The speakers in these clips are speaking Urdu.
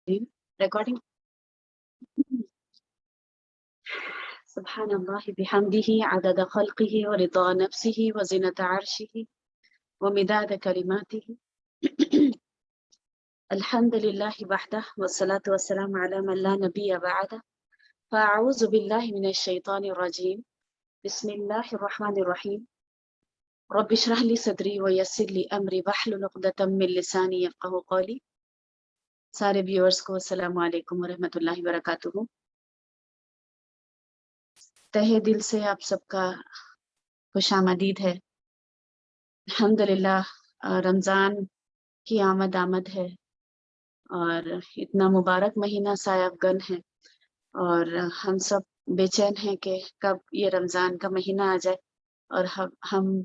recording. سبحان الله بحمده عدد خلقه ورضا نفسه وزنة عرشه ومداد كلماته. الحمد لله وحده والصلاة والسلام على من لا نبي بعده. فأعوذ بالله من الشيطان الرجيم. بسم الله الرحمن الرحيم. رب اشرح لي صدري ويسر لي أمري واحلل عقدة من لساني يفقهوا قولي. سارے ویورز کو السلام علیکم ورحمۃ اللہ وبرکاتہ. تہہ دل سے آپ سب کا خوش آمدید ہے. الحمدللہ رمضان کی آمد ہے اور اتنا مبارک مہینہ صاحب گن ہے اور ہم سب بے چین ہیں کہ کب یہ رمضان کا مہینہ آ جائے اور ہم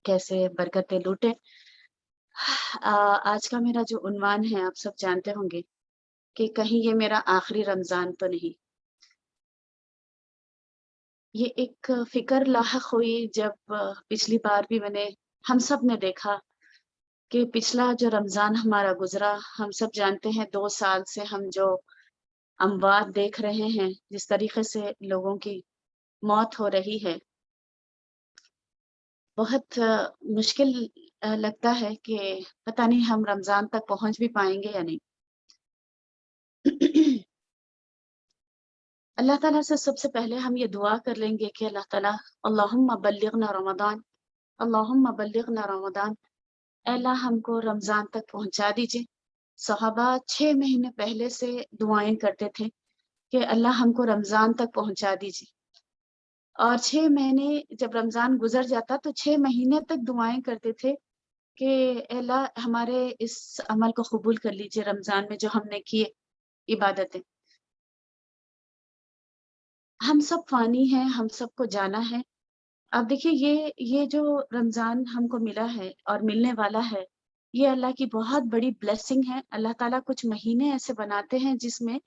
کیسے برکتیں لوٹیں. آج کا میرا جو عنوان ہے آپ سب جانتے ہوں گے کہ کہیں یہ میرا آخری رمضان تو نہیں. یہ ایک فکر لاحق ہوئی جب پچھلی بار بھی ہم سب نے دیکھا کہ پچھلا جو رمضان ہمارا گزرا، ہم سب جانتے ہیں 2 سال سے ہم جو اموات دیکھ رہے ہیں، جس طریقے سے لوگوں کی موت ہو رہی ہے، بہت مشکل لگتا ہے کہ پتہ نہیں ہم رمضان تک پہنچ بھی پائیں گے یا نہیں. اللہ تعالیٰ سے سب سے پہلے ہم یہ دعا کر لیں گے کہ اللہ تعالیٰ اللہم بلغنا رمضان، اللہم بلغنا رمضان، اے اللہ ہم کو رمضان تک پہنچا دیجئے. صحابہ 6 مہینے پہلے سے دعائیں کرتے تھے کہ اللہ ہم کو رمضان تک پہنچا دیجئے، اور 6 مہینے جب رمضان گزر جاتا تو 6 مہینے تک دعائیں کرتے تھے کہ اے اللہ ہمارے اس عمل کو قبول کر لیجئے رمضان میں جو ہم نے کیے عبادتیں. ہم سب فانی ہیں، ہم سب کو جانا ہے. اب دیکھیے یہ جو رمضان ہم کو ملا ہے اور ملنے والا ہے، یہ اللہ کی بہت بڑی بلیسنگ ہے. اللہ تعالیٰ کچھ مہینے ایسے بناتے ہیں جس میں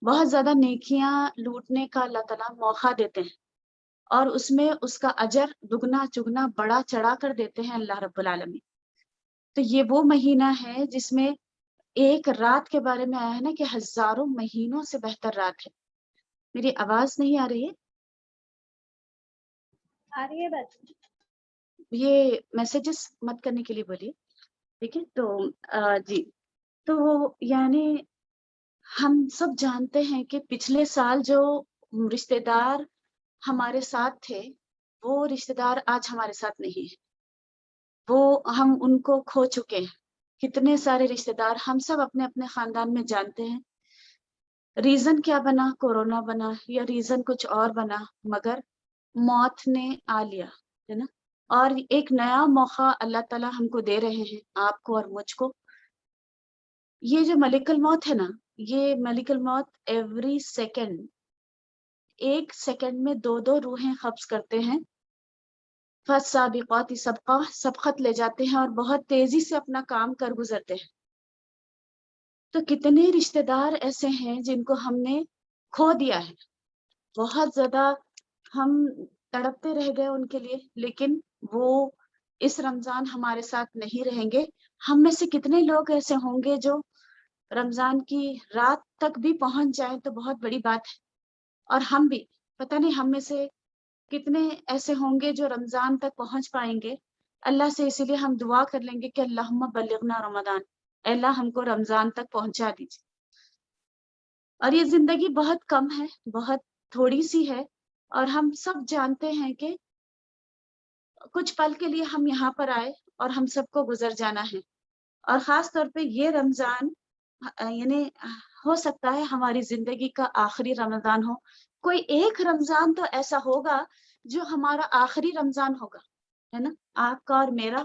بہت زیادہ نیکیاں لوٹنے کا اللہ تعالیٰ موقع دیتے ہیں اور اس میں اس کا اجر دگنا چگنا بڑا چڑھا کر دیتے ہیں اللہ رب العالمین. تو یہ وہ مہینہ ہے جس میں ایک رات کے بارے میں آیا ہے نا کہ ہزاروں مہینوں سے بہتر رات ہے. میری آواز نہیں آ رہی ہے؟ آ رہی ہے بات. یہ میسیجز مت کرنے کے لیے بولیے، ٹھیک ہے؟ تو جی، تو یعنی ہم سب جانتے ہیں کہ پچھلے سال جو رشتہ دار ہمارے ساتھ تھے وہ رشتہ دار آج ہمارے ساتھ نہیں ہے، وہ ہم ان کو کھو چکے ہیں. کتنے سارے رشتہ دار ہم سب اپنے اپنے خاندان میں جانتے ہیں. ریزن کیا بنا؟ کورونا بنا یا ریزن کچھ اور بنا، مگر موت نے آ لیا ہے نا. اور ایک نیا موقع اللہ تعالیٰ ہم کو دے رہے ہیں، آپ کو اور مجھ کو. یہ جو ملک الموت ہے نا، یہ ملک الموت ایوری سیکنڈ، ایک سیکنڈ میں 2 روحیں قبض کرتے ہیں. فالسابقات سبقہ، سبقت لے جاتے ہیں اور بہت تیزی سے اپنا کام کر گزرتے ہیں. تو کتنے رشتہ دار ایسے ہیں جن کو ہم نے کھو دیا ہے. بہت زیادہ ہم تڑپتے رہ گئے ان کے لیے، لیکن وہ اس رمضان ہمارے ساتھ نہیں رہیں گے. ہم میں سے کتنے لوگ ایسے ہوں گے جو رمضان کی رات تک بھی پہنچ جائیں تو بہت بڑی بات ہے. اور ہم بھی پتہ نہیں ہم میں سے کتنے ایسے ہوں گے جو رمضان تک پہنچ پائیں گے. اللہ سے اسی لیے ہم دعا کر لیں گے کہ اللہم بلغنا رمضان، اے اللہ ہم کو رمضان تک پہنچا دیجیے. اور یہ زندگی بہت کم ہے، بہت تھوڑی سی ہے، اور ہم سب جانتے ہیں کہ کچھ پل کے لیے ہم یہاں پر آئے اور ہم سب کو گزر جانا ہے. اور خاص طور پہ یہ رمضان یعنی ہو سکتا ہے ہماری زندگی کا آخری رمضان ہو. کوئی ایک رمضان تو ایسا ہوگا جو ہمارا آخری رمضان ہوگا، ہے نا، آپ کا اور میرا.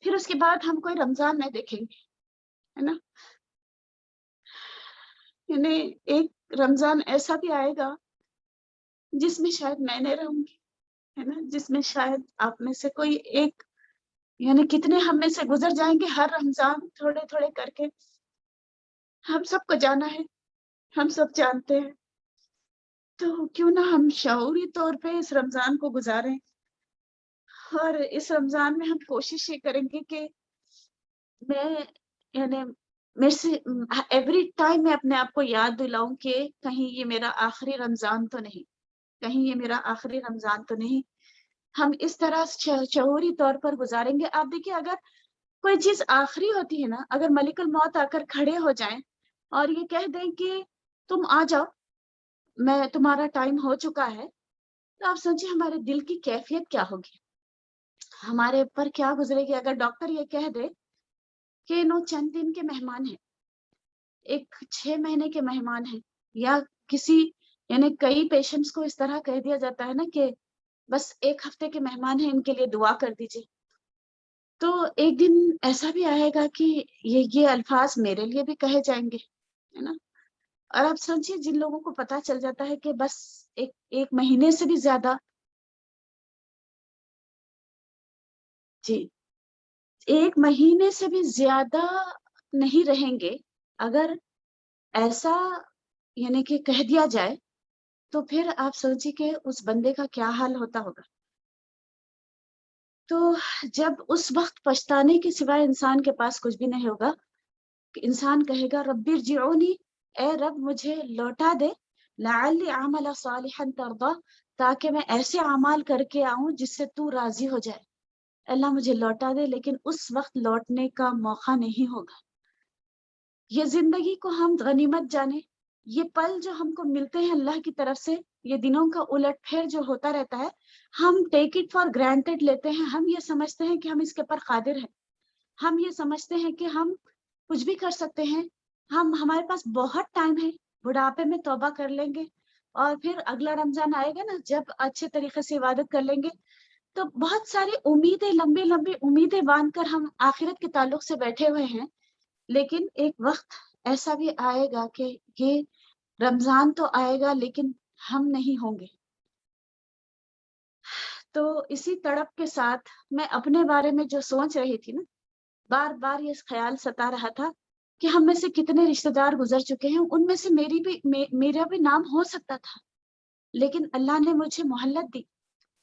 پھر اس کے بعد ہم کوئی رمضان نہیں دیکھیں گے، ہے نا. یعنی ایک رمضان ایسا بھی آئے گا جس میں شاید میں نہیں رہوں گی، ہے نا، جس میں شاید آپ میں سے کوئی ایک، یعنی کتنے ہم میں سے گزر جائیں گے ہر رمضان تھوڑے تھوڑے کر کے. ہم سب کو جانا ہے، ہم سب جانتے ہیں. تو کیوں نہ ہم شعوری طور پہ اس رمضان کو گزاریں، اور اس رمضان میں ہم کوشش یہ کریں گے کہ میں یعنی میرے سے ایوری ٹائم میں اپنے آپ کو یاد دلاؤں کہ کہیں یہ میرا آخری رمضان تو نہیں، کہیں یہ میرا آخری رمضان تو نہیں. ہم اس طرح شعوری طور پر گزاریں گے. آپ دیکھیے اگر کوئی چیز آخری ہوتی ہے نا، اگر ملک الموت آ کر کھڑے ہو جائیں اور یہ کہہ دیں کہ تم آ جاؤ، میں تمہارا ٹائم ہو چکا ہے، تو آپ سوچیں ہمارے دل کی کیفیت کیا ہوگی، ہمارے اوپر کیا گزرے گی. اگر ڈاکٹر یہ کہہ دے کہ نو چند دن کے مہمان ہیں، ایک 6 مہینے کے مہمان ہیں، یا کسی یعنی کئی پیشنٹس کو اس طرح کہہ دیا جاتا ہے نا کہ بس 1 ہفتے کے مہمان ہیں، ان کے لیے دعا کر دیجیے. تو ایک دن ایسا بھی آئے گا کہ یہ الفاظ میرے لیے بھی کہے جائیں گے، ہے نا. اور آپ سمجھیے جن لوگوں کو پتا چل جاتا ہے کہ بس ایک مہینے سے بھی زیادہ، جی 1 مہینے سے بھی زیادہ نہیں رہیں گے، اگر ایسا یعنی کہ کہہ دیا جائے تو پھر آپ سوچیے کہ اس بندے کا کیا حال ہوتا ہوگا. تو جب اس وقت پچھتانے کے سوائے انسان کے پاس کچھ بھی نہیں ہوگا، کہ انسان کہے گا رب ارجعونی، اے رب مجھے لوٹا دے، لعلی اعمل صالحا ترضا، تاکہ میں ایسے اعمال کر کے آؤں جس سے تو راضی ہو جائے. اللہ مجھے لوٹا دے، لیکن اس وقت لوٹنے کا موقع نہیں ہوگا. یہ زندگی کو ہم غنیمت جانے، یہ پل جو ہم کو ملتے ہیں اللہ کی طرف سے، یہ دنوں کا الٹ پھیر جو ہوتا رہتا ہے، ہم ٹیک اٹ فار گرانٹیڈ لیتے ہیں. ہم یہ سمجھتے ہیں کہ ہم اس کے پر قادر ہیں، ہم یہ سمجھتے ہیں کہ ہم کچھ بھی کر سکتے ہیں، ہمارے پاس بہت ٹائم ہے، بڑھاپے میں توبہ کر لیں گے اور پھر اگلا رمضان آئے گا نا، جب اچھے طریقے سے عبادت کر لیں گے. تو بہت ساری امیدیں، لمبی لمبی امیدیں باندھ کر ہم آخرت کے تعلق سے بیٹھے ہوئے ہیں. لیکن ایک وقت ایسا بھی آئے گا کہ یہ رمضان تو آئے گا لیکن ہم نہیں ہوں گے. تو اسی تڑپ کے ساتھ میں اپنے بارے میں جو سوچ رہی تھی نا، بار بار یہ خیال ستا رہا تھا کہ ہم میں سے کتنے رشتہ دار گزر چکے ہیں، ان میں سے میرا بھی نام ہو سکتا تھا، لیکن اللہ نے مجھے مہلت دی،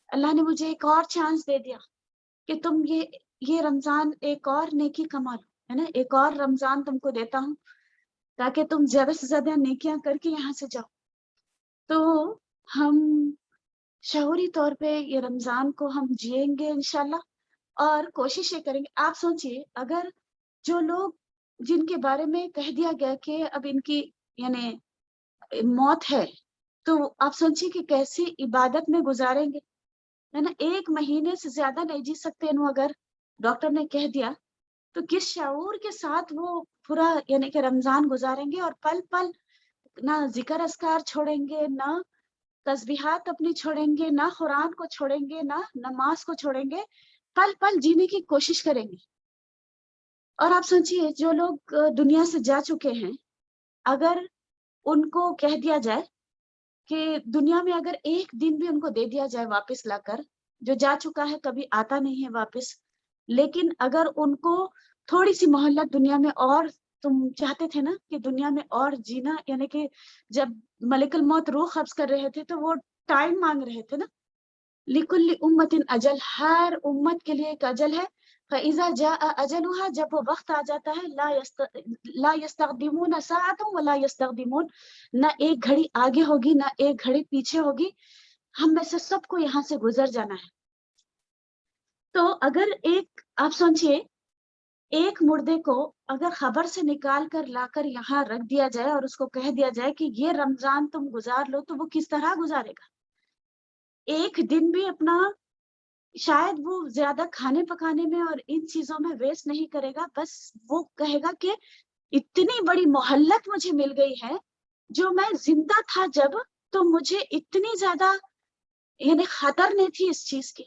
اللہ نے مجھے ایک اور چانس دے دیا کہ تم یہ رمضان ایک اور نیکی کما لو، ہے نا، ایک اور رمضان تم کو دیتا ہوں تاکہ تم زیادہ سے زیادہ نیکیاں کر کے یہاں سے جاؤ. تو ہم شعوری طور پہ یہ رمضان کو ہم جئیں گے انشاءاللہ، اور کوشش یہ کریں گے. آپ سوچئے اگر جو لوگ جن کے بارے میں کہہ دیا گیا کہ اب ان کی یعنی موت ہے، تو آپ سوچئے کہ کیسی عبادت میں گزاریں گے، ہے نا. 1 مہینے سے زیادہ نہیں جی سکتے انہوں، اگر ڈاکٹر نے کہہ دیا تو کس شعور کے ساتھ وہ پورا یعنی کہ رمضان گزاریں گے، اور پل پل نہ ذکر اذکار چھوڑیں گے، نہ تسبیحات اپنی چھوڑیں گے، نہ قرآن کو چھوڑیں گے، نہ نماز کو چھوڑیں گے، پل پل جینے کی کوشش کریں گے. اور آپ سوچئے جو لوگ دنیا سے جا چکے ہیں، اگر ان کو کہہ دیا جائے کہ دنیا میں اگر 1 دن بھی ان کو دے دیا جائے واپس لا کر، جو جا چکا ہے کبھی آتا نہیں ہے واپس، لیکن اگر ان کو تھوڑی سی مہلت دنیا میں، اور تم چاہتے تھے نا کہ دنیا میں اور جینا، یعنی کہ جب ملک الموت روح قبض کر رہے تھے تو وہ ٹائم مانگ رہے تھے نا، لِكُلِّ أُمَّةٍ اجل، ہر امت کے لیے ایک اجل ہے. فَإِذَا جَاءَ أَجَلُهَا، جب وہ وقت آ جاتا ہے، لا يستقدمون ساعة ولا يستقدمون، نہ ایک گھڑی آگے ہوگی نہ ایک گھڑی پیچھے ہوگی. ہم میں سے سب کو یہاں سے گزر جانا ہے. تو اگر آپ سوچئے ایک مردے کو اگر خبر سے نکال کر لا کر یہاں رکھ دیا جائے اور اس کو کہہ دیا جائے کہ یہ رمضان تم گزار لو، تو وہ کس طرح گزارے گا؟ 1 دن بھی اپنا شاید وہ زیادہ کھانے پکانے میں اور ان چیزوں میں ویسٹ نہیں کرے گا، بس وہ کہے گا کہ اتنی بڑی مہلت مجھے مل گئی ہے، جو میں زندہ تھا جب، تو مجھے اتنی زیادہ یعنی خطر نہیں تھی اس چیز کی.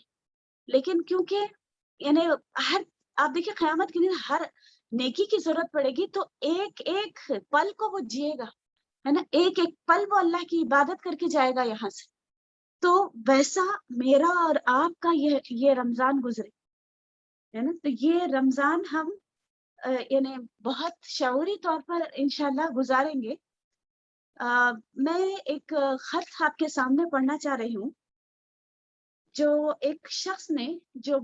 لیکن کیونکہ یعنی آپ دیکھیں قیامت کے دن ہر نیکی کی ضرورت پڑے گی، تو ایک ایک پل کو وہ جیے گا، ہے نا، ایک ایک پل وہ اللہ کی عبادت کر کے جائے گا یہاں سے. تو ویسا میرا اور آپ کا یہ رمضان گزرے، ہے نا. تو یہ رمضان ہم یعنی بہت شعوری طور پر انشاءاللہ گزاریں گے. میں ایک خط آپ کے سامنے پڑھنا چاہ رہی ہوں، جو ایک شخص نے جو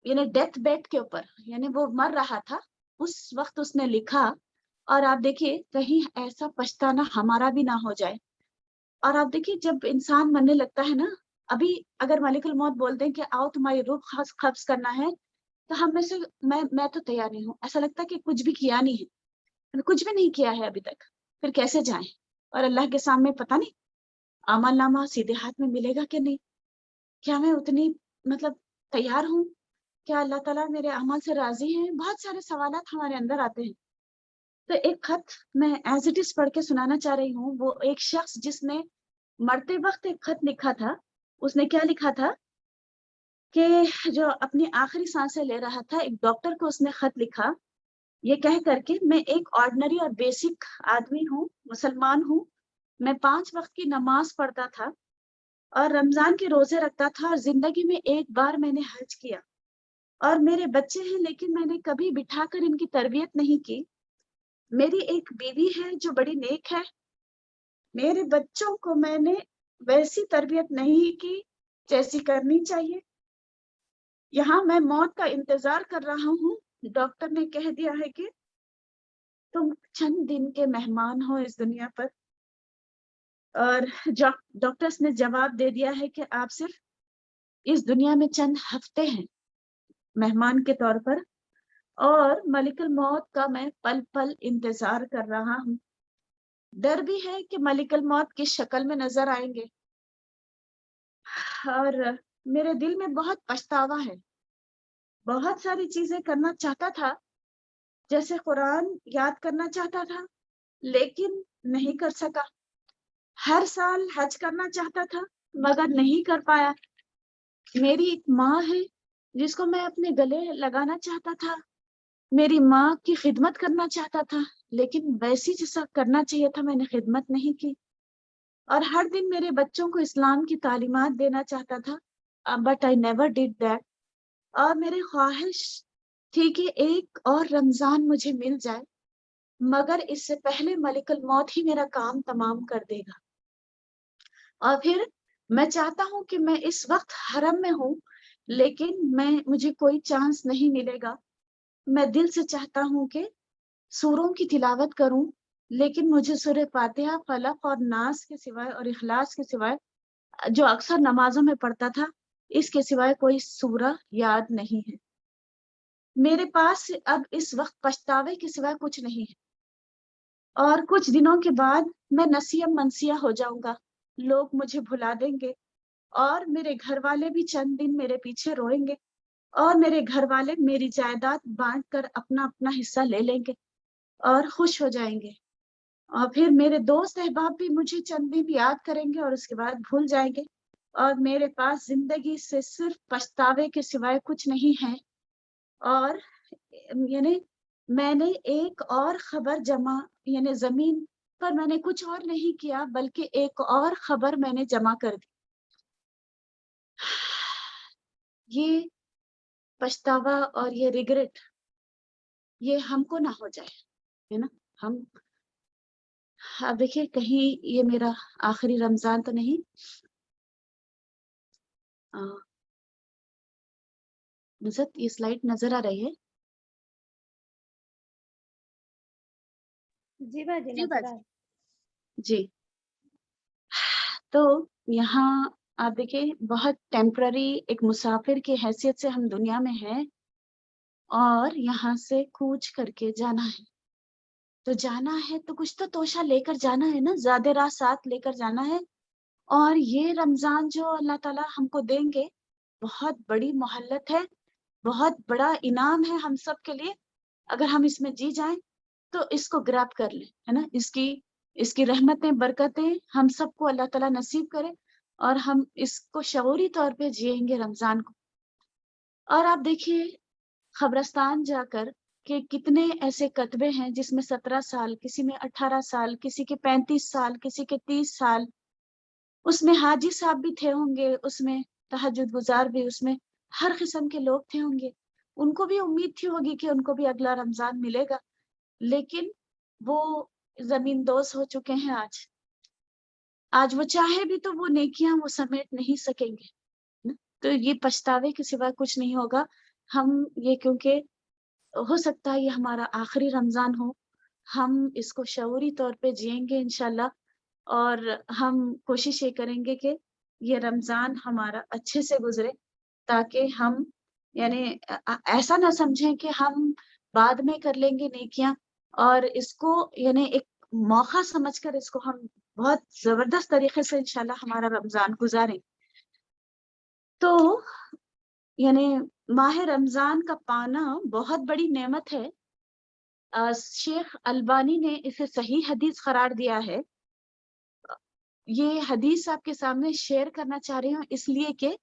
یعنی ڈیتھ بیڈ کے اوپر، یعنی وہ مر رہا تھا، اس وقت اس نے لکھا اور آپ دیکھیے کہیں ایسا پچھتانا ہمارا بھی نہ ہو جائے. اور آپ دیکھیے جب انسان مرنے لگتا ہے نا، ابھی اگر ملک الموت بول دیں کہ آؤ تمہاری روح قبض کرنا ہے، تو ہم میں سے میں تو تیار نہیں ہوں. ایسا لگتا ہے کہ کچھ بھی کیا نہیں ہے، کچھ بھی نہیں کیا ہے ابھی تک، پھر کیسے جائیں؟ اور اللہ کے سامنے پتہ نہیں عمل نامہ سیدھے ہاتھ میں ملے گا کہ نہیں. کیا میں اتنی مطلب تیار ہوں؟ کیا اللہ تعالیٰ میرے عمل سے راضی ہیں؟ بہت سارے سوالات ہمارے اندر آتے ہیں. تو ایک خط میں ایز اٹ از پڑھ کے سنانا چاہ رہی ہوں. وہ ایک شخص جس نے مرتے وقت ایک خط لکھا تھا. اس نے کیا لکھا تھا کہ جو اپنی آخری سانسیں لے رہا تھا، ایک ڈاکٹر کو اس نے خط لکھا یہ کہہ کر کے میں ایک آرڈنری اور بیسک آدمی ہوں، مسلمان ہوں، میں 5 وقت کی نماز پڑھتا تھا اور رمضان کے روزے رکھتا تھا، اور زندگی میں ایک بار میں نے حج کیا، اور میرے بچے ہیں لیکن میں نے کبھی بٹھا کر ان کی تربیت نہیں کی. میری ایک بیوی ہے جو بڑی نیک ہے، میرے بچوں کو میں نے ویسی تربیت نہیں کی جیسی کرنی چاہیے. یہاں میں موت کا انتظار کر رہا ہوں. ڈاکٹر نے کہہ دیا ہے کہ تم چند دن کے مہمان ہو اس دنیا پر، اور ڈاکٹرز نے جواب دے دیا ہے کہ آپ صرف اس دنیا میں چند ہفتے ہیں مہمان کے طور پر، اور ملک الموت کا میں پل پل انتظار کر رہا ہوں. ڈر بھی ہے کہ ملک الموت کس شکل میں نظر آئیں گے، اور میرے دل میں بہت پچھتاوا ہے. بہت ساری چیزیں کرنا چاہتا تھا، جیسے قرآن یاد کرنا چاہتا تھا لیکن نہیں کر سکا. ہر سال حج کرنا چاہتا تھا مگر نہیں کر پایا. میری ایک ماں ہے جس کو میں اپنے گلے لگانا چاہتا تھا، میری ماں کی خدمت کرنا چاہتا تھا لیکن ویسی جیسا کرنا چاہیے تھا میں نے خدمت نہیں کی. اور ہر دن میرے بچوں کو اسلام کی تعلیمات دینا چاہتا تھا، but I never did that. اور میری خواہش تھی کہ ایک اور رمضان مجھے مل جائے، مگر اس سے پہلے ملک الموت ہی میرا کام تمام کر دے گا. اور پھر میں چاہتا ہوں کہ میں اس وقت حرم میں ہوں لیکن مجھے کوئی چانس نہیں ملے گا. میں دل سے چاہتا ہوں کہ سوروں کی تلاوت کروں، لیکن مجھے سورہ فاتحہ، فلق اور ناس کے سوائے اور اخلاص کے سوائے جو اکثر نمازوں میں پڑھتا تھا، اس کے سوائے کوئی سورہ یاد نہیں ہے. میرے پاس اب اس وقت پچھتاوے کے سوائے کچھ نہیں ہے، اور کچھ دنوں کے بعد میں نسیم منسیہ ہو جاؤں گا. لوگ مجھے بھلا دیں گے اور میرے گھر والے بھی چند دن میرے پیچھے روئیں گے، اور میرے گھر والے میری جائیداد بانٹ کر اپنا اپنا حصہ لے لیں گے اور خوش ہو جائیں گے. اور پھر میرے دوست احباب بھی مجھے چند دن یاد کریں گے اور اس کے بعد بھول جائیں گے، اور میرے پاس زندگی سے صرف پچھتاوے کے سوائے کچھ نہیں ہے. اور یعنی میں نے ایک اور خبر جمع، یعنی زمین پر میں نے کچھ اور نہیں کیا بلکہ ایک اور خبر میں نے جمع کر دی. یہ پچھتاوا اور یہ ریگریٹ یہ ہم کو نہ ہو جائے، ہے نا. ہم اب دیکھیے کہیں یہ میرا آخری رمضان تو نہیں. نصرت یہ سلائڈ نظر آ رہی ہے؟ جی باجی نظر آ جی. تو یہاں آپ دیکھیں بہت ٹیمپرری ایک مسافر کی حیثیت سے ہم دنیا میں ہیں اور یہاں سے کوچ کر کے جانا ہے. تو جانا ہے تو کچھ تو توشہ لے کر جانا ہے نا، زیادہ راہ ساتھ لے کر جانا ہے. اور یہ رمضان جو اللہ تعالیٰ ہم کو دیں گے بہت بڑی مہلت ہے، بہت بڑا انعام ہے ہم سب کے لیے. اگر ہم اس میں جی جائیں تو اس کو گراب کر لیں، ہے نا. اس کی رحمتیں برکتیں ہم سب کو اللہ تعالیٰ نصیب کرے اور ہم اس کو شعوری طور پہ جئیں گے رمضان کو. اور آپ دیکھیے قبرستان جا کر کہ کتنے ایسے کتبے ہیں جس میں 17 سال، کسی میں 18 سال، کسی کے 35 سال، کسی کے 30 سال. اس میں حاجی صاحب بھی تھے ہوں گے، اس میں تہجد گزار بھی، اس میں ہر قسم کے لوگ تھے ہوں گے. ان کو بھی امید تھی ہوگی کہ ان کو بھی اگلا رمضان ملے گا، لیکن وہ زمین دوز ہو چکے ہیں. آج وہ چاہے بھی تو وہ نیکیاں وہ سمیٹ نہیں سکیں گے. تو یہ پچھتاوے کے سوا کچھ نہیں ہوگا. ہم یہ کیونکہ ہو سکتا ہے یہ ہمارا آخری رمضان ہو ہم اس کو شعوری طور پہ جئیں گے انشاءاللہ، اور ہم کوشش یہ کریں گے کہ یہ رمضان ہمارا اچھے سے گزرے، تاکہ ہم یعنی ایسا نہ سمجھیں کہ ہم بعد میں کر لیں گے نیکیاں، اور اس کو یعنی ایک موقع سمجھ کر اس کو ہم بہت زبردست طریقے سے انشاءاللہ ہمارا رمضان گزاریں۔ تو یعنی ماہ رمضان کا پانا بہت بڑی نعمت ہے۔ شیخ البانی نے اسے صحیح حدیث قرار دیا ہے۔ یہ حدیث آپ کے سامنے شیئر کرنا چاہ رہی ہوں اس لیے کہ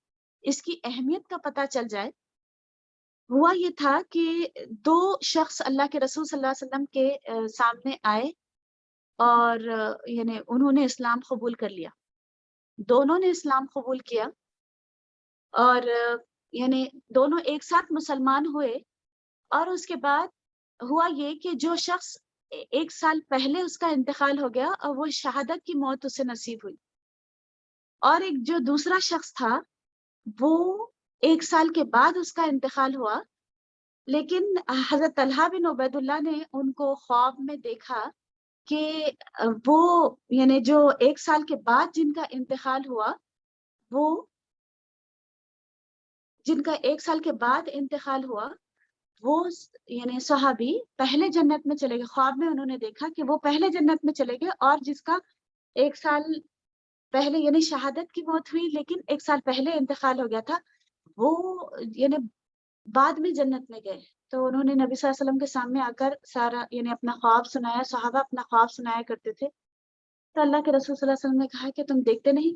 اس کی اہمیت کا پتہ چل جائے۔ ہوا یہ تھا کہ دو شخص اللہ کے رسول صلی اللہ علیہ وسلم کے سامنے آئے، اور یعنی انہوں نے اسلام قبول کر لیا، دونوں نے اسلام قبول کیا، اور یعنی دونوں ایک ساتھ مسلمان ہوئے۔ اور اس کے بعد ہوا یہ کہ جو شخص ایک سال پہلے اس کا انتقال ہو گیا اور وہ شہادت کی موت اسے نصیب ہوئی، اور ایک جو دوسرا شخص تھا وہ ایک سال کے بعد اس کا انتقال ہوا، لیکن حضرت طلحہ بن عبید اللہ نے ان کو خواب میں دیکھا کہ وہ یعنی جو ایک سال کے بعد جن کا انتقال ہوا، وہ جن کا ایک سال کے بعد انتقال ہوا وہ یعنی صحابی پہلے جنت میں چلے گئے۔ خواب میں انہوں نے دیکھا کہ وہ پہلے جنت میں چلے گئے، اور جس کا ایک سال پہلے یعنی شہادت کی موت ہوئی لیکن ایک سال پہلے انتقال ہو گیا تھا، وہ یعنی بعد میں جنت میں گئے۔ تو انہوں نے نبی صلی اللہ علیہ وسلم کے سامنے آ کر سارا یعنی اپنا خواب سنایا، صحابہ اپنا خواب سنایا کرتے تھے۔ تو اللہ کے رسول صلی اللہ علیہ وسلم نے کہا کہ تم دیکھتے نہیں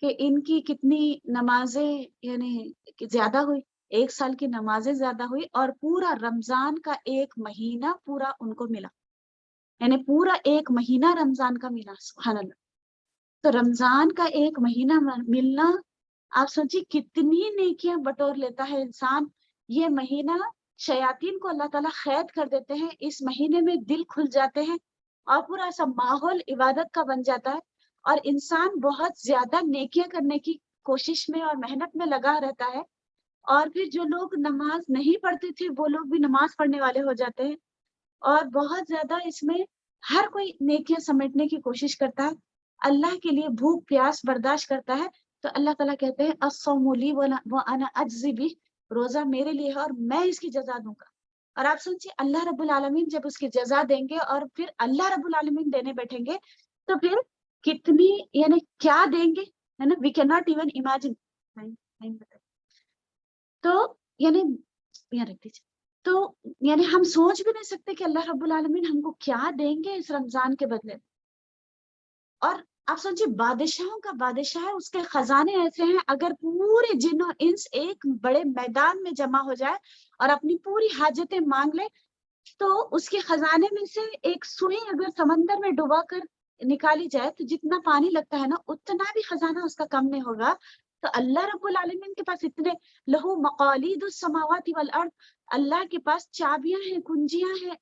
کہ ان کی کتنی نمازیں یعنی زیادہ ہوئی، ایک سال کی نمازیں زیادہ ہوئی، اور پورا رمضان کا ایک مہینہ پورا ان کو ملا، یعنی پورا ایک مہینہ رمضان کا ملا، سبحان اللہ۔ تو رمضان کا ایک مہینہ ملنا، آپ سوچیے کتنی نیکیاں بٹور لیتا ہے انسان۔ یہ مہینہ شیاطین کو اللہ تعالیٰ قید کر دیتے ہیں، اس مہینے میں دل کھل جاتے ہیں اور پورا ایسا ماحول عبادت کا بن جاتا ہے، اور انسان بہت زیادہ نیکیاں کرنے کی کوشش میں اور محنت میں لگا رہتا ہے۔ اور پھر جو لوگ نماز نہیں پڑھتے تھے وہ لوگ بھی نماز پڑھنے والے ہو جاتے ہیں، اور بہت زیادہ اس میں ہر کوئی نیکیاں سمیٹنے کی کوشش کرتا ہے، اللہ کے لیے بھوک پیاس برداشت کرتا ہے۔ تو اللہ تعالیٰ کہتے ہیں الصوم لی وانا اجزی بہ، روزہ میرے لیے ہے اور میں اس کی جزا دوں گا۔ اور آپ سوچیے اللہ رب العالمین جب اس کی جزا دیں گے اور پھر اللہ رب العالمین دینے بیٹھیں گے تو پھر کتنی یعنی کیا دیں گے، ہے نا، we can not even imagine. تو یعنی یہاں رکھ دیجیے، تو یعنی ہم سوچ بھی نہیں سکتے کہ اللہ رب العالمین ہم کو کیا دیں گے اس رمضان کے بدلے میں۔ اور آپ سوچیے بادشاہوں کا بادشاہ ہے، اس کے خزانے ایسے ہیں، اگر پورے جن و انس ایک بڑے میدان میں جمع ہو جائے اور اپنی پوری حاجتیں مانگ لے تو اس کے خزانے میں سے ایک سوئی اگر سمندر میں ڈبا کر نکالی جائے تو جتنا پانی لگتا ہے نا اتنا بھی خزانہ اس کا کم نہیں ہوگا۔ تو اللہ رب العالمین کے پاس اتنے، لہو مقالید السماوات والارض، اللہ کے پاس چابیاں ہیں، کنجیاں ہیں،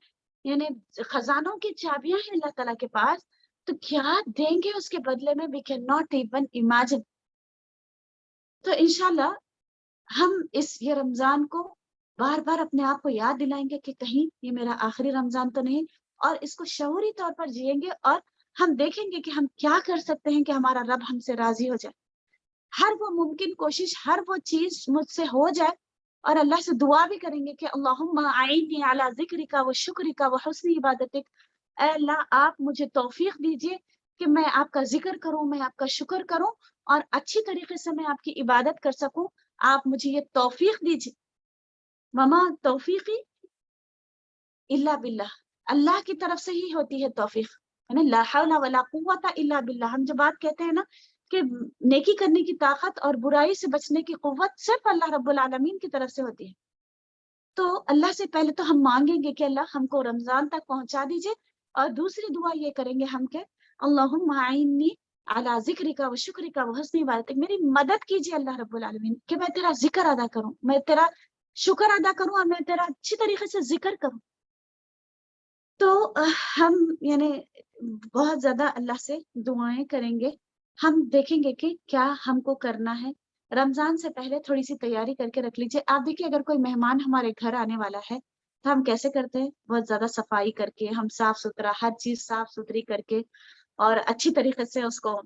یعنی خزانوں کی چابیاں ہیں اللہ تعالیٰ کے پاس، تو کیا دیں گے اس کے بدلے میں، we cannot even imagine۔ تو انشاءاللہ ہم یہ رمضان کو بار بار اپنے آپ کو یاد دلائیں گے کہ کہیں یہ میرا آخری رمضان تو نہیں، اور اس کو شعوری طور پر جئیں گے، اور ہم دیکھیں گے کہ ہم کیا کر سکتے ہیں کہ ہمارا رب ہم سے راضی ہو جائے۔ ہر وہ ممکن کوشش، ہر وہ چیز مجھ سے ہو جائے، اور اللہ سے دعا بھی کریں گے کہ اللہم اعنی علی ذکرک و شکرک و حسن عبادتک، اے اللہ آپ مجھے توفیق دیجیے کہ میں آپ کا ذکر کروں، میں آپ کا شکر کروں، اور اچھی طریقے سے میں آپ کی عبادت کر سکوں، آپ مجھے یہ توفیق دیجیے۔ وما توفیقی الا باللہ، اللہ کی طرف سے ہی ہوتی ہے توفیق، یعنی لا حول ولا قوت الا باللہ۔ ہم جو بات کہتے ہیں نا کہ نیکی کرنے کی طاقت اور برائی سے بچنے کی قوت صرف اللہ رب العالمین کی طرف سے ہوتی ہے۔ تو اللہ سے پہلے تو ہم مانگیں گے کہ اللہ ہم کو رمضان تک پہنچا دیجئے، اور دوسری دعا یہ کریں گے ہم کہ اللہم اعنی علی ذکرک و شکرک و حسن عبادتک، میری مدد کیجیے اللہ رب العالمین کہ میں تیرا ذکر ادا کروں، میں تیرا شکر ادا کروں، اور میں تیرا اچھی طریقے سے ذکر کروں۔ تو ہم یعنی بہت زیادہ اللہ سے دعائیں کریں گے، ہم دیکھیں گے کہ کیا ہم کو کرنا ہے۔ رمضان سے پہلے تھوڑی سی تیاری کر کے رکھ لیجیے۔ آپ دیکھیے اگر کوئی مہمان ہمارے گھر آنے والا ہے تو ہم کیسے کرتے ہیں؟ بہت زیادہ صفائی کر کے، ہم صاف ستھرا ہر چیز صاف ستھری کر کے اور اچھی طریقے سے اس کو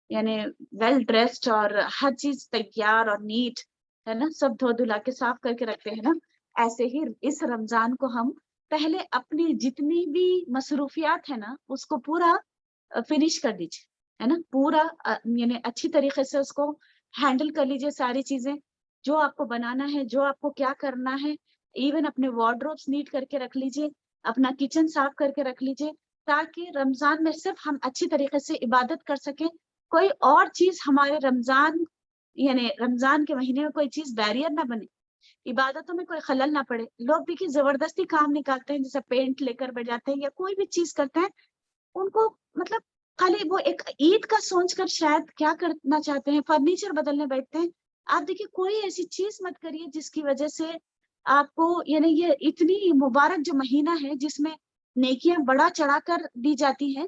یعنی ویل ڈریسڈ اور ہر چیز تیار اور نیٹ ہے نا، سب دھو دھلا کے صاف کر کے رکھتے ہیں نا. ایسے ہی اس رمضان کو ہم پہلے اپنی جتنی بھی مصروفیات ہے نا اس کو پورا فنش کر دیجیے، ہے نا، پورا یعنی اچھی طریقے سے اس کو ہینڈل کر لیجیے. ساری چیزیں جو آپ کو بنانا ہے، جو آپ کو کیا کرنا ہے، ایون اپنے وارڈروبس نیٹ کر کے رکھ لیجیے، اپنا کچن صاف کر کے رکھ لیجیے، تاکہ رمضان میں صرف ہم اچھی طریقے سے عبادت کر سکیں. کوئی اور چیز ہمارے رمضان یعنی رمضان کے مہینے میں کوئی چیز بیریئر نہ بنے، عبادتوں میں کوئی خلل نہ پڑے. لوگ دیکھیے زبردستی کام نکالتے ہیں، جیسے پینٹ لے کر بیٹھ جاتے ہیں یا کوئی بھی چیز کرتے ہیں، ان کو مطلب خالی وہ ایک عید کا سوچ کر شاید کیا کرنا چاہتے ہیں، فرنیچر بدلنے بیٹھتے ہیں. آپ دیکھیے کوئی ایسی چیز مت کریے جس کی وجہ سے آپ کو یعنی یہ اتنی مبارک جو مہینہ ہے جس میں نیکیاں بڑا چڑھا کر دی جاتی ہیں،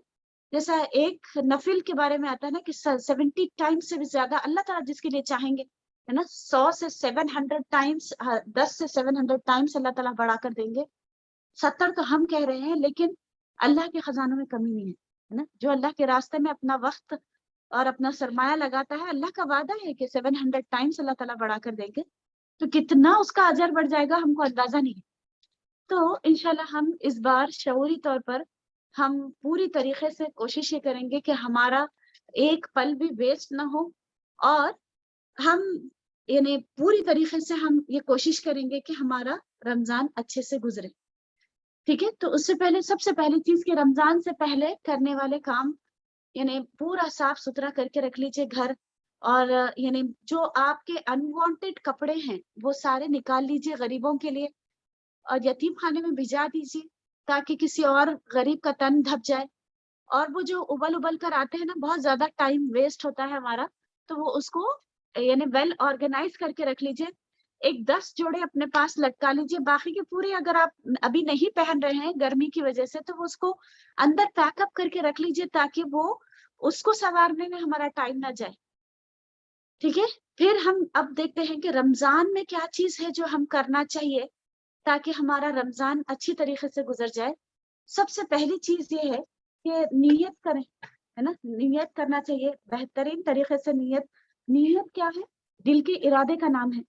جیسا ایک نفل کے بارے میں آتا ہے نا کہ 70 ٹائمز سے بھی زیادہ اللہ تعالیٰ جس کے لیے چاہیں گے ہے نا 100 سے 700 ٹائمز 10 سے 700 ٹائمز اللہ تعالیٰ بڑھا کر دیں گے. 70 تو ہم کہہ رہے ہیں لیکن اللہ کے خزانوں میں کمی نہیں ہے نا. جو اللہ کے راستے میں اپنا وقت اور اپنا سرمایہ لگاتا ہے، اللہ کا وعدہ ہے کہ 700 ٹائمز اللہ تعالیٰ بڑھا کر دیں گے. تو کتنا اس کا اجر بڑھ جائے گا ہم کو اندازہ نہیں ہے. تو انشاءاللہ ہم اس بار شعوری طور پر ہم پوری طریقے سے کوشش یہ کریں گے کہ ہمارا ایک پل بھی ویسٹ نہ ہو، اور ہم یعنی پوری طریقے سے ہم یہ کوشش کریں گے کہ ہمارا رمضان اچھے سے گزرے. ٹھیک ہے، تو اس سے پہلے سب سے پہلی چیز کہ رمضان سے پہلے کرنے والے کام یعنی پورا صاف ستھرا کر کے رکھ لیجیے گھر، اور یعنی جو آپ کے انوانٹیڈ کپڑے ہیں وہ سارے نکال لیجیے غریبوں کے لیے، اور یتیم خانے میں بھیجا دیجیے تاکہ کسی اور غریب کا تن دھپ جائے. اور وہ جو ابل ابل کر آتے ہیں نا، بہت زیادہ ٹائم ویسٹ ہوتا ہے ہمارا، تو وہ اس کو یعنی ویل آرگنائز کر کے رکھ لیجیے. ایک 10 جوڑے اپنے پاس لٹکا لیجیے، باقی کے پورے اگر آپ ابھی نہیں پہن رہے ہیں گرمی کی وجہ سے تو وہ اس کو اندر پیک اپ کر کے رکھ لیجیے تاکہ وہ اس کو سنوارنے میں ہمارا ٹائم نہ جائے. ٹھیک ہے، پھر ہم اب دیکھتے ہیں کہ رمضان میں کیا چیز ہے جو ہم کرنا چاہیے تاکہ ہمارا رمضان اچھی طریقے سے گزر جائے. سب سے پہلی چیز یہ ہے کہ نیت کریں، ہے نا، نیت کرنا چاہیے بہترین طریقے سے. نیت کیا ہے؟ دل کے ارادے کا نام ہے.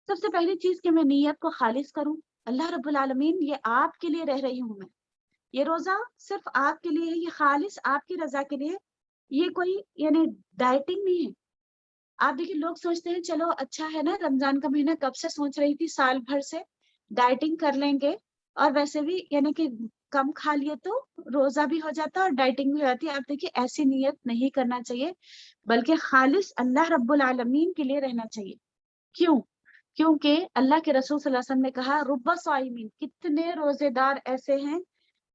سب سے پہلی چیز کہ میں نیت کو خالص کروں، اللہ رب العالمین یہ آپ کے لیے رہ رہی ہوں میں، یہ روزہ صرف آپ کے لیے ہے، یہ خالص آپ کی رضا کے لیے. یہ کوئی یعنی ڈائٹنگ نہیں ہے. آپ دیکھیے لوگ سوچتے ہیں چلو اچھا ہے نا، رمضان کا مہینہ کب سے سوچ رہی تھی، سال بھر سے ڈائٹنگ کر لیں گے، اور ویسے بھی یعنی کہ کم کھا لیے تو روزہ بھی ہو جاتا ہے اور ڈائٹنگ بھی ہو جاتی ہے. آپ دیکھیے ایسی نیت نہیں کرنا چاہیے، بلکہ خالص اللہ رب العالمین کے لیے رہنا چاہیے. کیوں؟ کیونکہ اللہ کے رسول صلی اللہ علیہ وسلم نے کہا رب صائمین، کتنے روزے دار ایسے ہیں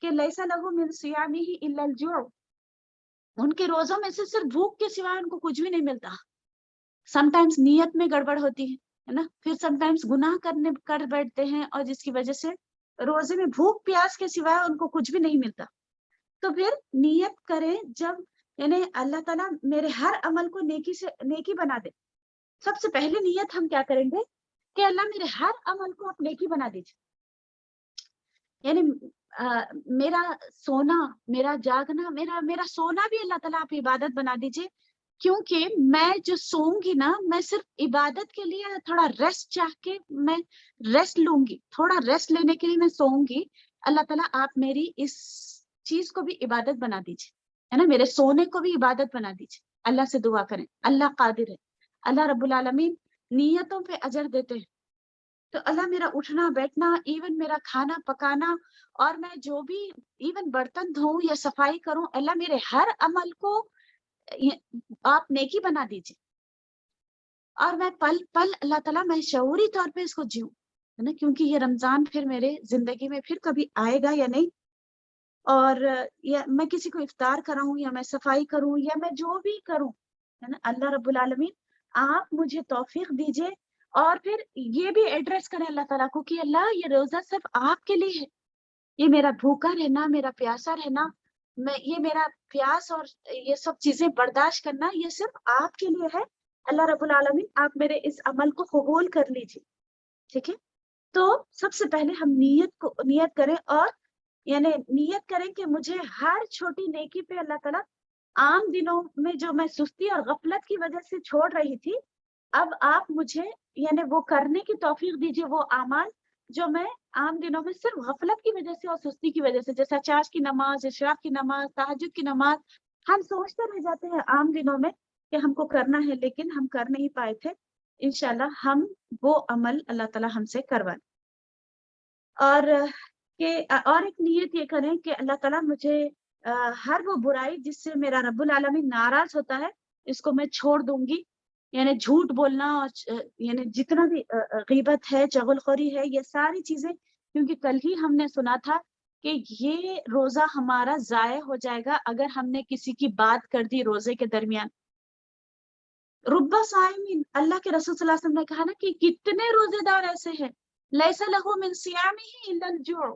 کہ لیسا لہو من صیامہ الا الجوع، ان کے روزوں میں سے صرف بھوک کے سوائے ان کو کچھ بھی نہیں ملتا. سم ٹائمز نیت میں گڑبڑ ہوتی ہے نا، پھر سم ٹائمز گناہ کر بیٹھتے ہیں اور جس کی وجہ سے روزے میں بھوک پیاس کے سوائے ان کو کچھ بھی نہیں ملتا. تو پھر نیت کریں جب یعنی اللہ تعالیٰ میرے ہر عمل کو نیکی بنا دے. سب سے پہلے نیت ہم کیا کریں گے کہ اللہ میرے ہر عمل کو آپ نیکی بنا دیجیے. یعنی میرا سونا، میرا جاگنا، میرا سونا بھی اللہ تعالیٰ آپ عبادت بنا دیجیے. کیونکہ میں جو سوؤں گی نا، میں صرف عبادت کے لیے تھوڑا ریسٹ چاہ کے میں ریسٹ لوں گی، تھوڑا ریسٹ لینے کے لیے میں سوؤں گی. اللہ تعالیٰ آپ میری اس چیز کو بھی عبادت بنا دیجیے، ہے نا، میرے سونے کو بھی عبادت بنا دیجیے. اللہ سے دعا کریں، اللہ قادر ہے، اللہ رب العالمین نیتوں پہ اجر دیتے ہیں. تو اللہ میرا اٹھنا بیٹھنا، ایون میرا کھانا پکانا، اور میں جو بھی ایون برتن دھوؤں یا صفائی کروں، اللہ میرے ہر عمل کو آپ نیکی بنا دیجیے. اور میں پل پل اللہ تعالیٰ میں شعوری طور پہ اس کو جیوں، ہے نا، کیونکہ یہ رمضان پھر میرے زندگی میں پھر کبھی آئے گا یا نہیں. اور یا میں کسی کو افطار کراؤں یا میں صفائی کروں یا میں جو بھی کروں، ہے نا، اللہ رب العالمین آپ مجھے توفیق دیجیے. اور پھر یہ بھی ایڈریس کریں اللہ تعالیٰ کو کہ اللہ یہ روزہ صرف آپ کے لیے ہے، یہ میرا بھوکا رہنا، میرا پیاسا رہنا، یہ میرا پیاس اور یہ سب چیزیں برداشت کرنا، یہ صرف آپ کے لیے ہے. اللہ رب العالمین آپ میرے اس عمل کو قبول کر لیجیے. ٹھیک ہے، تو سب سے پہلے ہم نیت کریں، اور یعنی نیت کریں کہ مجھے ہر چھوٹی نیکی پہ اللہ تعالیٰ عام دنوں میں جو میں سستی اور غفلت کی وجہ سے چھوڑ رہی تھی، اب آپ مجھے یعنی وہ کرنے کی توفیق دیجیے، وہ اعمال جو میں عام دنوں میں صرف غفلت کی وجہ سے اور سستی کی وجہ سے، جیسا چاش کی نماز، اشراق کی نماز، تہجد کی نماز، ہم سوچتے رہ جاتے ہیں عام دنوں میں کہ ہم کو کرنا ہے، لیکن ہم کر نہیں پائے تھے. انشاءاللہ ہم وہ عمل اللہ تعالیٰ ہم سے کروائیں. اور ایک نیت یہ کریں کہ اللہ تعالیٰ مجھے ہر وہ برائی جس سے میرا رب العالمین ناراض ہوتا ہے، اس کو میں چھوڑ دوں گی. یعنی جھوٹ بولنا اور یعنی جتنا بھی غیبت ہے، چغل خوری ہے، یہ ساری چیزیں، کیونکہ کل ہی ہم نے سنا تھا کہ یہ روزہ ہمارا ضائع ہو جائے گا اگر ہم نے کسی کی بات کر دی روزے کے درمیان. ربا صائمین، اللہ کے رسول صلی اللہ علیہ وسلم نے کہا نا کہ کتنے روزے دار ایسے ہیں، لیس لہ من صیامہ الا الجوع،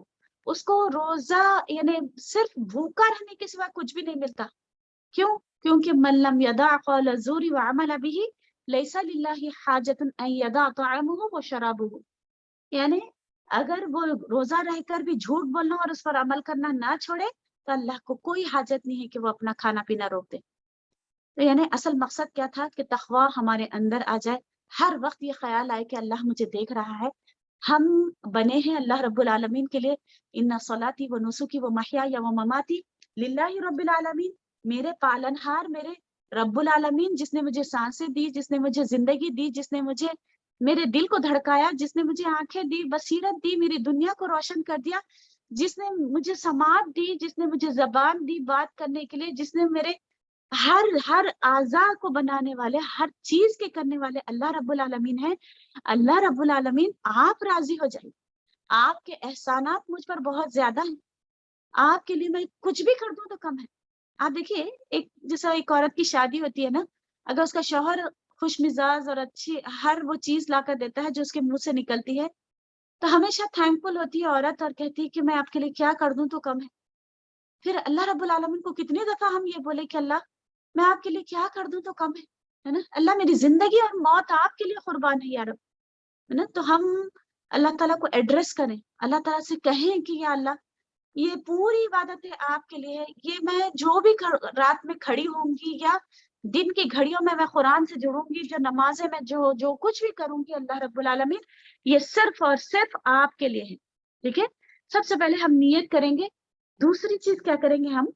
اس کو روزہ یعنی صرف بھوکا رہنے کے سوا کچھ بھی نہیں ملتا. کیوں؟ کیونکہ من لم یدع قول الزور وعمل به لیس للہ حاجۃ ان یدع طعامہ وشرابہ. یعنی اگر وہ روزہ رہ کر بھی جھوٹ بولنا اور اس پر عمل کرنا نہ چھوڑے تو اللہ کو کوئی حاجت نہیں ہے کہ وہ اپنا کھانا پینا روک دے. تو یعنی اصل مقصد کیا تھا کہ تقوی ہمارے اندر آ جائے، ہر وقت یہ خیال آئے کہ اللہ مجھے دیکھ رہا ہے، ہم بنے ہیں اللہ رب العالمین کے لیے. ان صلاتی و نسکی و محیای و مماتی للہ رب العالمین، میرے پالنہار میرے رب العالمین، جس نے مجھے سانسیں دی، جس نے مجھے زندگی دی، جس نے مجھے میرے دل کو دھڑکایا، جس نے مجھے آنکھیں دی، بصیرت دی، میری دنیا کو روشن کر دیا، جس نے مجھے سماعت دی، جس نے مجھے زبان دی بات کرنے کے لیے، جس نے میرے ہر اعضاء کو بنانے والے، ہر چیز کے کرنے والے اللہ رب العالمین ہے. اللہ رب العالمین آپ راضی ہو جائیں، آپ کے احسانات مجھ پر بہت زیادہ ہیں، آپ کے لیے میں کچھ بھی کر دوں تو کم ہے. آپ دیکھیے، جیسا ایک عورت کی شادی ہوتی ہے نا، اگر اس کا شوہر خوش مزاج اور اچھی ہر وہ چیز لا کر دیتا ہے جو اس کے منہ سے نکلتی ہے، تو ہمیشہ تھینکفل ہوتی ہے عورت اور کہتی ہے کہ میں آپ کے لیے کیا کر دوں تو کم ہے. پھر اللہ رب العالمین کو کتنی دفعہ ہم یہ بولے کہ اللہ میں آپ کے لیے کیا کر دوں تو کم ہے نا، اللہ میری زندگی اور موت آپ کے لیے قربان ہے یا رب، ہے نا. تو ہم اللہ تعالیٰ کو ایڈریس کریں، اللہ تعالیٰ سے کہیں کہ یا اللہ یہ پوری عبادتیں آپ کے لیے ہے، یہ میں جو بھی رات میں کھڑی ہوں گی یا دن کی گھڑیوں میں قرآن سے جڑوں گی، جو نمازیں میں جو کچھ بھی کروں گی اللہ رب العالمین یہ صرف اور صرف آپ کے لیے ہے. ٹھیک ہے، سب سے پہلے ہم نیت کریں گے. دوسری چیز کیا کریں گے ہم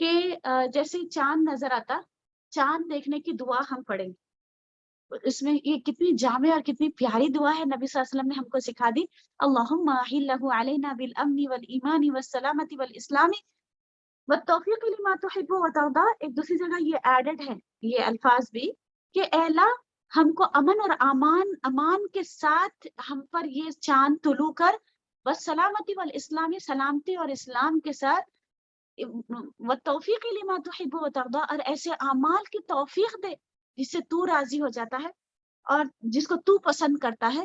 کہ جیسے چاند نظر آتا، چاند دیکھنے کی دعا ہم پڑھیں گے. اس میں یہ کتنی جامع اور کتنی پیاری دعا ہے، نبی صلی اللہ علیہ وسلم نے ہم کو سکھا دی. اللہم احلہ علینا بالامن والایمان والسلامت والاسلام والتوفیق لما تحب وترضى. ایک دوسری جگہ یہ ایڈڈ ہے یہ الفاظ بھی کہ اے اللہ ہم کو امن اور امان کے ساتھ ہم پر یہ چاند طلوع کر، والسلامتی والاسلام، سلامتی اور اسلام کے ساتھ، والتوفیق لما تحب وترضى، اور ایسے اعمال کی توفیق دے جس سے تو راضی ہو جاتا ہے اور جس کو تو پسند کرتا ہے،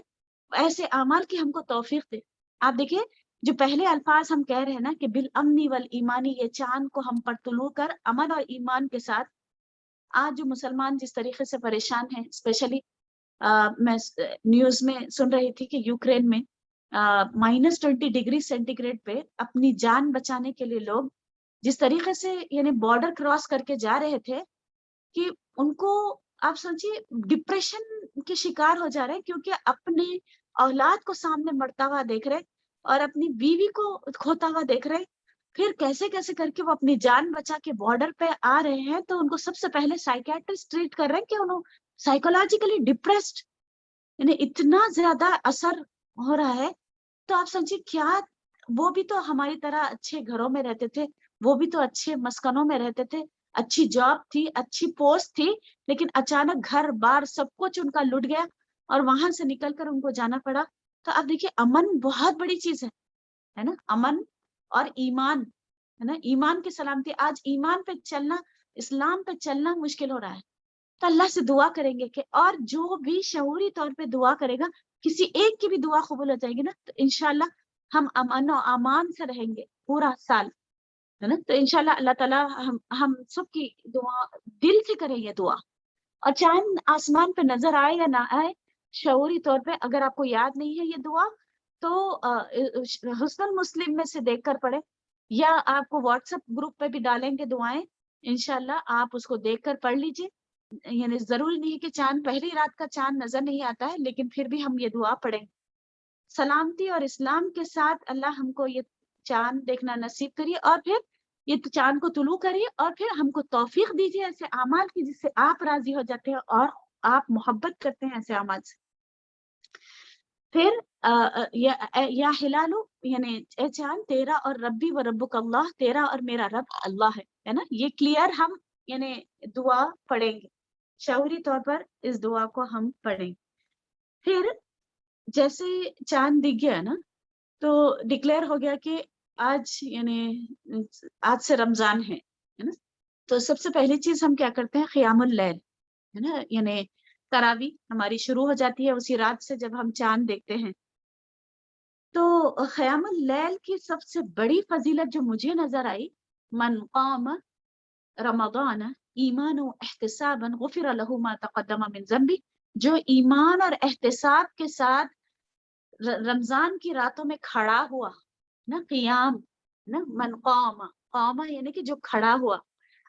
ایسے اعمال کی ہم کو توفیق دے. آپ دیکھیں جو پہلے الفاظ ہم کہہ رہے ہیں نا کہ بالامنی والایمانی، یہ چاند کو ہم پر طلوع کر امن اور ایمان کے ساتھ. آج جو مسلمان جس طریقے سے پریشان ہیں، اسپیشلی میں نیوز میں سن رہی تھی کہ یوکرین میں -20 ڈگری سینٹی گریڈ پہ اپنی جان بچانے کے لیے لوگ جس طریقے سے یعنی بارڈر کراس کر کے جا رہے تھے کہ ان کو آپ سوچیے ڈپریشن کے شکار ہو جا رہے، کیونکہ اپنے اولاد کو سامنے مرتا ہوا دیکھ رہے اور اپنی بیوی کو کھوتا ہوا دیکھ رہے، پھر کیسے کیسے کر کے وہ اپنی جان بچا کے بارڈر پہ آ رہے ہیں. تو ان کو سب سے پہلے سائیکیٹرسٹ ٹریٹ کر رہے ہیں کہ انہوں سائیکولوجیکلی ڈپریسڈ، یعنی اتنا زیادہ اثر ہو رہا ہے. تو آپ سمجھیے کیا وہ بھی تو ہماری طرح اچھے گھروں میں رہتے تھے، وہ بھی تو اچھے مسکنوں میں رہتے تھے، اچھی جاب تھی، اچھی پوسٹ تھی، لیکن اچانک گھر بار سب کچھ ان کا لٹ گیا اور وہاں سے نکل کر ان کو جانا پڑا. تو اب دیکھیے امن بہت بڑی چیز ہے نا، امن اور ایمان ہے نا، ایمان کی سلامتی. آج ایمان پہ چلنا، اسلام پہ چلنا مشکل ہو رہا ہے. تو اللہ سے دعا کریں گے کہ اور جو بھی شعوری طور پہ دعا کرے گا، کسی ایک کی بھی دعا قبول ہو جائے گی نا، تو انشاءاللہ ہم امن و امان سے رہیں گے پورا سال، ہے نا. تو انشاءاللہ اللہ تعالیٰ ہم سب کی دعا دل سے کریں یہ دعا. اور چاند آسمان پہ نظر آئے یا نہ آئے، شعوری طور پہ اگر آپ کو یاد نہیں ہے یہ دعا تو حسن المسلم میں سے دیکھ کر پڑھے، یا آپ کو واٹس ایپ گروپ پہ بھی ڈالیں گے دعائیں، انشاءاللہ آپ اس کو دیکھ کر پڑھ لیجئے. یعنی ضروری نہیں ہے کہ چاند پہلی رات کا چاند نظر نہیں آتا ہے، لیکن پھر بھی ہم یہ دعا پڑھیں. سلامتی اور اسلام کے ساتھ اللہ ہم کو یہ چاند دیکھنا نصیب کریے، اور پھر یہ چاند کو طلوع کریے، اور پھر ہم کو توفیق دیجیے ایسے اعمال کی جس سے آپ راضی ہو جاتے ہیں اور آپ محبت کرتے ہیں ایسے اعمال سے. پھر یا ہلالو، یعنی اے چاند تیرا اور ربی و ربک اللہ، تیرا اور میرا رب اللہ ہے نا. یہ کلیئر ہم یعنی دعا پڑھیں گے، شعوری طور پر اس دعا کو ہم پڑھیں. پھر جیسے چاند دکھ گیا نا، تو ڈکلیئر ہو گیا کہ آج یعنی آج سے رمضان ہے نا. تو سب سے پہلی چیز ہم کیا کرتے ہیں، قیام اللیل ہے نا، یعنی تراوی ہماری شروع ہو جاتی ہے اسی رات سے جب ہم چاند دیکھتے ہیں. تو قیام اللیل کی سب سے بڑی فضیلت جو مجھے نظر آئی، من قام رمضان ایمان و احتسابا غفر له ما تقدم من ذنبی، جو ایمان اور احتساب کے ساتھ رمضان کی راتوں میں کھڑا ہوا نا، قیام نا، من قام، قام یعنی کہ جو کھڑا ہوا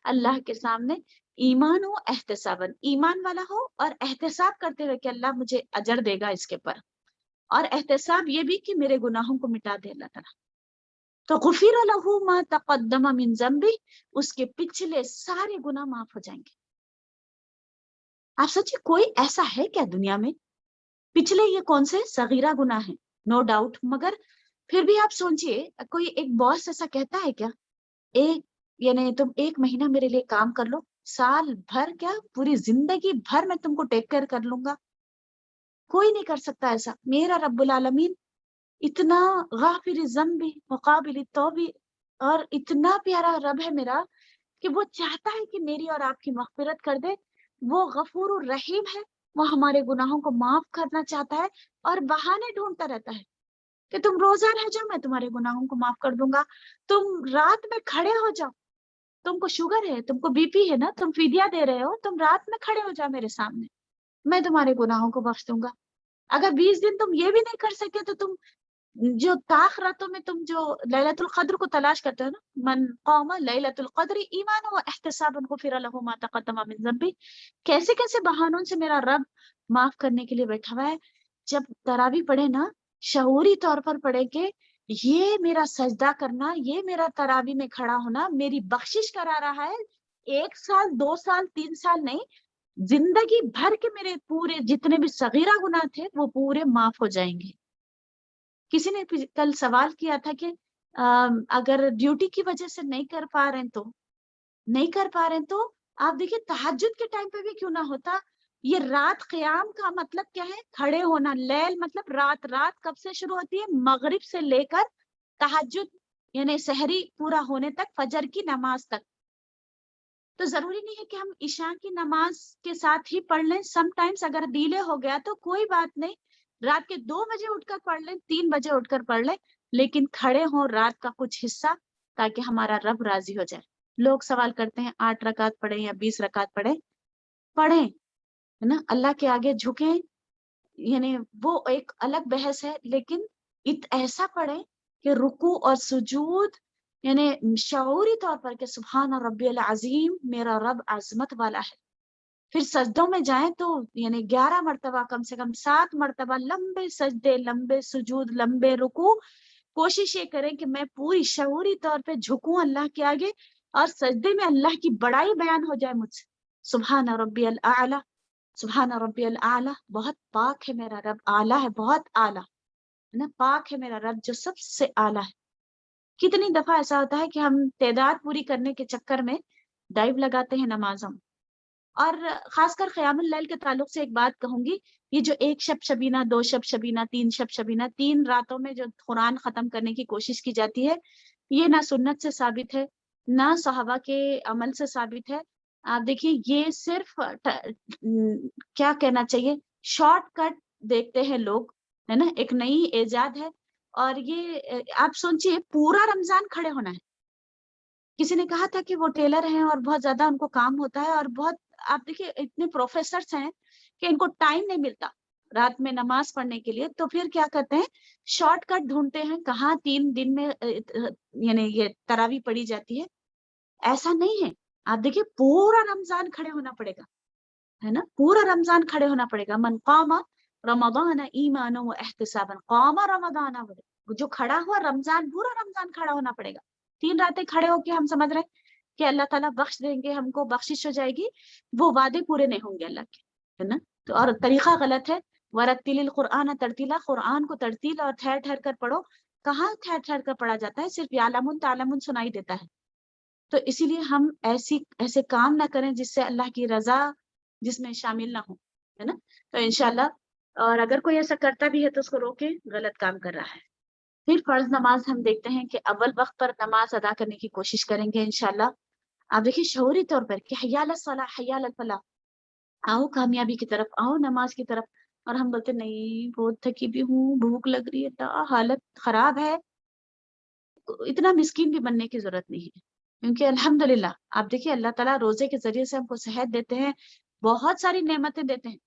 اللہ کے سامنے، ایمان و احتسابا، ایمان والا ہو اور احتساب کرتے ہوئے کہ اللہ مجھے اجر دے گا اس کے پر، اور احتساب یہ بھی کہ میرے گناہوں کو مٹا دے اللہ تعالیٰ. تو غفر له ما تقدم من ذنبی، اس کے پچھلے سارے گناہ معاف ہو جائیں گے. آپ سوچیے کوئی ایسا ہے کیا دنیا میں، پچھلے یہ کون سے صغیرہ گناہ ہیں نو ڈاؤٹ، مگر پھر بھی آپ سوچیے کوئی ایک باس ایسا کہتا ہے کیا، ایک یعنی تم 1 مہینہ میرے لیے کام کر لو، سال بھر کیا پوری زندگی بھر میں تم کو ٹیک کیئر کر لوں گا. کوئی نہیں کر سکتا ایسا. میرا رب العالمین اتنا غافر الذنب وقابل التوب، اور اتنا پیارا رب ہے میرا کہ وہ چاہتا ہے کہ میری اور آپ کی مغفرت کر دے. وہ غفور الرحیم ہے، وہ ہمارے گناہوں کو معاف کرنا چاہتا ہے، اور بہانے ڈھونڈتا رہتا ہے کہ تم روزہ رہ جاؤ میں تمہارے گناہوں کو معاف کر دوں گا. تم رات میں کھڑے ہو جاؤ، تم کو شوگر ہے، تم کو بی پی ہے نا، تم فدیہ دے رہے ہو، تم رات میں کھڑے ہو جاؤ میرے سامنے، میں تمہارے گناہوں کو بخش دوں گا. اگر 20 دن تم یہ بھی نہیں کر سکے تو تم جو طاق راتوں میں تم جو لیلۃ القدر کو تلاش کرتے ہو نا، من قام لیلۃ القدر ایمانا و احتسابا غفر له ما تقدم من ذنبی، کیسے کیسے بہانوں سے میرا رب معاف کرنے کے لیے بیٹھا ہوا ہے. جب تراوی پڑھے نا، شعوری طور پر پڑھے کہ یہ میرا سجدہ کرنا، یہ میرا تراوی میں کھڑا ہونا میری بخشش کرا رہا ہے. 1 سال 2 سال 3 سال نہیں، زندگی بھر کے میرے پورے جتنے بھی صغیرہ گناہ تھے وہ پورے معاف ہو جائیں گے. کسی نے کل سوال کیا تھا کہ اگر ڈیوٹی کی وجہ سے نہیں کر پا رہے ہیں تو آپ دیکھیے تہجد کے ٹائم پہ بھی کیوں نہ ہوتا. یہ رات قیام کا مطلب کیا ہے، کھڑے ہونا. لیل مطلب رات، رات کب سے شروع ہوتی ہے، مغرب سے لے کر تہجد یعنی سحری پورا ہونے تک، فجر کی نماز تک. تو ضروری نہیں ہے کہ ہم عشاء کی نماز کے ساتھ ہی پڑھ لیں. سم ٹائمز اگر ڈیلے ہو گیا تو کوئی بات نہیں، رات کے 2 بجے اٹھ کر پڑھ لیں، 3 بجے اٹھ کر پڑھ لیں، لیکن کھڑے ہوں رات کا کچھ حصہ تاکہ ہمارا رب راضی ہو جائے. لوگ سوال کرتے ہیں 8 رکعت پڑھیں یا 20 رکعت پڑھیں ہے نا، اللہ کے آگے جھکیں، یعنی وہ ایک الگ بحث ہے، لیکن ایسا پڑھیں کہ رکوع اور سجود یعنی شعوری طور پر کہ سبحان ربی العظیم، میرا رب عظمت والا ہے. پھر سجدوں میں جائیں تو یعنی 11 مرتبہ، کم سے کم 7 مرتبہ لمبے سجدے، لمبے سجود، لمبے رکوع. کوشش یہ کریں کہ میں پوری شعوری طور پہ جھکوں اللہ کے آگے، اور سجدے میں اللہ کی بڑائی بیان ہو جائے مجھ سے. سبحان ربی الاعلی، سبحان ربی الاعلی، بہت پاک ہے میرا رب، اعلیٰ ہے، بہت اعلیٰ ہے نا، پاک ہے میرا رب جو سب سے اعلیٰ ہے. کتنی دفعہ ایسا ہوتا ہے کہ ہم تعداد پوری کرنے کے چکر میں ڈائیو لگاتے ہیں نمازوں. اور خاص کر قیام اللیل کے تعلق سے ایک بات کہوں گی، یہ جو 1 شب شبینہ، 2 شب شبینہ، 3 شب شبینہ، 3 راتوں میں جو قرآن ختم کرنے کی کوشش کی جاتی ہے، یہ نہ سنت سے ثابت ہے، نہ صحابہ کے عمل سے ثابت ہے. آپ دیکھیے یہ صرف کیا کہنا چاہیے، شارٹ کٹ دیکھتے ہیں لوگ ہے نا، ایک نئی ایجاد ہے. اور یہ آپ سوچیے پورا رمضان کھڑے ہونا ہے. کسی نے کہا تھا کہ وہ ٹیلر ہیں اور بہت زیادہ ان کو کام ہوتا ہے، اور بہت آپ دیکھیے اتنے پروفیسرز ہیں کہ ان کو ٹائم نہیں ملتا رات میں نماز پڑھنے کے لیے، تو پھر کیا کرتے ہیں، شارٹ کٹ ڈھونڈتے ہیں کہاں 3 دن میں یعنی یہ تراویح پڑھی جاتی ہے. ایسا نہیں ہے. آپ دیکھیے پورا رمضان کھڑے ہونا پڑے گا، ہے نا، پورا رمضان کھڑے ہونا پڑے گا. من قام رمضان ایمانا و احتسابا قام رمضان، جو کھڑا ہوا رمضان، پورا رمضان کھڑا ہونا پڑے گا. 3 راتیں کھڑے ہو کے ہم سمجھ رہے ہیں کہ اللہ تعالیٰ بخش دیں گے ہم کو، بخشش ہو جائے گی، وہ وعدے پورے نہیں ہوں گے اللہ کے، ہے نا. تو اور طریقہ غلط ہے. ورتل القرآن ترتیلا، قرآن کو ترتیل اور ٹھہر ٹھہر کر پڑھو. کہاں ٹھہر ٹھہر کر پڑھا جاتا ہے، صرف یعلمون تعلمون سنائی دیتا ہے. تو اسی لیے ہم ایسے کام نہ کریں جس سے اللہ کی رضا جس میں شامل نہ ہو، ہے نا. تو انشاءاللہ، اور اگر کوئی ایسا کرتا بھی ہے تو اس کو روکے، غلط کام کر رہا ہے. پھر فرض نماز ہم دیکھتے ہیں کہ اول وقت پر نماز ادا کرنے کی کوشش کریں گے انشاءاللہ. آپ دیکھیے شعوری طور پر کہ حی علی الصلاح حی علی الفلاح، آؤ کامیابی کی طرف، آؤ نماز کی طرف. اور ہم بولتے نہیں، بہت تھکی بھی ہوں، بھوک لگ رہی ہے، حالت خراب ہے. اتنا مسکین بھی بننے کی ضرورت نہیں ہے، کیونکہ الحمدللہ آپ دیکھیے اللہ تعالیٰ روزے کے ذریعے سے ہم کو صحت دیتے ہیں، بہت ساری نعمتیں دیتے ہیں.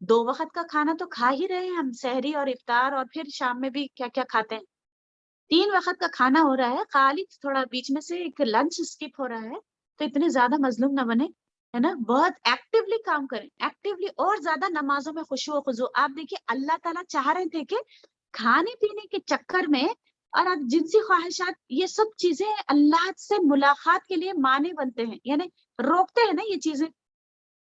2 وقت کا کھانا تو کھا ہی رہے ہیں ہم، سحری اور افطار، اور پھر شام میں بھی کیا کیا کھاتے ہیں. 3 وقت کا کھانا ہو رہا ہے، خالی تھوڑا بیچ میں سے ایک لنچ اسکپ ہو رہا ہے. تو اتنے زیادہ مظلوم نہ بنے، ہے نا. بہت ایکٹیولی کام کریں، ایکٹیولی، اور زیادہ نمازوں میں خشوع و خضوع. آپ دیکھیے اللہ تعالیٰ چاہ رہے تھے کہ کھانے پینے کے چکر میں اور آپ جنسی خواہشات، یہ سب چیزیں اللہ سے ملاقات کے لیے معنی بنتے ہیں، یعنی روکتے ہیں نا یہ چیزیں.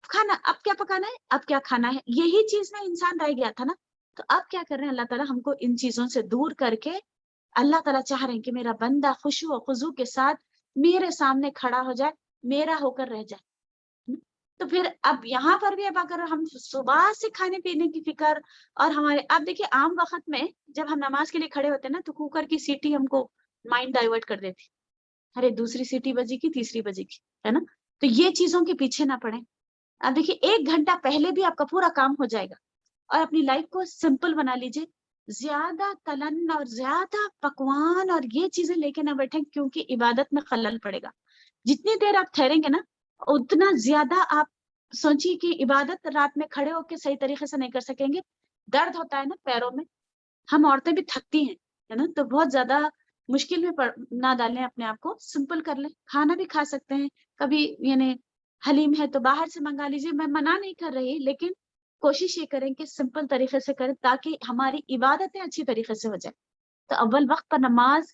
کھانا اب کیا پکانا ہے، اب کیا کھانا ہے، یہی چیز میں انسان رہ گیا تھا نا. تو اب کیا کر رہے ہیں اللہ تعالیٰ ہم کو ان چیزوں سے دور کر کے، اللہ تعالیٰ چاہ رہے ہیں کہ میرا بندہ خشوع و خضوع کے ساتھ میرے سامنے کھڑا ہو جائے، میرا ہو کر رہ جائے. تو پھر اب یہاں پر بھی اب اگر ہم صبح سے کھانے پینے کی فکر، اور ہمارے آپ دیکھیے عام وقت میں جب ہم نماز کے لیے کھڑے ہوتے ہیں نا، تو کوکر کی سیٹی ہم کو مائنڈ ڈائیورٹ کر دیتی، ارے دوسری سیٹی بجی کی، تیسری بجی کی، ہے نا. تو یہ چیزوں کے پیچھے نہ پڑیں. آپ دیکھیے 1 گھنٹہ پہلے بھی آپ کا پورا کام ہو جائے گا. اور اپنی لائف کو سمپل بنا لیجیے. زیادہ تلن اور زیادہ پکوان اور یہ چیزیں لے کے نہ بیٹھیں، کیونکہ عبادت میں خلل پڑے گا. جتنی دیر آپ ٹھہریں گے نا، اتنا زیادہ آپ سوچیے کہ عبادت رات میں کھڑے ہو کے صحیح طریقے سے نہیں کر سکیں گے. درد ہوتا ہے نا پیروں میں، ہم عورتیں بھی تھکتی ہیں، ہے نا. تو بہت زیادہ مشکل میں نہ ڈالیں اپنے آپ کو، سمپل کر لیں. کھانا بھی کھا سکتے ہیں کبھی، یعنی حلیم ہے تو باہر سے منگا لیجیے، میں منع نہیں کر رہی، لیکن کوشش یہ کریں کہ سمپل طریقے سے کریں تاکہ ہماری عبادتیں اچھی طریقے سے ہو جائے. تو اول وقت پر نماز،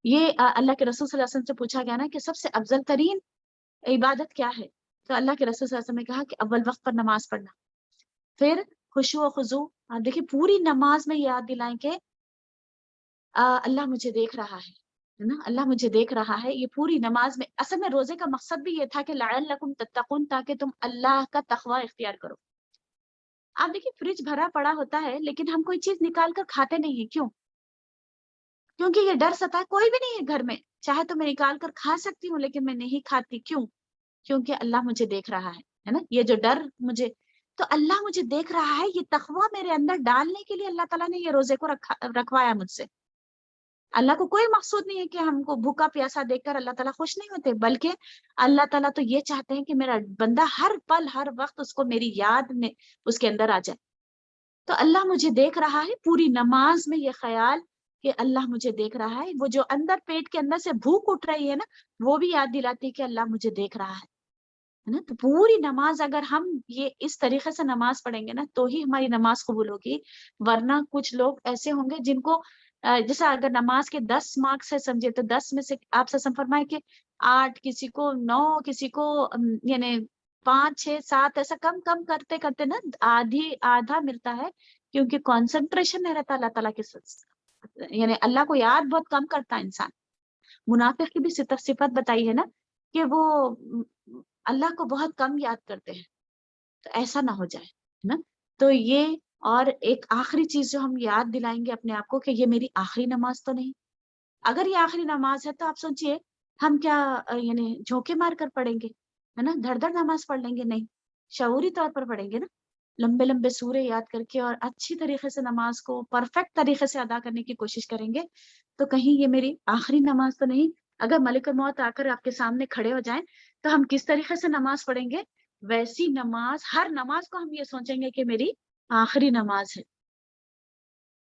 یہ اللہ کے رسول صلی اللہ علیہ وسلم سے پوچھا گیا نا کہ سب سے افضل ترین عبادت کیا ہے، تو اللہ کے رسول صلی اللہ علیہ وسلم نے کہا کہ اول وقت پر نماز پڑھنا. پھر خشوع و خضوع، آپ دیکھیے پوری نماز میں یاد دلائیں کہ اللہ مجھے دیکھ رہا ہے نا، اللہ مجھے دیکھ رہا ہے. یہ پوری نماز میں اصل میں روزے کا مقصد بھی یہ تھا کہ لعلکم تتقون، تاکہ تم اللہ کا تقوی اختیار کرو. آپ دیکھیے فریج بھرا پڑا ہوتا ہے لیکن ہم کوئی چیز نکال کر کھاتے نہیں ہیں. کیوں؟ کیونکہ یہ ڈر ستا ہے. کوئی بھی نہیں ہے گھر میں، چاہے تو میں نکال کر کھا سکتی ہوں لیکن میں نہیں کھاتی. کیوں؟ کیونکہ اللہ مجھے دیکھ رہا ہے نا. یہ جو ڈر مجھے، تو اللہ مجھے دیکھ رہا ہے، یہ تقوی میرے اندر ڈالنے کے لیے اللہ تعالیٰ نے یہ روزے کو رکھوایا مجھ سے. اللہ کو کوئی مقصود نہیں ہے کہ ہم کو بھوکا پیاسا دیکھ کر اللہ تعالیٰ خوش نہیں ہوتے، بلکہ اللہ تعالیٰ تو یہ چاہتے ہیں کہ میرا بندہ ہر پل ہر وقت اس کو میری یاد میں اس کے اندر آ جائے. تو اللہ مجھے دیکھ رہا ہے، پوری نماز میں یہ خیال کہ اللہ مجھے دیکھ رہا ہے. وہ جو اندر پیٹ کے اندر سے بھوک اٹھ رہی ہے نا، وہ بھی یاد دلاتی ہے کہ اللہ مجھے دیکھ رہا ہے نا. تو پوری نماز اگر ہم یہ اس طریقے سے نماز پڑھیں گے نا تو ہی ہماری نماز قبول ہوگی. ورنہ کچھ لوگ ایسے ہوں گے جن کو جیسا اگر نماز کے 10 مارکس ہے سمجھے، تو 10 میں سے آپ سے فرمائے کہ 8، کسی کو 9، کسی کو یعنی 5، 6، 7، ایسا کم کم کرتے کرتے نا آدھا ملتا ہے. کیونکہ کانسنٹریشن نہیں رہتا اللہ تعالیٰ کے ساتھ، یعنی اللہ کو یاد بہت کم کرتا ہے انسان. منافق کی بھی صفت بتائی ہے نا کہ وہ اللہ کو بہت کم یاد کرتے ہیں. تو ایسا نہ ہو جائے نا. تو یہ، اور ایک آخری چیز جو ہم یاد دلائیں گے اپنے آپ کو کہ یہ میری آخری نماز تو نہیں. اگر یہ آخری نماز ہے تو آپ سوچئے ہم کیا یعنی جھونکے مار کر پڑھیں گے، ہے نا، دھڑ دھڑ نماز پڑھ لیں گے؟ نہیں، شعوری طور پر پڑھیں گے نا، لمبے لمبے سورے یاد کر کے، اور اچھی طریقے سے نماز کو پرفیکٹ طریقے سے ادا کرنے کی کوشش کریں گے. تو کہیں یہ میری آخری نماز تو نہیں. اگر ملک الموت آ کر آپ کے سامنے کھڑے ہو جائیں تو ہم کس طریقے سے نماز پڑھیں گے؟ ویسی نماز، ہر نماز کو ہم یہ سوچیں گے کہ میری آخری نماز ہے.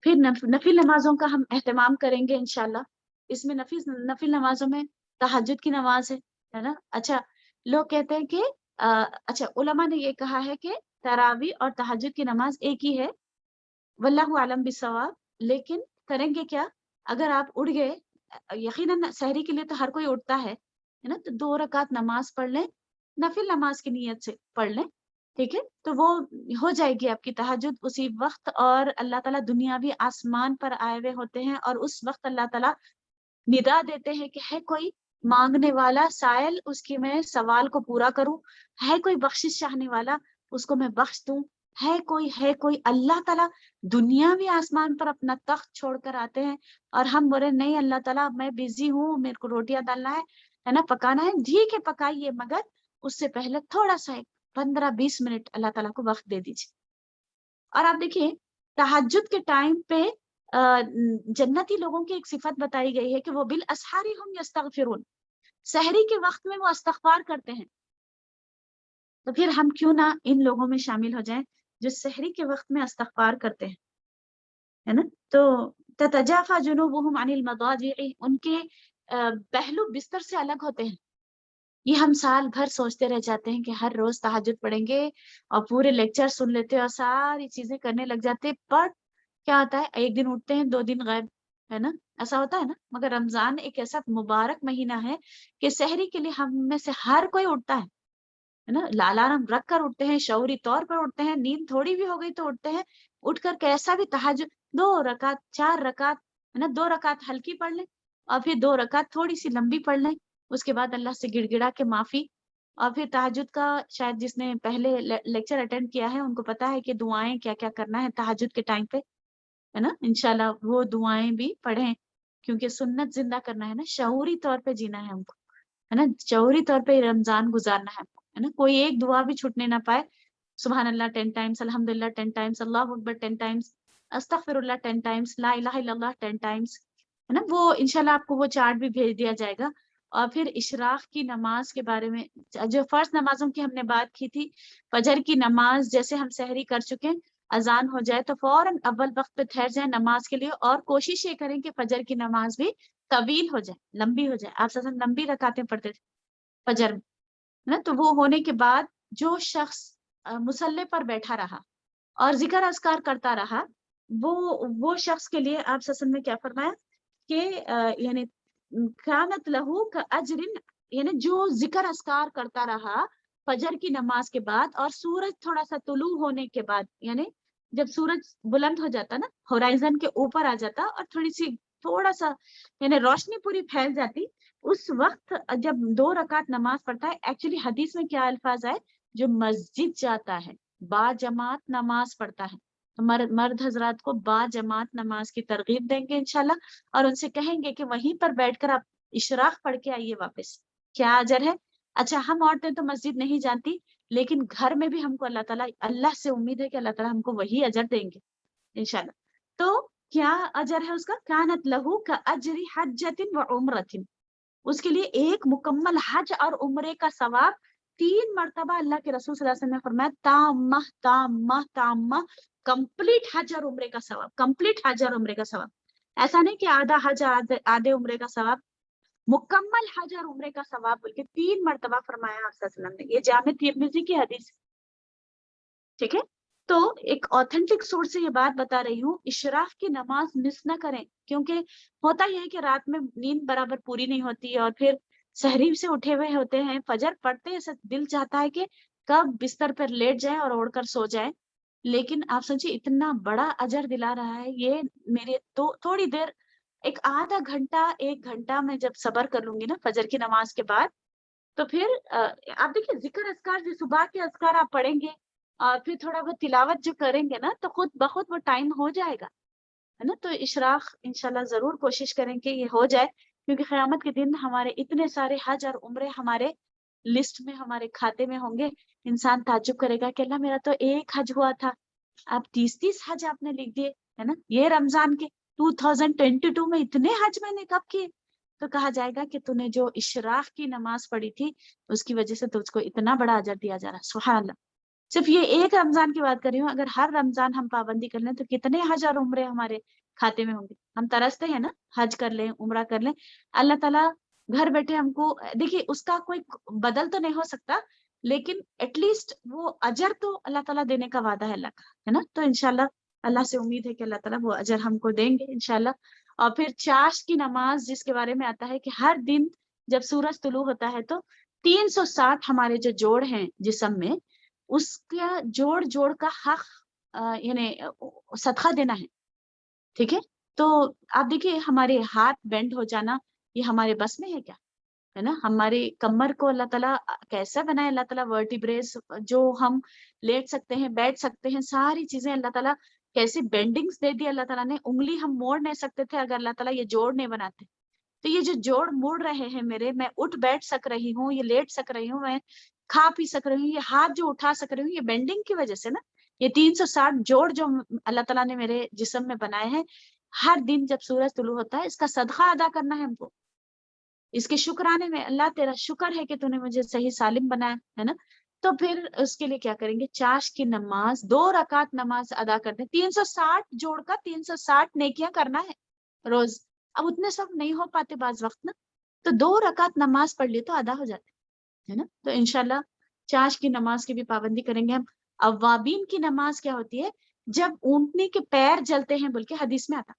پھر نفل نمازوں کا ہم اہتمام کریں گے انشاءاللہ. اس میں نفل نمازوں میں تہجد کی نماز ہے نا. اچھا لوگ کہتے ہیں کہ اچھا علماء نے یہ کہا ہے کہ تراویح اور تہجد کی نماز ایک ہی ہے، واللہ عالم بالصواب. لیکن کریں گے کیا؟ اگر آپ اٹھ گئے، یقیناً سحری کے لیے تو ہر کوئی اٹھتا ہے نا، تو 2 رکعت نماز پڑھ لیں، نفل نماز کی نیت سے پڑھ لیں، ٹھیک ہے. تو وہ ہو جائے گی آپ کی تہجد اسی وقت. اور اللہ تعالیٰ دنیاوی آسمان پر آئے ہوئے ہوتے ہیں، اور اس وقت اللہ تعالیٰ ندا دیتے ہیں کہ ہے کوئی مانگنے والا سائل، اس کی میں سوال کو پورا کروں، ہے کوئی بخشش چاہنے والا، اس کو میں بخش دوں، ہے کوئی. اللہ تعالیٰ دنیاوی آسمان پر اپنا تخت چھوڑ کر آتے ہیں، اور ہم بولے نہیں اللہ تعالیٰ میں بزی ہوں، میرے کو روٹیاں ڈالنا ہے نا، پکانا ہے، ٹھیک ہے پکائیے، مگر اس سے پہلے تھوڑا سا 15-20 منٹ اللہ تعالیٰ کو وقت دے دیجیے. اور آپ دیکھیے تہجد کے ٹائم پہ جنتی لوگوں کی ایک صفت بتائی گئی ہے کہ وہ بالاسحار ہم یستغفرون، سحری کے وقت میں وہ استغفار کرتے ہیں. تو پھر ہم کیوں نہ ان لوگوں میں شامل ہو جائیں جو سحری کے وقت میں استغفار کرتے ہیں، ہے نا. تو تتجافى جنوبهم عن المضاجع، ان کے پہلو بستر سے الگ ہوتے ہیں. یہ ہم سال بھر سوچتے رہ جاتے ہیں کہ ہر روز تہجد پڑھیں گے اور پورے لیکچر سن لیتے ہیں اور ساری چیزیں کرنے لگ جاتے ہیں، بٹ کیا ہوتا ہے ایک دن اٹھتے ہیں 2 دن غائب، ہے نا، ایسا ہوتا ہے نا. مگر رمضان ایک ایسا مبارک مہینہ ہے کہ سحری کے لیے ہم میں سے ہر کوئی اٹھتا ہے نا، الارم رکھ کر اٹھتے ہیں، شعوری طور پر اٹھتے ہیں، نیند تھوڑی بھی ہو گئی تو اٹھتے ہیں، اٹھ کر کیسا بھی تہجد 2 رکعت 4 رکعت ہے نا، 2 رکعت ہلکی پڑھ لیں اور پھر 2 رکعت تھوڑی سی لمبی پڑھ لیں، اس کے بعد اللہ سے گڑ گڑا کے معافی. اور پھر تہجد کا شاید جس نے پہلے لیکچر اٹینڈ کیا ہے ان کو پتا ہے کہ دعائیں کیا کیا کرنا ہے تہجد کے ٹائم پہ، ہے نا. انشاءاللہ وہ دعائیں بھی پڑھیں، کیونکہ سنت زندہ کرنا ہے نا، شعوری طور پہ جینا ہے ہم کو، ہے نا، شعوری طور پہ رمضان گزارنا ہے ہم کو، ہے نا. کوئی ایک دعا بھی چھوٹنے نہ پائے. سبحان اللہ 10 ٹائمز، الحمدللہ 10 ٹائمز، اللہ اکبر 10 ٹائمز، استغفر اللہ 10 ٹائمز، لا الہ الا اللہ 10 ٹائمز، ہے نا. وہ انشاءاللہ آپ کو وہ چارٹ بھی بھیج دیا جائے گا. اور پھر اشراق کی نماز کے بارے میں، جو فرض نمازوں کی ہم نے بات کی تھی، فجر کی نماز جیسے ہم سحری کر چکے، اذان ہو جائے تو فوراً اول وقت پہ ٹھہر جائیں نماز کے لیے، اور کوشش یہ کریں کہ فجر کی نماز بھی طویل ہو جائے، لمبی ہو جائے. آپ سب لمبی رکعتیں پڑھتے تھے فجر میں نا. تو وہ ہونے کے بعد جو شخص مصلی پر بیٹھا رہا اور ذکر اذکار کرتا رہا، وہ شخص کے لیے آپ سسن میں کیا فرمایا کہ یعنی کانت لہو کا اجر، یعنی جو ذکر اذکار کرتا رہا فجر کی نماز کے بعد اور سورج تھوڑا سا طلوع ہونے کے بعد، یعنی جب سورج بلند ہو جاتا نا، ہورائزن کے اوپر آ جاتا اور تھوڑی سی تھوڑا سا یعنی روشنی پوری پھیل جاتی، اس وقت جب 2 رکعت نماز پڑھتا ہے. ایکچولی حدیث میں کیا الفاظ آئے، جو مسجد جاتا ہے با جماعت نماز پڑھتا ہے. مرد حضرات کو با جماعت نماز کی ترغیب دیں گے انشاءاللہ، اور ان سے کہیں گے کہ وہیں پر بیٹھ کر آپ اشراق پڑھ کے آئیے واپس، کیا اجر ہے. اچھا ہم عورتیں تو مسجد نہیں جانتی، لیکن گھر میں بھی ہم کو اللہ تعالیٰ، اللہ سے امید ہے کہ اللہ تعالیٰ ہم کو وہی اجر دیں گے انشاءاللہ. تو کیا اجر ہے اس کا، کانت لہو کا اجر حجۃ و عمرۃ، اس کے لیے ایک مکمل حج اور عمرے کا ثواب 3 مرتبہ. اللہ کے رسول صلی اللہ علیہ وسلم نے فرمایا تامہ تامہ تامہ، کمپلیٹ حج اور عمرے کا ثواب، کمپلیٹ حج اور عمرے کا ثواب. ایسا نہیں کہ آدھا حج آدھے عمرے کا ثواب، مکمل حج اور عمرے کا ثواب بول کے 3 مرتبہ فرمایا آپ صلی اللہ علیہ وسلم نے. یہ جامع ترمذی کی حدیث، ٹھیک ہے. تو ایک آتھینٹک سورس سے یہ بات بتا رہی ہوں، اشراق کی نماز مس نہ کریں، کیونکہ ہوتا یہ ہے کہ رات میں نیند برابر پوری نہیں ہوتی اور پھر سحری سے اٹھے ہوئے ہوتے ہیں، فجر پڑھتے ہیں، دل چاہتا ہے کہ کب بستر پر لیٹ جائیں اور اوڑھ کر سو جائیں. لیکن آپ سوچیے اتنا بڑا اجر دلا رہا ہے یہ. میرے تو تھوڑی دیر، ایک آدھا گھنٹہ 1 گھنٹہ میں جب صبر کر لوں گی نا فجر کی نماز کے بعد، تو پھر آپ دیکھیے ذکر اذکار جو صبح کے اذکار آپ پڑھیں گے اور پھر تھوڑا بہت تلاوت جو کریں گے نا، تو خود بخود وہ ٹائم ہو جائے گا، ہے نا. تو اشراق انشاءاللہ ضرور کوشش کریں کہ یہ ہو جائے، کیونکہ قیامت کے دن ہمارے اتنے سارے حج اور عمرے ہمارے لسٹ میں، ہمارے کھاتے میں ہوں گے. انسان تعجب کرے گا کہ اللہ میرا تو ایک حج ہوا تھا، آپ 30 حج آپ نے لکھ دیے، ہے نا. یہ رمضان کے 2022 میں اتنے حج میں نے کب کیے؟ تو کہا جائے گا کہ تو نے جو اشراق کی نماز پڑھی تھی اس کی وجہ سے تجھ کو اتنا بڑا اجر دیا جا رہا ہے. سبحان اللہ. صرف یہ ایک رمضان کی بات کر رہی ہوں، اگر ہر رمضان ہم پابندی کر لیں تو کتنے حج اور عمرے ہمارے کھاتے میں ہوں گے. ہم ترستے ہیں نا حج کر لیں، عمرہ کر لیں. اللہ تعالیٰ گھر بیٹھے ہم کو دیکھیے، اس کا کوئی بدل تو نہیں ہو سکتا، لیکن ایٹ لیسٹ وہ اجر تو اللہ تعالیٰ دینے کا وعدہ ہے اللہ کا، ہے نا. تو انشاءاللہ اللہ سے امید ہے کہ اللہ تعالیٰ وہ اجر ہم کو دیں گے انشاءاللہ. اور پھر چاش کی نماز جس کے بارے میں آتا ہے کہ ہر دن جب سورج طلوع ہوتا ہے تو 360 ہمارے جو جوڑ ہیں جسم میں، اس کا جوڑ کا حق یعنی صدقہ دینا ہے. ٹھیک ہے، تو آپ دیکھیے ہمارے ہاتھ بینڈ ہو جانا یہ ہمارے بس میں ہے کیا، ہے نا. ہماری کمر کو اللہ تعالیٰ کیسا بنائے، اللہ تعالیٰ ورٹیبریس جو ہم لیٹ سکتے ہیں، بیٹھ سکتے ہیں، ساری چیزیں اللہ تعالیٰ کیسی بینڈنگز دے دی اللہ تعالیٰ نے. انگلی ہم موڑ نہیں سکتے تھے اگر اللہ تعالیٰ یہ جوڑ نہیں بناتے. تو یہ جو جوڑ مڑ رہے ہیں میرے، میں اٹھ بیٹھ سک رہی ہوں، یہ لیٹ سک رہی ہوں، میں کھا پی سک رہی ہوں، یہ ہاتھ جو اٹھا سک رہی ہوں، یہ بینڈنگ کی وجہ سے نا. یہ 360 جوڑ جو اللہ تعالیٰ نے میرے جسم میں بنائے ہیں، ہر دن جب سورج طلوع ہوتا ہے اس کا صدقہ ادا کرنا ہے ہم کو. اس کے شکرانے میں اللہ تیرا شکر ہے کہ تو نے مجھے صحیح سالم بنایا ہے نا. تو پھر اس کے لیے کیا کریں گے، چاش کی نماز 2 رکعت نماز ادا کرتے ہیں. 360 جوڑ کا 360 نیکیاں کرنا ہے روز. اب اتنے سب نہیں ہو پاتے بعض وقت نا، تو 2 رکعت نماز پڑھ لی تو ادا ہو جاتے ہے نا. تو انشاءاللہ چاش کی نماز کی بھی پابندی کریں گے ہم. اوابین کی نماز کیا ہوتی ہے، جب اونٹنے کے پیر جلتے ہیں بول کے حدیث میں آتا.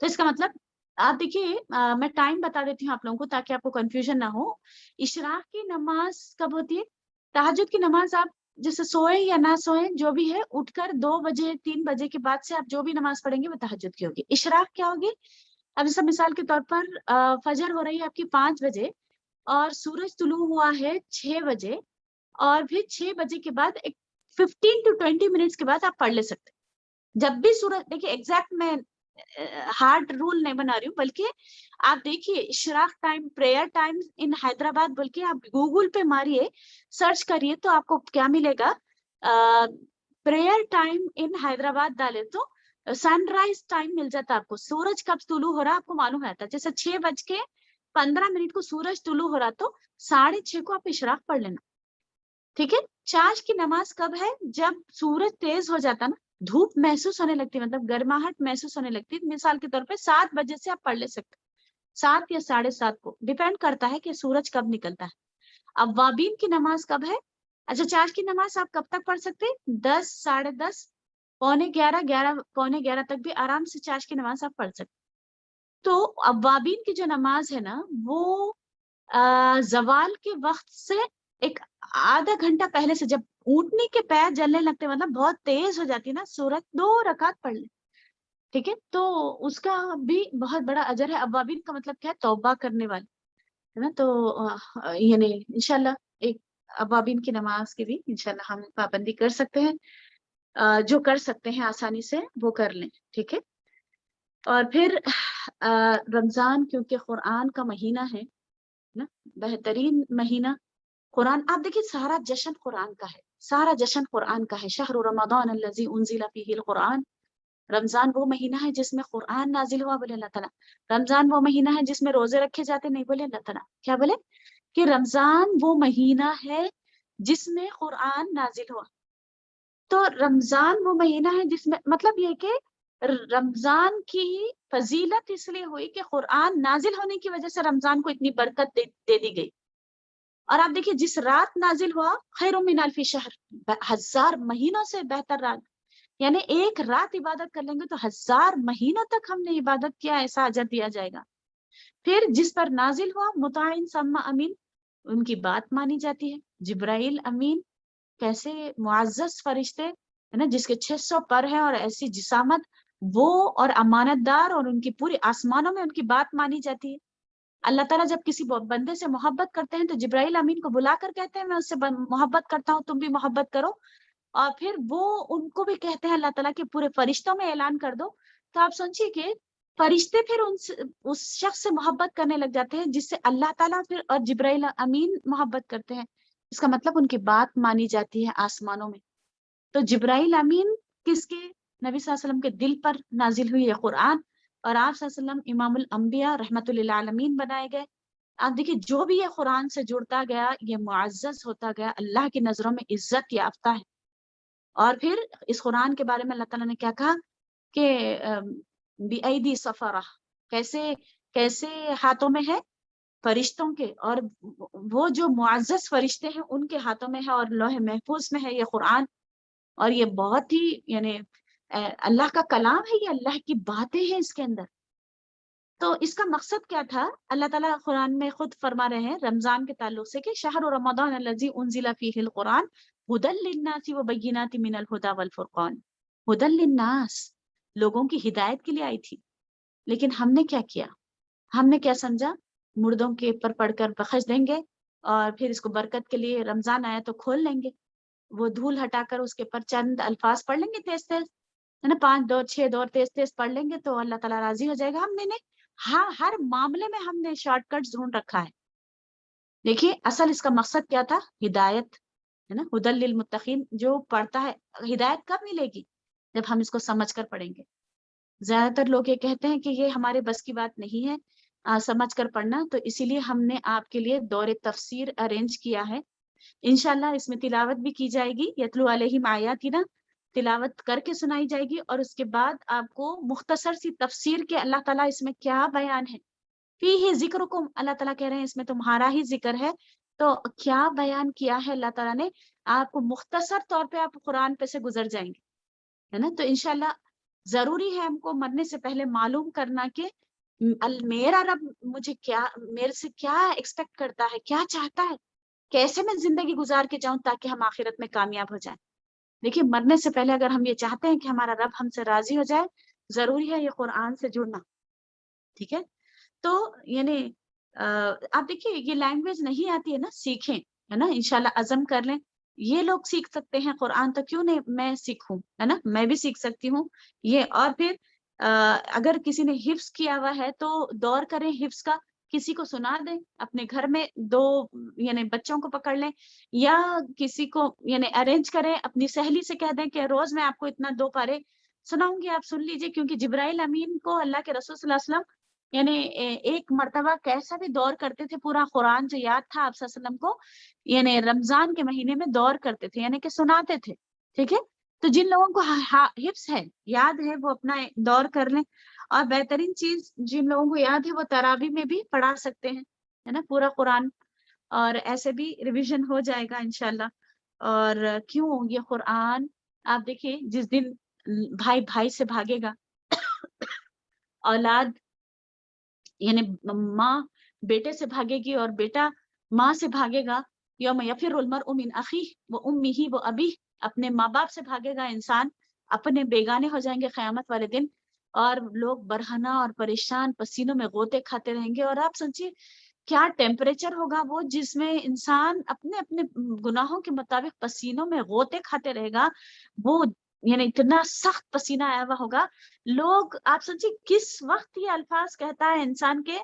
تو اس کا مطلب آپ دیکھیے، میں ٹائم بتا دیتی ہوں آپ لوگوں کو تاکہ آپ کو کنفیوژن نہ ہو. اشراق کی نماز کب ہوتی ہے، تہجد کی نماز آپ جیسے سوئے یا نہ سوئے جو بھی ہے، اٹھ کر 2 بجے 3 بجے کے بعد سے آپ جو بھی نماز پڑھیں گے وہ تہجد کی ہوگی. اشراق کیا ہوگی، اب جیسا مثال کے طور پر فجر ہو رہی ہے آپ کی 5 بجے اور سورج طلوع ہوا ہے 6 بجے، اور پھر 6 بجے کے بعد ایک 15 to 20 منٹس کے بعد آپ پڑھ لے سکتے. جب بھی سورج دیکھیے، ایگزیکٹ میں ہارڈ رول نہیں بنا رہی ہوں، بلکہ آپ دیکھیے اشراق ٹائم، پریئر ٹائم ان حیدرآباد بول کے آپ گوگل پہ ماریے، سرچ کریے تو آپ کو کیا ملے گا، پریئر ٹائم ان حیدرآباد ڈالے تو سن رائز ٹائم مل جاتا آپ کو. سورج کب طلوع ہو رہا آپ کو معلوم رہتا، جیسے 6:15 کو سورج طلوع ہو رہا تو 6:30 کو آپ اشراق پڑھ لینا. ٹھیک ہے. چاش کی نماز کب ہے، جب سورج تیز ہو جاتا نا، دھوپ محسوس ہونے لگتی، مطلب گرماہٹ محسوس ہونے لگتی. مثال کے طور پہ 7 بجے سے آپ پڑھ لے سکتے، 7 یا 7:30 کو، ڈیپینڈ کرتا ہے کہ سورج کب نکلتا ہے. اوابین کی نماز کب ہے، اچھا چاش کی نماز آپ کب تک پڑھ سکتے، 10 10:30 11 تک بھی آرام سے چاش کی نماز آپ پڑھ سکتے. تو اوابین کی جو نماز ہے نا، وہ زوال کے وقت سے ایک آدھا گھنٹہ پہلے سے، جب اونٹنے کے پیر جلنے لگتے، مطلب بہت تیز ہو جاتی ہے نا سورج، 2 رکعت پڑھ لیں. ٹھیک ہے، تو اس کا بھی بہت بڑا اجر ہے. اوابین کا مطلب کیا ہے، توبہ کرنے والے ہے نا. تو یعنی انشاءاللہ ایک اوابین کی نماز کی بھی انشاءاللہ ہم پابندی کر سکتے ہیں. جو کر سکتے ہیں آسانی سے وہ کر لیں. ٹھیک ہے. اور پھر رمضان کیونکہ قرآن کا مہینہ ہے نا، بہترین مہینہ قرآن. آپ دیکھیے سارا جشن قرآن کا ہے، سارا جشن قرآن کا ہے. شہر رمضان الذی انزل فیہ القرآن. رمضان وہ مہینہ ہے جس میں قرآن نازل ہوا، بولے اللہ تعالیٰ. رمضان وہ مہینہ ہے جس میں روزے رکھے جاتے، نہیں بولے اللہ تعالیٰ. کیا بولے کہ رمضان وہ مہینہ ہے جس میں قرآن نازل ہوا. تو رمضان وہ مہینہ ہے جس میں، مطلب یہ کہ رمضان کی فضیلت اس لیے ہوئی کہ قرآن نازل ہونے کی وجہ سے رمضان کو اتنی برکت دے دی گئی. اور آپ دیکھیے جس رات نازل ہوا، خیر من الف شہر، 1000 مہینوں سے بہتر رات. یعنی ایک رات عبادت کر لیں گے تو 1000 مہینوں تک ہم نے عبادت کیا، ایسا اجر دیا جائے گا. پھر جس پر نازل ہوا، مطاع ثم امین، ان کی بات مانی جاتی ہے. جبرائیل امین، کیسے معزز فرشتے ہے نا، جس کے 600 پر ہیں اور ایسی جسامت، وہ اور امانت دار، اور ان کی پوری آسمانوں میں ان کی بات مانی جاتی ہے. اللہ تعالیٰ جب کسی بندے سے محبت کرتے ہیں تو جبرائیل امین کو بلا کر کہتے ہیں میں اس سے محبت کرتا ہوں، تم بھی محبت کرو. اور پھر وہ ان کو بھی کہتے ہیں اللہ تعالیٰ کہ پورے فرشتوں میں اعلان کر دو. تو آپ سوچیے کہ فرشتے پھر اس شخص سے محبت کرنے لگ جاتے ہیں جس سے اللہ تعالیٰ پھر اور جبرائیل امین محبت کرتے ہیں. اس کا مطلب ان کی بات مانی جاتی ہے آسمانوں میں. تو جبرائیل امین کس کے، نبی صلی اللہ علیہ وسلم کے دل پر نازل ہوئی ہے قرآن، اور آپ صلی اللہ علیہ وسلم امام الانبیاء رحمت للعالمین بنائے گئے. آپ دیکھیے جو بھی یہ قرآن سے جڑتا گیا یہ معزز ہوتا گیا، اللہ کی نظروں میں عزت یافتہ ہے. اور پھر اس قرآن کے بارے میں اللہ تعالیٰ نے کیا کہا کہ بِأَيْدِي سَفَرَةٍ، کیسے ہاتھوں میں ہے؟ فرشتوں کے. اور وہ جو معزز فرشتے ہیں ان کے ہاتھوں میں ہے اور لوح محفوظ میں ہے یہ قرآن. اور یہ بہت ہی یعنی اللہ کا کلام ہے، یہ اللہ کی باتیں ہیں اس کے اندر. تو اس کا مقصد کیا تھا؟ اللہ تعالیٰ قرآن میں خود فرما رہے ہیں رمضان کے تعلق سے کہ شہر رمضان الذی انزل فیہ القرآن ھدی للناس وبینات من الھدی والفرقان. ھدی للناس، لوگوں کی ہدایت کے لیے آئی تھی. لیکن ہم نے کیا کیا؟ ہم نے کیا سمجھا؟ مردوں کے اوپر پڑھ کر بخش دیں گے اور پھر اس کو برکت کے لیے رمضان آیا تو کھول لیں گے. وہ دھول ہٹا کر اس کے اوپر چند الفاظ پڑھ لیں گے تیز تیز، ہے نا، 5 دور 6 دور تیز تیز پڑھ لیں گے تو اللہ تعالیٰ راضی ہو جائے گا. ہم نے ہاں ہر معاملے میں ہم نے شارٹ کٹ ڈھونڈ رکھا ہے. دیکھیے اصل اس کا مقصد کیا تھا؟ ہدایت، ہے نا، ھدی للمتقین. جو پڑھتا ہے ہدایت کب ملے گی؟ جب ہم اس کو سمجھ کر پڑھیں گے. زیادہ تر لوگ یہ کہتے ہیں کہ یہ ہمارے بس کی بات نہیں ہے سمجھ کر پڑھنا، تو اسی لیے ہم نے آپ کے لیے دور تفسیر ارینج کیا ہے. انشاءاللہ اس میں تلاوت بھی کی جائے گی، یتلو علیہم آیاتنا، تلاوت کر کے سنائی جائے گی. اور اس کے بعد آپ کو مختصر سی تفسیر کے اللہ تعالیٰ اس میں کیا بیان ہے. فیہ ذکرکم، اللہ تعالیٰ کہہ رہے ہیں اس میں تمہارا ہی ذکر ہے. تو کیا بیان کیا ہے اللہ تعالیٰ نے، آپ کو مختصر طور پہ آپ قرآن پہ سے گزر جائیں گے، ہے نا. تو انشاءاللہ ضروری ہے ہم کو مرنے سے پہلے معلوم کرنا کہ میرا رب مجھے کیا، میرے سے کیا ایکسپیکٹ کرتا ہے، کیا چاہتا ہے، کیسے میں زندگی گزار کے جاؤں تاکہ ہم آخرت میں کامیاب ہو جائیں. دیکھیے مرنے سے پہلے اگر ہم یہ چاہتے ہیں کہ ہمارا رب ہم سے راضی ہو جائے، ضروری ہے یہ قرآن سے جڑنا. ٹھیک ہے. تو یعنی آپ دیکھیے یہ لینگویج نہیں آتی ہے نا، سیکھیں، ہے نا، انشاءاللہ عزم کر لیں. یہ لوگ سیکھ سکتے ہیں قرآن تو کیوں نہیں میں سیکھوں، ہے نا، میں بھی سیکھ سکتی ہوں یہ. اور پھر اگر کسی نے حفظ کیا ہوا ہے تو دور کریں حفظ کا، کسی کو سنا دیں اپنے گھر میں، 2 یعنی بچوں کو پکڑ لیں یا کسی کو یعنی ارینج کریں، اپنی سہیلی سے کہہ دیں کہ روز میں آپ کو اتنا 2 پارے سناؤں گی، آپ سن لیجئے. کیونکہ جبرائیل امین کو اللہ کے رسول صلی اللہ علیہ وسلم یعنی ایک مرتبہ کیسا بھی دور کرتے تھے، پورا قرآن جو یاد تھا آپ صلی اللہ علیہ وسلم کو، یعنی رمضان کے مہینے میں دور کرتے تھے، یعنی کہ سناتے تھے. ٹھیک ہے. تو جن لوگوں کو حفظ ہے، یاد ہے، وہ اپنا دور کر لیں. اور بہترین چیز جن لوگوں کو یاد ہے وہ تراویح میں بھی پڑھا سکتے ہیں، ہے نا، پورا قرآن. اور ایسے بھی ریویژن ہو جائے گا انشاءاللہ. اور کیوں یہ قرآن آپ دیکھیے جس دن بھائی بھائی سے بھاگے گا، اولاد یعنی ماں بیٹے سے بھاگے گی اور بیٹا ماں سے بھاگے گا. یوم یفر المرء من اخیہ وامہ وابیہ، اپنے ماں باپ سے بھاگے گا انسان، اپنے بیگانے ہو جائیں گے قیامت والے دن. اور لوگ برہنہ اور پریشان پسینوں میں غوطے کھاتے رہیں گے. اور آپ سوچیے کیا ٹیمپریچر ہوگا وہ جس میں انسان اپنے اپنے گناہوں کے مطابق پسینوں میں غوطے کھاتے رہے گا. وہ یعنی اتنا سخت پسینہ آیا ہوا ہوگا. لوگ آپ سوچیے کس وقت یہ الفاظ کہتا ہے انسان کے،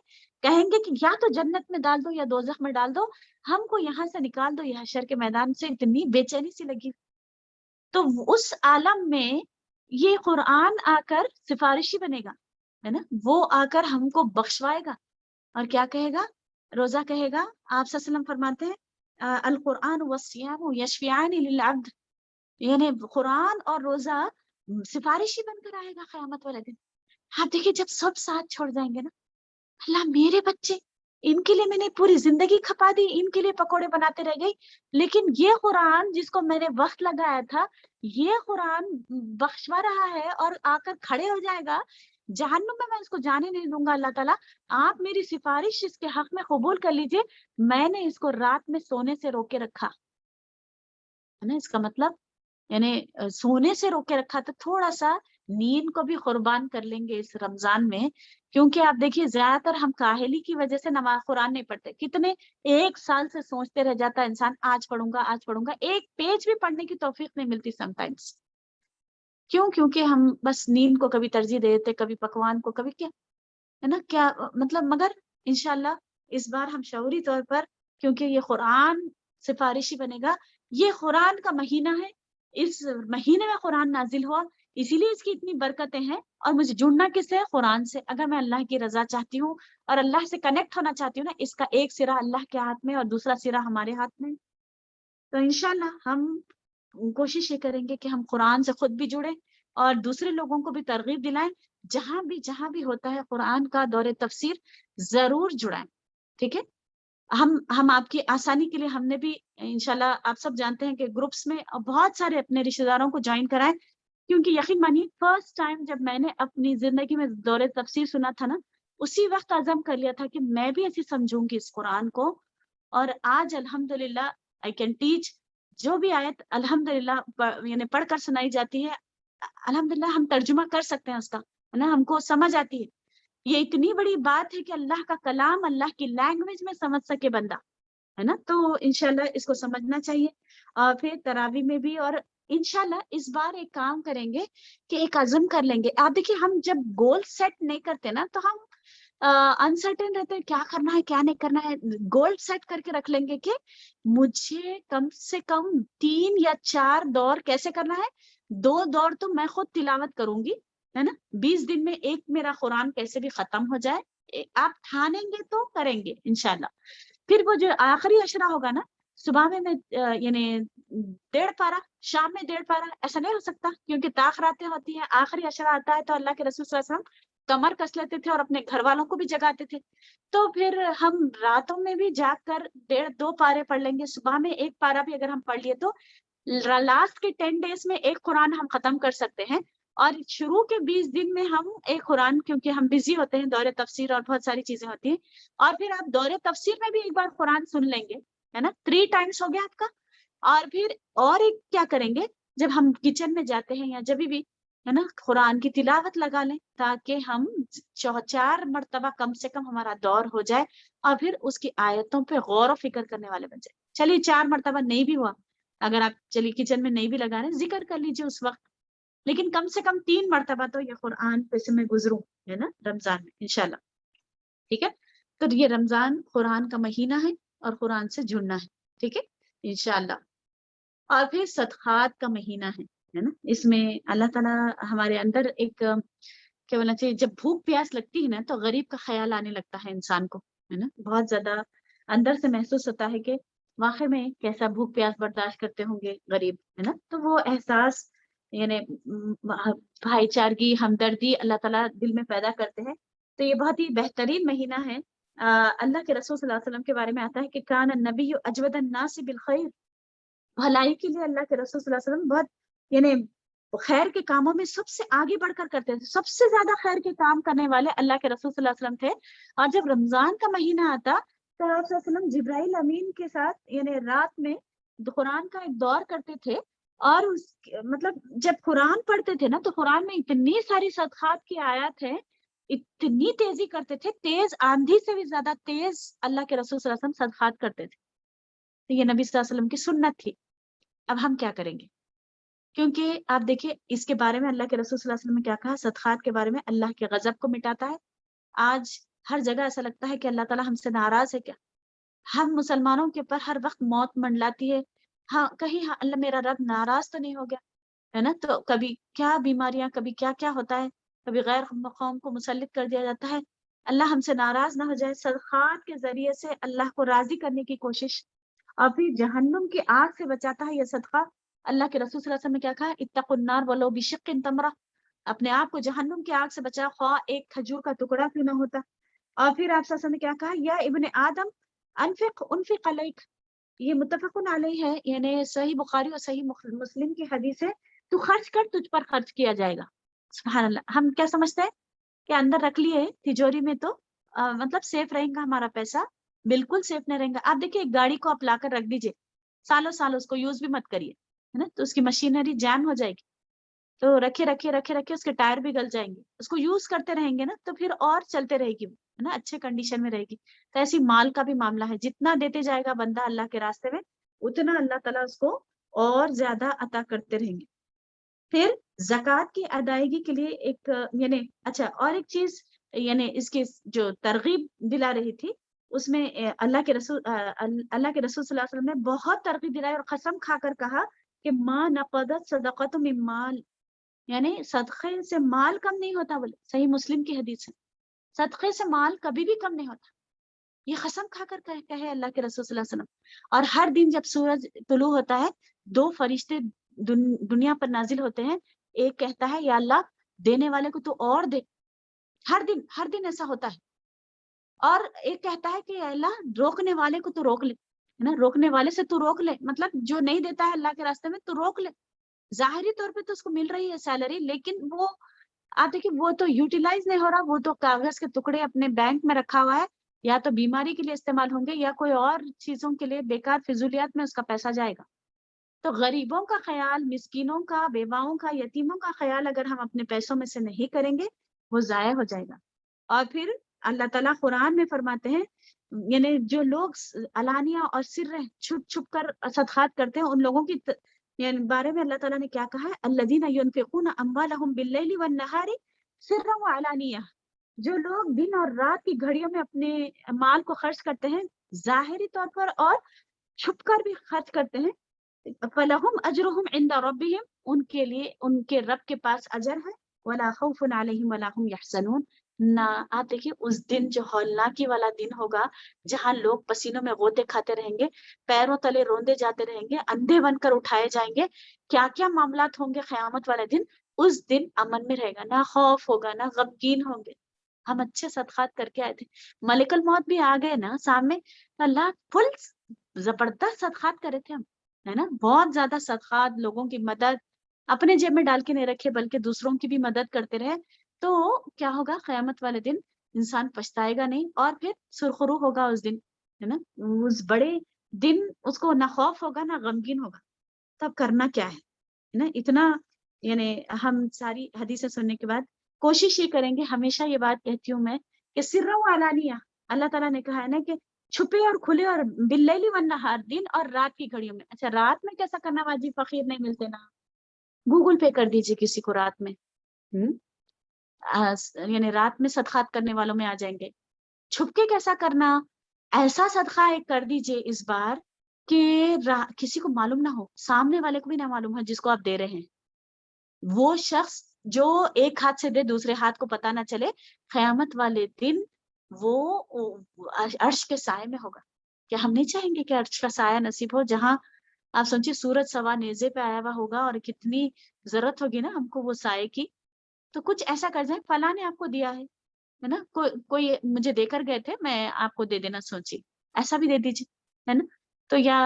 کہیں گے کہ یا تو جنت میں ڈال دو یا دوزخ میں ڈال دو، ہم کو یہاں سے نکال دو، یہ حشر کے میدان سے. اتنی بے چینی سی لگی. تو اس عالم میں یہ قرآن آ کر سفارشی بنے گا، ہے نا، وہ آ کر ہم کو بخشوائے گا. اور کیا کہے گا؟ روزہ کہے گا. آپ صلی اللہ علیہ وسلم فرماتے ہیں القرآن والصیام یشفعان للعبد، یعنی قرآن اور روزہ سفارشی بن کر آئے گا قیامت والے دن. آپ دیکھیے جب سب ساتھ چھوڑ جائیں گے نا، اللہ میرے بچے، ان کے لیے میں نے پوری زندگی کھپا دی، ان کے لیے پکوڑے بناتے رہ گئی، لیکن یہ قرآن جس کو میں نے وقت لگایا تھا، یہ قرآن بخشوا رہا ہے اور آ کر کھڑے ہو جائے گا جہنم میں اس کو جانے نہیں دوں گا. اللہ تعالیٰ آپ میری سفارش اس کے حق میں قبول کر لیجئے، میں نے اس کو رات میں سونے سے روکے رکھا، ہے نا. اس کا مطلب یعنی سونے سے روکے رکھا. تو تھوڑا سا نیند کو بھی قربان کر لیں گے اس رمضان میں. کیونکہ آپ دیکھیے زیادہ تر ہم کاہلی کی وجہ سے نماز قرآن نہیں پڑھتے. کتنے 1 سال سے سوچتے رہ جاتا ہے انسان آج پڑھوں گا آج پڑھوں گا، 1 پیج بھی پڑھنے کی توفیق نہیں ملتی سم ٹائمس. کیوں؟ کیونکہ ہم بس نیند کو کبھی ترجیح دیتے، کبھی پکوان کو، کبھی کیا، ہے نا، کیا مطلب. مگر انشاءاللہ اس بار ہم شعوری طور پر، کیونکہ یہ قرآن سفارشی بنے گا، یہ قرآن کا مہینہ ہے، اس مہینے میں قرآن نازل ہوا، اسی لیے اس کی اتنی برکتیں ہیں. اور مجھے جڑنا کس سے ہے؟ قرآن سے. اگر میں اللہ کی رضا چاہتی ہوں اور اللہ سے کنیکٹ ہونا چاہتی ہوں نا، اس کا ایک سرا اللہ کے ہاتھ میں اور دوسرا سرا ہمارے ہاتھ میں. تو انشاءاللہ ہم کوشش یہ کریں گے کہ ہم قرآن سے خود بھی جڑیں اور دوسرے لوگوں کو بھی ترغیب دلائیں. جہاں بھی ہوتا ہے قرآن کا دور تفسیر ضرور جڑائیں. ٹھیک ہے. ہم آپ کی آسانی کے لیے ہم نے بھی انشاءاللہ، آپ سب جانتے ہیں کہ گروپس میں بہت سارے اپنے رشتے داروں کو جوائن کرائیں، کیونکہ یقین مانیے فرسٹ ٹائم جب میں نے اپنی زندگی میں دور تفسیر سنا تھا نا، اسی وقت عزم کر لیا تھا کہ میں بھی ایسی سمجھوں گی اس قرآن کو. اور آج الحمدللہ I can teach. جو بھی آیت الحمدللہ یعنی پڑھ کر سنائی جاتی ہے، الحمدللہ ہم ترجمہ کر سکتے ہیں اس کا، ہے نا، ہم کو سمجھ آتی ہے. یہ اتنی بڑی بات ہے کہ اللہ کا کلام اللہ کی لینگویج میں سمجھ سکے بندہ، ہے نا. تو انشاءاللہ اس کو سمجھنا چاہیے. اور پھر تراویح میں بھی، اور انشاءاللہ اس بار ایک کام کریں گے کہ ایک عزم کر لیں گے. آپ دیکھیے ہم جب گول سیٹ نہیں کرتے نا تو ہم انسرٹن رہتے ہیں، کیا کرنا ہے کیا نہیں کرنا ہے. گول سیٹ کر کے رکھ لیں گے کہ مجھے کم سے کم 3 یا 4 دور کیسے کرنا ہے. 2 دور تو میں خود تلاوت کروں گی، ہے نا. 20 دن میں ایک میرا قرآن کیسے بھی ختم ہو جائے، آپ ٹھانیں گے تو کریں گے انشاءاللہ. پھر وہ جو آخری اشرا ہوگا نا، صبح میں یعنی 1.5 پارہ، شام میں 1.5 پارہ، ایسا نہیں ہو سکتا کیونکہ تاخراتیں ہوتی ہیں. آخری اشرا آتا ہے تو اللہ کے رسول صلی اللہ علیہ وسلم کمر کس لیتے تھے اور اپنے گھر والوں کو بھی جگاتے تھے. تو پھر ہم راتوں میں بھی جاگ کر 1.5-2 پارے پڑھ لیں گے. صبح میں 1 پارہ بھی اگر ہم پڑھ لیے تو لاسٹ کے 10 ڈیز میں ایک قرآن ہم ختم کر سکتے ہیں. اور شروع کے 20 دن میں ہم ایک قرآن، کیونکہ ہم بزی ہوتے ہیں، دور تفسیر اور بہت ساری چیزیں ہوتی ہیں. اور پھر آپ دور تفسیر میں بھی ایک بار قرآن سن لیں گے، ہے نا. 3 ٹائمز ہو گیا آپ کا. اور پھر اور ایک کیا کریں گے، جب ہم کچن میں جاتے ہیں یا جب بھی، ہے نا، قرآن کی تلاوت لگا لیں تاکہ ہم 4 مرتبہ کم سے کم ہمارا دور ہو جائے اور پھر اس کی آیتوں پہ غور و فکر کرنے والے بن جائے. چلیے 4 مرتبہ نہیں بھی ہوا، اگر آپ چلیے کچن میں نہیں بھی لگا رہے، ذکر کر لیجیے اس وقت، لیکن کم سے کم 3 مرتبہ تو یہ قرآن پہ سے میں گزروں، ہے نا، رمضان میں انشاءاللہ. ٹھیک ہے. تو یہ رمضان قرآن کا مہینہ ہے اور قرآن سے جڑنا ہے. ٹھیک ہے انشاءاللہ. اور پھر صدقات کا مہینہ ہے نا. اس میں اللہ تعالیٰ ہمارے اندر ایک کیا بولنا چاہیے، جب بھوک پیاس لگتی ہے نا تو غریب کا خیال آنے لگتا ہے انسان کو، ہے نا. بہت زیادہ اندر سے محسوس ہوتا ہے کہ واقعی میں کیسا بھوک پیاس برداشت کرتے ہوں گے غریب، ہے نا. تو وہ احساس یعنی بھائی چارگی، ہمدردی اللہ تعالیٰ دل میں پیدا کرتے ہیں. تو یہ بہت ہی بہترین مہینہ ہے. اللہ کے رسول صلی اللہ علیہ وسلم کے بارے میں آتا ہے کہ کان النبی اجود الناس بالخیر، بھلائی کے لیے اللہ کے رسول صلی اللہ علیہ وسلم بہت یعنی خیر کے کاموں میں سب سے آگے بڑھ کر کرتے تھے. سب سے زیادہ خیر کے کام کرنے والے اللہ کے رسول صلی اللہ علیہ وسلم تھے. اور جب رمضان کا مہینہ آتا تو آپ صلی اللہ علیہ وسلم جبرائیل امین کے ساتھ یعنی رات میں قرآن کا ایک دور کرتے تھے. اور مطلب جب قرآن پڑھتے تھے نا تو قرآن میں اتنی ساری صدقات کی آیات ہیں، اتنی تیزی کرتے تھے، تیز آندھی سے بھی زیادہ تیز اللہ کے رسول صلی اللہ علیہ وسلم صدقات کرتے تھے. تو یہ نبی صلی اللہ علیہ وسلم کی سنت تھی. اب ہم کیا کریں گے؟ کیونکہ آپ دیکھیں اس کے بارے میں اللہ کے رسول صلی اللہ علیہ وسلم نے کیا کہا، صدقات کے بارے میں، اللہ کے غضب کو مٹاتا ہے. آج ہر جگہ ایسا لگتا ہے کہ اللہ تعالیٰ ہم سے ناراض ہے کیا. ہم مسلمانوں کے اوپر ہر وقت موت منڈلاتی ہے. ہاں کہیں ہاں اللہ میرا رب ناراض تو نہیں ہو گیا، ہے نا. تو کبھی کیا بیماریاں، کبھی کیا کیا ہوتا ہے، کبھی غیر قوم کو مسلط کر دیا جاتا ہے. اللہ ہم سے ناراض نہ ہو جائے. صدقات کے ذریعے سے اللہ کو راضی کرنے کی کوشش، اور پھر جہنم کی آگ سے بچاتا ہے یہ صدقہ. اللہ کے رسول صلی اللہ علیہ وسلم نے کیا کہا، اتقوا النار ولو بشق تمرہ، اپنے آپ کو جہنم کی آگ سے بچا خواہ ایک کھجور کا ٹکڑا کیوں نہ ہوتا. اور پھر آپ صلی اللہ علیہ وسلم نے کیا کہا، یا ابن آدم انفق علیک، یہ متفقن علیہ ہے، یعنی صحیح بخاری اور صحیح مسلم کی حدیث ہے. تو خرچ کر، تجھ پر خرچ کیا جائے گا. سبحان اللہ. ہم کیا سمجھتے ہیں کہ اندر رکھ لیے تجوری میں تو مطلب سیف رہیں گا ہمارا پیسہ. بالکل سیف نہیں رہیں گا. آپ دیکھیں ایک گاڑی کو آپ لا کر رکھ دیجئے، سالوں سالوں اس کو یوز بھی مت کریے، ہے نا، تو اس کی مشینری جام ہو جائے گی. تو رکھے رکھے رکھے رکھے اس کے ٹائر بھی گل جائیں گے. اس کو یوز کرتے رہیں گے نا تو پھر اور چلتے رہے گی، ہے نا، اچھے کنڈیشن میں رہے گی. تو ایسی مال کا بھی معاملہ ہے، جتنا دیتے جائے گا بندہ اللہ کے راستے میں، اتنا اللہ تعالیٰ اس کو اور زیادہ عطا کرتے رہیں گے. پھر زکوٰۃ کی ادائیگی کے لیے ایک یعنی اچھا اور ایک چیز یعنی اس کی جو ترغیب دلا رہی تھی، اس میں اللہ کے رسول صلی اللہ علیہ وسلم نے بہت ترغیب دلائی اور قسم کھا کر کہا کہ ما نقضت صدقۃ من مال، یعنی صدقے سے مال کم نہیں ہوتا، بولے صحیح مسلم کی حدیث ہے، صدقے سے مال کبھی بھی کم نہیں ہوتا. یہ قسم کھا کر کہے اللہ کے رسول صلی اللہ علیہ وسلم. اور ہر دن جب سورج طلوع ہوتا ہے 2 فرشتے دنیا پر نازل ہوتے ہیں. ایک کہتا ہے یا اللہ دینے والے کو تو اور دے، ہر دن ایسا ہوتا ہے. اور ایک کہتا ہے کہ اللہ روکنے والے کو تو روک لے، ہے نا، روکنے والے سے تو روک لے، مطلب جو نہیں دیتا ہے اللہ کے راستے میں تو روک لے. ظاہری طور پہ تو اس کو مل رہی ہے سیلری، لیکن وہ آپ دیکھیے وہ تو یوٹیلائز نہیں ہو رہا، وہ تو کاغذ کے ٹکڑے اپنے بینک میں رکھا ہوا ہے، یا تو بیماری کے لیے استعمال ہوں گے یا کوئی اور چیزوں کے لیے بیکار فضولیات میں اس کا پیسہ جائے گا. تو غریبوں کا خیال، مسکینوں کا، بیواؤں کا، یتیموں کا خیال اگر ہم اپنے پیسوں میں سے نہیں کریں گے وہ ضائع ہو جائے گا. اور پھر اللہ تعالیٰ قرآن میں فرماتے ہیں، یعنی جو لوگ علانیہ اور سر چھپ چھپ کر صدقات کرتے ہیں ان لوگوں کی یعنی بارے میں اللہ تعالیٰ نے کیا کہا ہے، الذین ينفقون اموالهم باللیل والنہار سرا وعلانیہ، جو لوگ دن اور رات کی گھڑیوں میں اپنے مال کو خرچ کرتے ہیں ظاہری طور پر اور چھپ کر بھی خرچ کرتے ہیں، فلہم اجرہم عند ربہم، ان کے لیے ان کے رب کے پاس اجر ہے، ولا خوف علیہم ولا هم یحزنون. نہ آپ دیکھیے اس دن جو ہولناکی والا دن ہوگا جہاں لوگ پسینوں میں غوطے کھاتے رہیں گے، پیروں تلے روندے جاتے رہیں گے، اندھے بن کر اٹھائے جائیں گے، کیا کیا معاملات ہوں گے قیامت والے دن. اس دن امن میں رہے گا، نہ خوف ہوگا، نہ غمگین ہوں گے. ہم اچھے صدقات کر کے آئے تھے، ملک الموت بھی آ گئے نا سامنے، اللہ فل زبردست صدقات کرے تھے ہم، ہے نا، بہت زیادہ صدقات، لوگوں کی مدد، اپنے جیب میں ڈال کے نہیں رکھے بلکہ دوسروں کی بھی مدد کرتے رہے. تو کیا ہوگا قیامت والے دن انسان پچھتائے گا نہیں اور پھر سرخرو ہوگا اس دن، ہے نا، اس بڑے دن اس کو نہ خوف ہوگا نہ غمگین ہوگا. تب کرنا کیا ہے نا، اتنا یعنی ہم ساری حدیثیں سننے کے بعد کوشش یہ کریں گے. ہمیشہ یہ بات کہتی ہوں میں کہ سرا و علانیہ، اللہ تعالیٰ نے کہا ہے نا کہ چھپے اور کھلے اور باللیل والنہار، دن اور رات کی گھڑیوں میں. اچھا رات میں کیسا کرنا واجب، فقیر نہیں ملتے نا، گوگل پے کر دیجیے کسی کو رات میں، یعنی رات میں صدقات کرنے والوں میں آ جائیں گے. چھپ کے کیسا کرنا، ایسا صدقہ ایک کر دیجئے اس بار کہ کسی کو معلوم نہ ہو، سامنے والے کو بھی نہ معلوم ہو جس کو آپ دے رہے ہیں. وہ شخص جو ایک ہاتھ سے دے دوسرے ہاتھ کو پتہ نہ چلے، قیامت والے دن وہ عرش کے سائے میں ہوگا. کیا ہم نہیں چاہیں گے کہ عرش کا سایہ نصیب ہو، جہاں آپ سوچیے سورج سوا نیزے پہ آیا ہوا ہوگا اور کتنی ضرورت ہوگی نا ہم کو وہ سائے کی. تو کچھ ایسا کر جائیں، فلاں نے آپ کو دیا ہے نا، کوئی مجھے دے کر گئے تھے، میں آپ کو دے دینا سوچی، ایسا بھی دے دیجیے، ہے نا. تو یا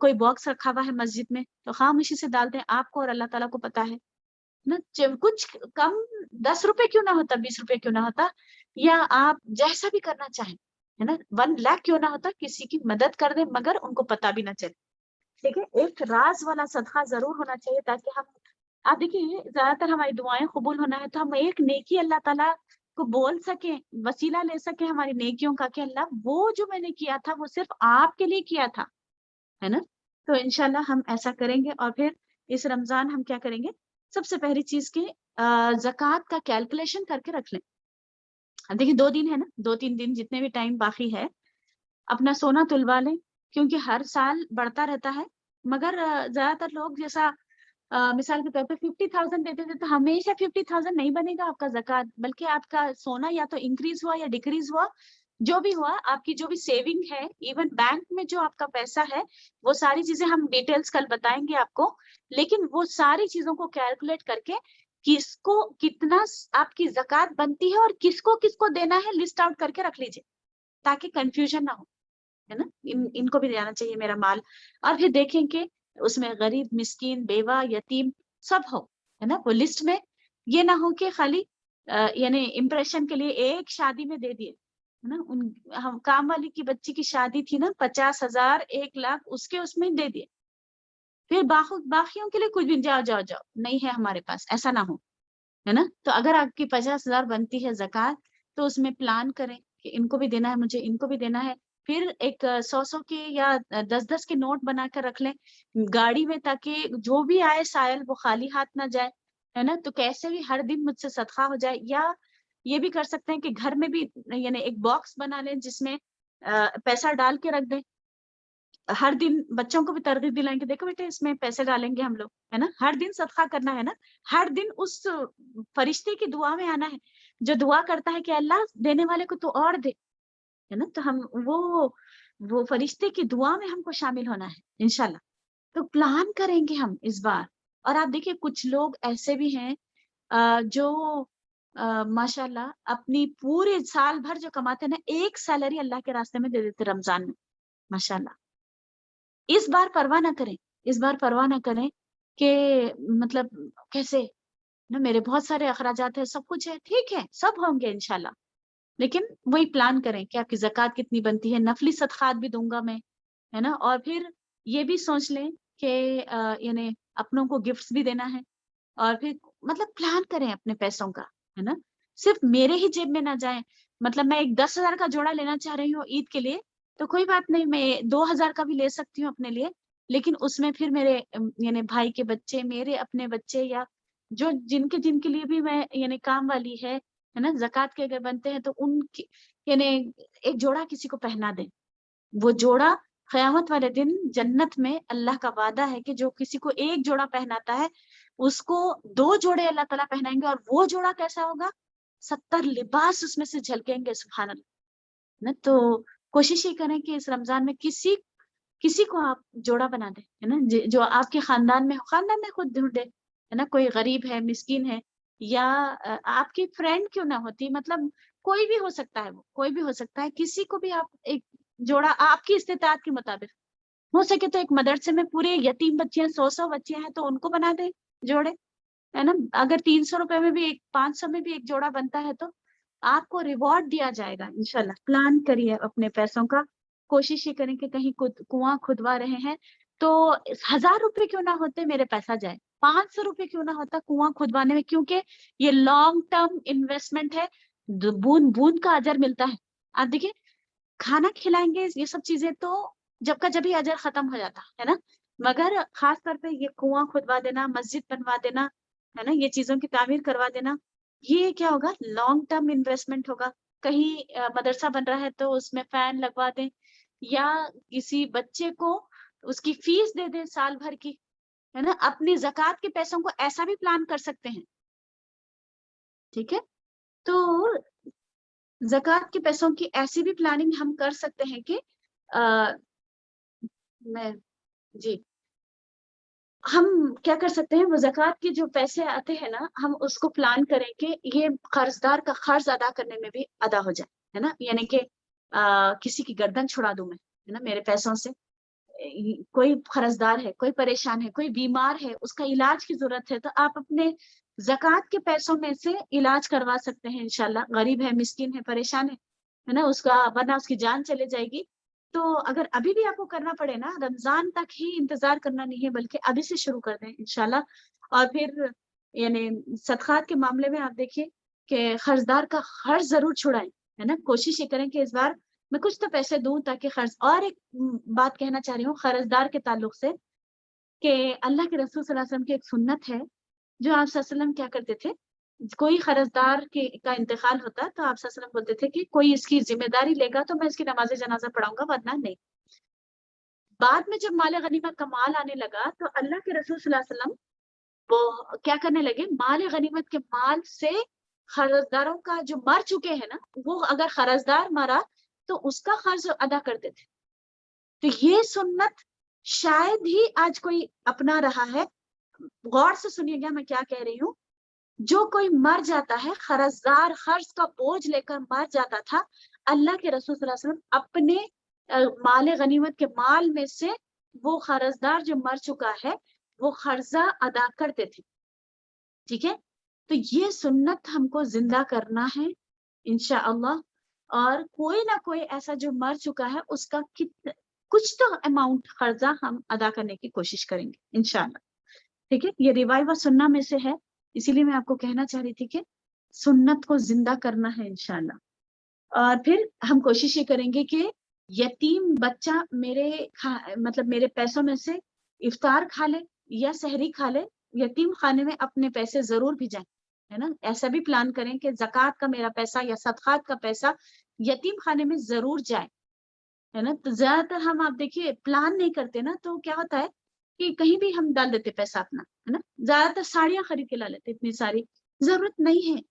کوئی باکس رکھا ہوا ہے مسجد میں تو خاموشی سے ڈال دیں، آپ کو اور اللہ تعالیٰ کو پتا ہے نا. کچھ کم 10 روپے کیوں نہ ہوتا، 20 روپے کیوں نہ ہوتا، یا آپ جیسا بھی کرنا چاہیں، ہے نا، 1 لاکھ کیوں نہ ہوتا، کسی کی مدد کر دیں مگر ان کو پتا بھی نہ چلے. ٹھیک ہے، ایک راز والا صدقہ ضرور ہونا چاہیے تاکہ ہم، آپ دیکھیے زیادہ تر ہماری دعائیں قبول ہونا ہے تو ہم ایک نیکی اللہ تعالیٰ کو بول سکیں، وسیلہ لے سکیں ہماری نیکیوں کا کہ اللہ وہ جو میں نے کیا تھا وہ صرف آپ کے لیے کیا تھا، ہے نا. تو انشاءاللہ ہم ایسا کریں گے. اور پھر اس رمضان ہم کیا کریں گے، سب سے پہلی چیز کہ زکوٰۃ کا کیلکولیشن کر کے رکھ لیں. اب دیکھیں 2 دن ہے نا، 2-3 دن جتنے بھی ٹائم باقی ہے اپنا سونا تلوا لیں، کیونکہ ہر سال بڑھتا رہتا ہے. مگر زیادہ تر لوگ جیسا مثال کے طور پہ 50,000 دیتے تھے، تو ہمیشہ 50,000 نہیں بنے گا آپ کا زکوٰۃ، بلکہ آپ کا سونا یا تو انکریز ہوا یا ڈیکریز ہوا، جو بھی ہوا آپ کی جو بھی سیونگ ہے، ایون بینک میں جو آپ کا پیسہ ہے، وہ ساری چیزیں ہم ڈیٹیلز کل بتائیں گے آپ کو. لیکن وہ ساری چیزوں کو کیلکولیٹ کر کے کس کو کتنا آپ کی زکوٰۃ بنتی ہے اور کس کو دینا ہے لسٹ آؤٹ کر کے رکھ لیجیے تاکہ کنفیوژن نہ ہو، ہے نا. ان کو بھی دینا چاہیے میرا مال. اور پھر دیکھیں کہ اس میں غریب، مسکین، بیوہ، یتیم سب ہو، ہے نا. وہ لسٹ میں یہ نہ ہو کہ خالی یعنی امپریشن کے لیے ایک شادی میں دے دیے، ہے نا. ہم کام والی کی بچی کی شادی تھی نا، 50,000 1 لاکھ اس میں دے دیے، پھر باقیوں کے لیے کچھ بھی جاؤ نہیں ہے ہمارے پاس، ایسا نہ ہو، ہے نا. تو اگر آپ کی 50,000 بنتی ہے زکوٰۃ تو اس میں پلان کریں کہ ان کو بھی دینا ہے، مجھے ان کو بھی دینا ہے. پھر ایک 100 کے یا 10 کے نوٹ بنا کر رکھ لیں گاڑی میں تاکہ جو بھی آئے سائل وہ خالی ہاتھ نہ جائے، ہے نا. تو کیسے بھی ہر دن مجھ سے صدقہ ہو جائے. یا یہ بھی کر سکتے ہیں کہ گھر میں بھی یعنی ایک باکس بنا لیں جس میں پیسہ ڈال کے رکھ دیں ہر دن بچوں کو بھی ترغیب دلائیں کہ دیکھو بیٹے اس میں پیسے ڈالیں گے ہم لوگ، ہے نا، ہر دن صدقہ کرنا ہے نا، ہر دن اس فرشتے کی دعا میں آنا ہے جو دعا کرتا ہے کہ اللہ دینے والے کو تو اور دے، ہے نا، تو ہم وہ فرشتے کی دعا میں ہم کو شامل ہونا ہے انشاءاللہ. تو پلان کریں گے ہم اس بار. اور آپ دیکھیے کچھ لوگ ایسے بھی ہیں جو ماشاء اللہ اپنی پورے سال بھر جو کماتے ہیں نا، ایک سیلری اللہ کے راستے میں دے دیتے رمضان میں، ماشاء اللہ. اس بار پرواہ نہ کریں، اس بار پرواہ نہ کریں کہ مطلب کیسے نا، میرے بہت سارے اخراجات ہیں، سب کچھ ہے، ٹھیک ہے، سب ہوں گے انشاءاللہ، لیکن وہی پلان کریں کہ آپ کی زکوٰۃ کتنی بنتی ہے، نفلی صدقات بھی دوں گا میں، ہے نا، اور پھر یہ بھی سوچ لیں کہ یعنی اپنوں کو گفٹس بھی دینا ہے، اور پھر مطلب پلان کریں اپنے پیسوں کا، ہے نا، صرف میرے ہی جیب میں نہ جائیں. مطلب میں ایک 10,000 کا جوڑا لینا چاہ رہی ہوں عید کے لیے، تو کوئی بات نہیں، میں 2,000 کا بھی لے سکتی ہوں اپنے لیے، لیکن اس میں پھر میرے یعنی بھائی کے بچے، میرے اپنے بچے، یا جو جن کے لیے بھی میں یعنی کام والی ہے نا، زکوٰۃ کے اگر بنتے ہیں تو ان کی یعنی ایک جوڑا کسی کو پہنا دیں. وہ جوڑا قیامت والے دن جنت میں اللہ کا وعدہ ہے کہ جو کسی کو ایک جوڑا پہناتا ہے اس کو 2 جوڑے اللہ تعالیٰ پہنائیں گے، اور وہ جوڑا کیسا ہوگا، 70 لباس اس میں سے جھلکیں گے، سبحان اللہ نا. تو کوشش یہ کریں کہ اس رمضان میں کسی کو آپ جوڑا بنا دیں، ہے نا، جو آپ کے خاندان میں ہو، خاندان میں خود ڈھونڈے، ہے نا، کوئی غریب ہے، مسکین ہے، یا آپ کی فرینڈ کیوں نہ ہوتی، مطلب کوئی بھی ہو سکتا ہے، وہ کوئی بھی ہو سکتا ہے، کسی کو بھی آپ ایک جوڑا آپ کی استطاعت کے مطابق، ہو سکے تو ایک مدرسے میں پورے یتیم بچیاں 100 بچیاں ہیں تو ان کو بنا دیں جوڑے، ہے نا. اگر 300 روپے میں بھی 500 میں بھی ایک جوڑا بنتا ہے تو آپ کو ریوارڈ دیا جائے گا انشاءاللہ. پلان کریے اپنے پیسوں کا، کوشش یہ کریں کہ کہیں کنواں کھدوا رہے ہیں تو 1,000 روپے کیوں نہ ہوتے میرے پیسہ جائے، 500 روپے کیوں نہ ہوتا کنواں کھدوانے میں، کیونکہ یہ لانگ ٹرم انویسٹمنٹ ہے، بوند بوند کا اجر ملتا ہے. آپ دیکھیے کھانا کھلائیں گے، یہ سب چیزیں تو جب کا جبھی اجر ختم ہو جاتا ہے نا، مگر خاص طور پہ یہ کنواں کھدوا دینا، مسجد بنوا دینا، ہے نا، یہ چیزوں کی تعمیر کروا دینا، یہ کیا ہوگا، لانگ ٹرم انویسٹمنٹ ہوگا. کہیں مدرسہ بن رہا ہے تو اس میں فین لگوا دیں، یا کسی بچے کو اس کی فیس دے دیں سال بھر کی، ہے نا. اپنی زکوٰۃ کے پیسوں کو ایسا بھی پلان کر سکتے ہیں، ٹھیک ہے. تو زکوٰۃ کے پیسوں کی ایسی بھی پلاننگ ہم کر سکتے ہیں کہ میں جی ہم کیا کر سکتے ہیں، وہ زکوٰۃ کے جو پیسے آتے ہیں نا، ہم اس کو پلان کریں کہ یہ قرض دار کا قرض ادا کرنے میں بھی ادا ہو جائے، ہے نا، یعنی کہ کسی کی گردن چھڑا دوں میں، ہے نا، میرے پیسوں سے. کوئی قرض دار ہے، کوئی پریشان ہے، کوئی بیمار ہے، اس کا علاج کی ضرورت ہے، تو آپ اپنے زکوٰۃ کے پیسوں میں سے علاج کروا سکتے ہیں انشاءاللہ. غریب ہے، مسکین ہے، پریشان ہے نا، اس کا ورنہ اس کی جان چلے جائے گی. تو اگر ابھی بھی آپ کو کرنا پڑے نا، رمضان تک ہی انتظار کرنا نہیں ہے بلکہ ابھی سے شروع کر دیں انشاءاللہ. اور پھر یعنی صدقات کے معاملے میں آپ دیکھیے کہ قرضدار کا قرض ضرور چھڑائیں، ہے نا. کوشش یہ کریں کہ اس بار میں کچھ تو پیسے دوں تاکہ قرض. اور ایک بات کہنا چاہ رہی ہوں قرضدار کے تعلق سے، کہ اللہ کے رسول صلی اللہ علیہ وسلم کی ایک سنت ہے، جو آپ صلی اللہ علیہ وسلم کیا کرتے تھے، کوئی قرضدار کا انتقال ہوتا تو آپ صلی اللہ علیہ وسلم بولتے تھے کہ کوئی اس کی ذمہ داری لے گا تو میں اس کی نماز جنازہ پڑھاؤں گا، ورنہ نہیں. بعد میں جب مال غنیمت کا مال آنے لگا تو اللہ کے رسول صلی اللہ علیہ وسلم وہ کیا کرنے لگے، مال غنیمت کے مال سے قرضداروں کا جو مر چکے ہیں نا، وہ اگر قرضدار مرا تو اس کا قرض ادا کرتے تھے. تو یہ سنت شاید ہی آج کوئی اپنا رہا ہے. غور سے سنیے گا میں کیا کہہ رہی ہوں. جو کوئی مر جاتا ہے، قرضدار قرض کا بوجھ لے کر مر جاتا تھا، اللہ کے رسول صلی اللہ علیہ وسلم اپنے مال غنیمت کے مال میں سے وہ قرضدار جو مر چکا ہے وہ قرضہ ادا کرتے تھے، ٹھیک ہے. تو یہ سنت ہم کو زندہ کرنا ہے انشاءاللہ. اور کوئی نہ کوئی ایسا جو مر چکا ہے اس کا کچھ تو اماؤنٹ قرضہ ہم ادا کرنے کی کوشش کریں گے انشاءاللہ، ٹھیک ہے. یہ روایت و سنہ میں سے ہے، اسی لیے میں آپ کو کہنا چاہ رہی تھی کہ سنت کو زندہ کرنا ہے انشاءاللہ. اور پھر ہم کوشش یہ کریں گے کہ یتیم بچہ مطلب میرے پیسوں میں سے افطار کھا لے یا سحری کھا لے، یتیم خانے میں اپنے پیسے ضرور بھی جائیں، ہے نا. ایسا بھی پلان کریں کہ زکوٰۃ کا میرا پیسہ یا صدقات کا پیسہ یتیم خانے میں ضرور جائے. ہے نا. تو زیادہ تر ہم آپ دیکھیے پلان نہیں کرتے نا, تو کیا ہوتا ہے کہ کہیں بھی ہم ڈال دیتے پیسہ اپنا, ہے نا. زیادہ تر ساڑیاں خرید کے لا لیتے, اتنی ساری ضرورت نہیں ہے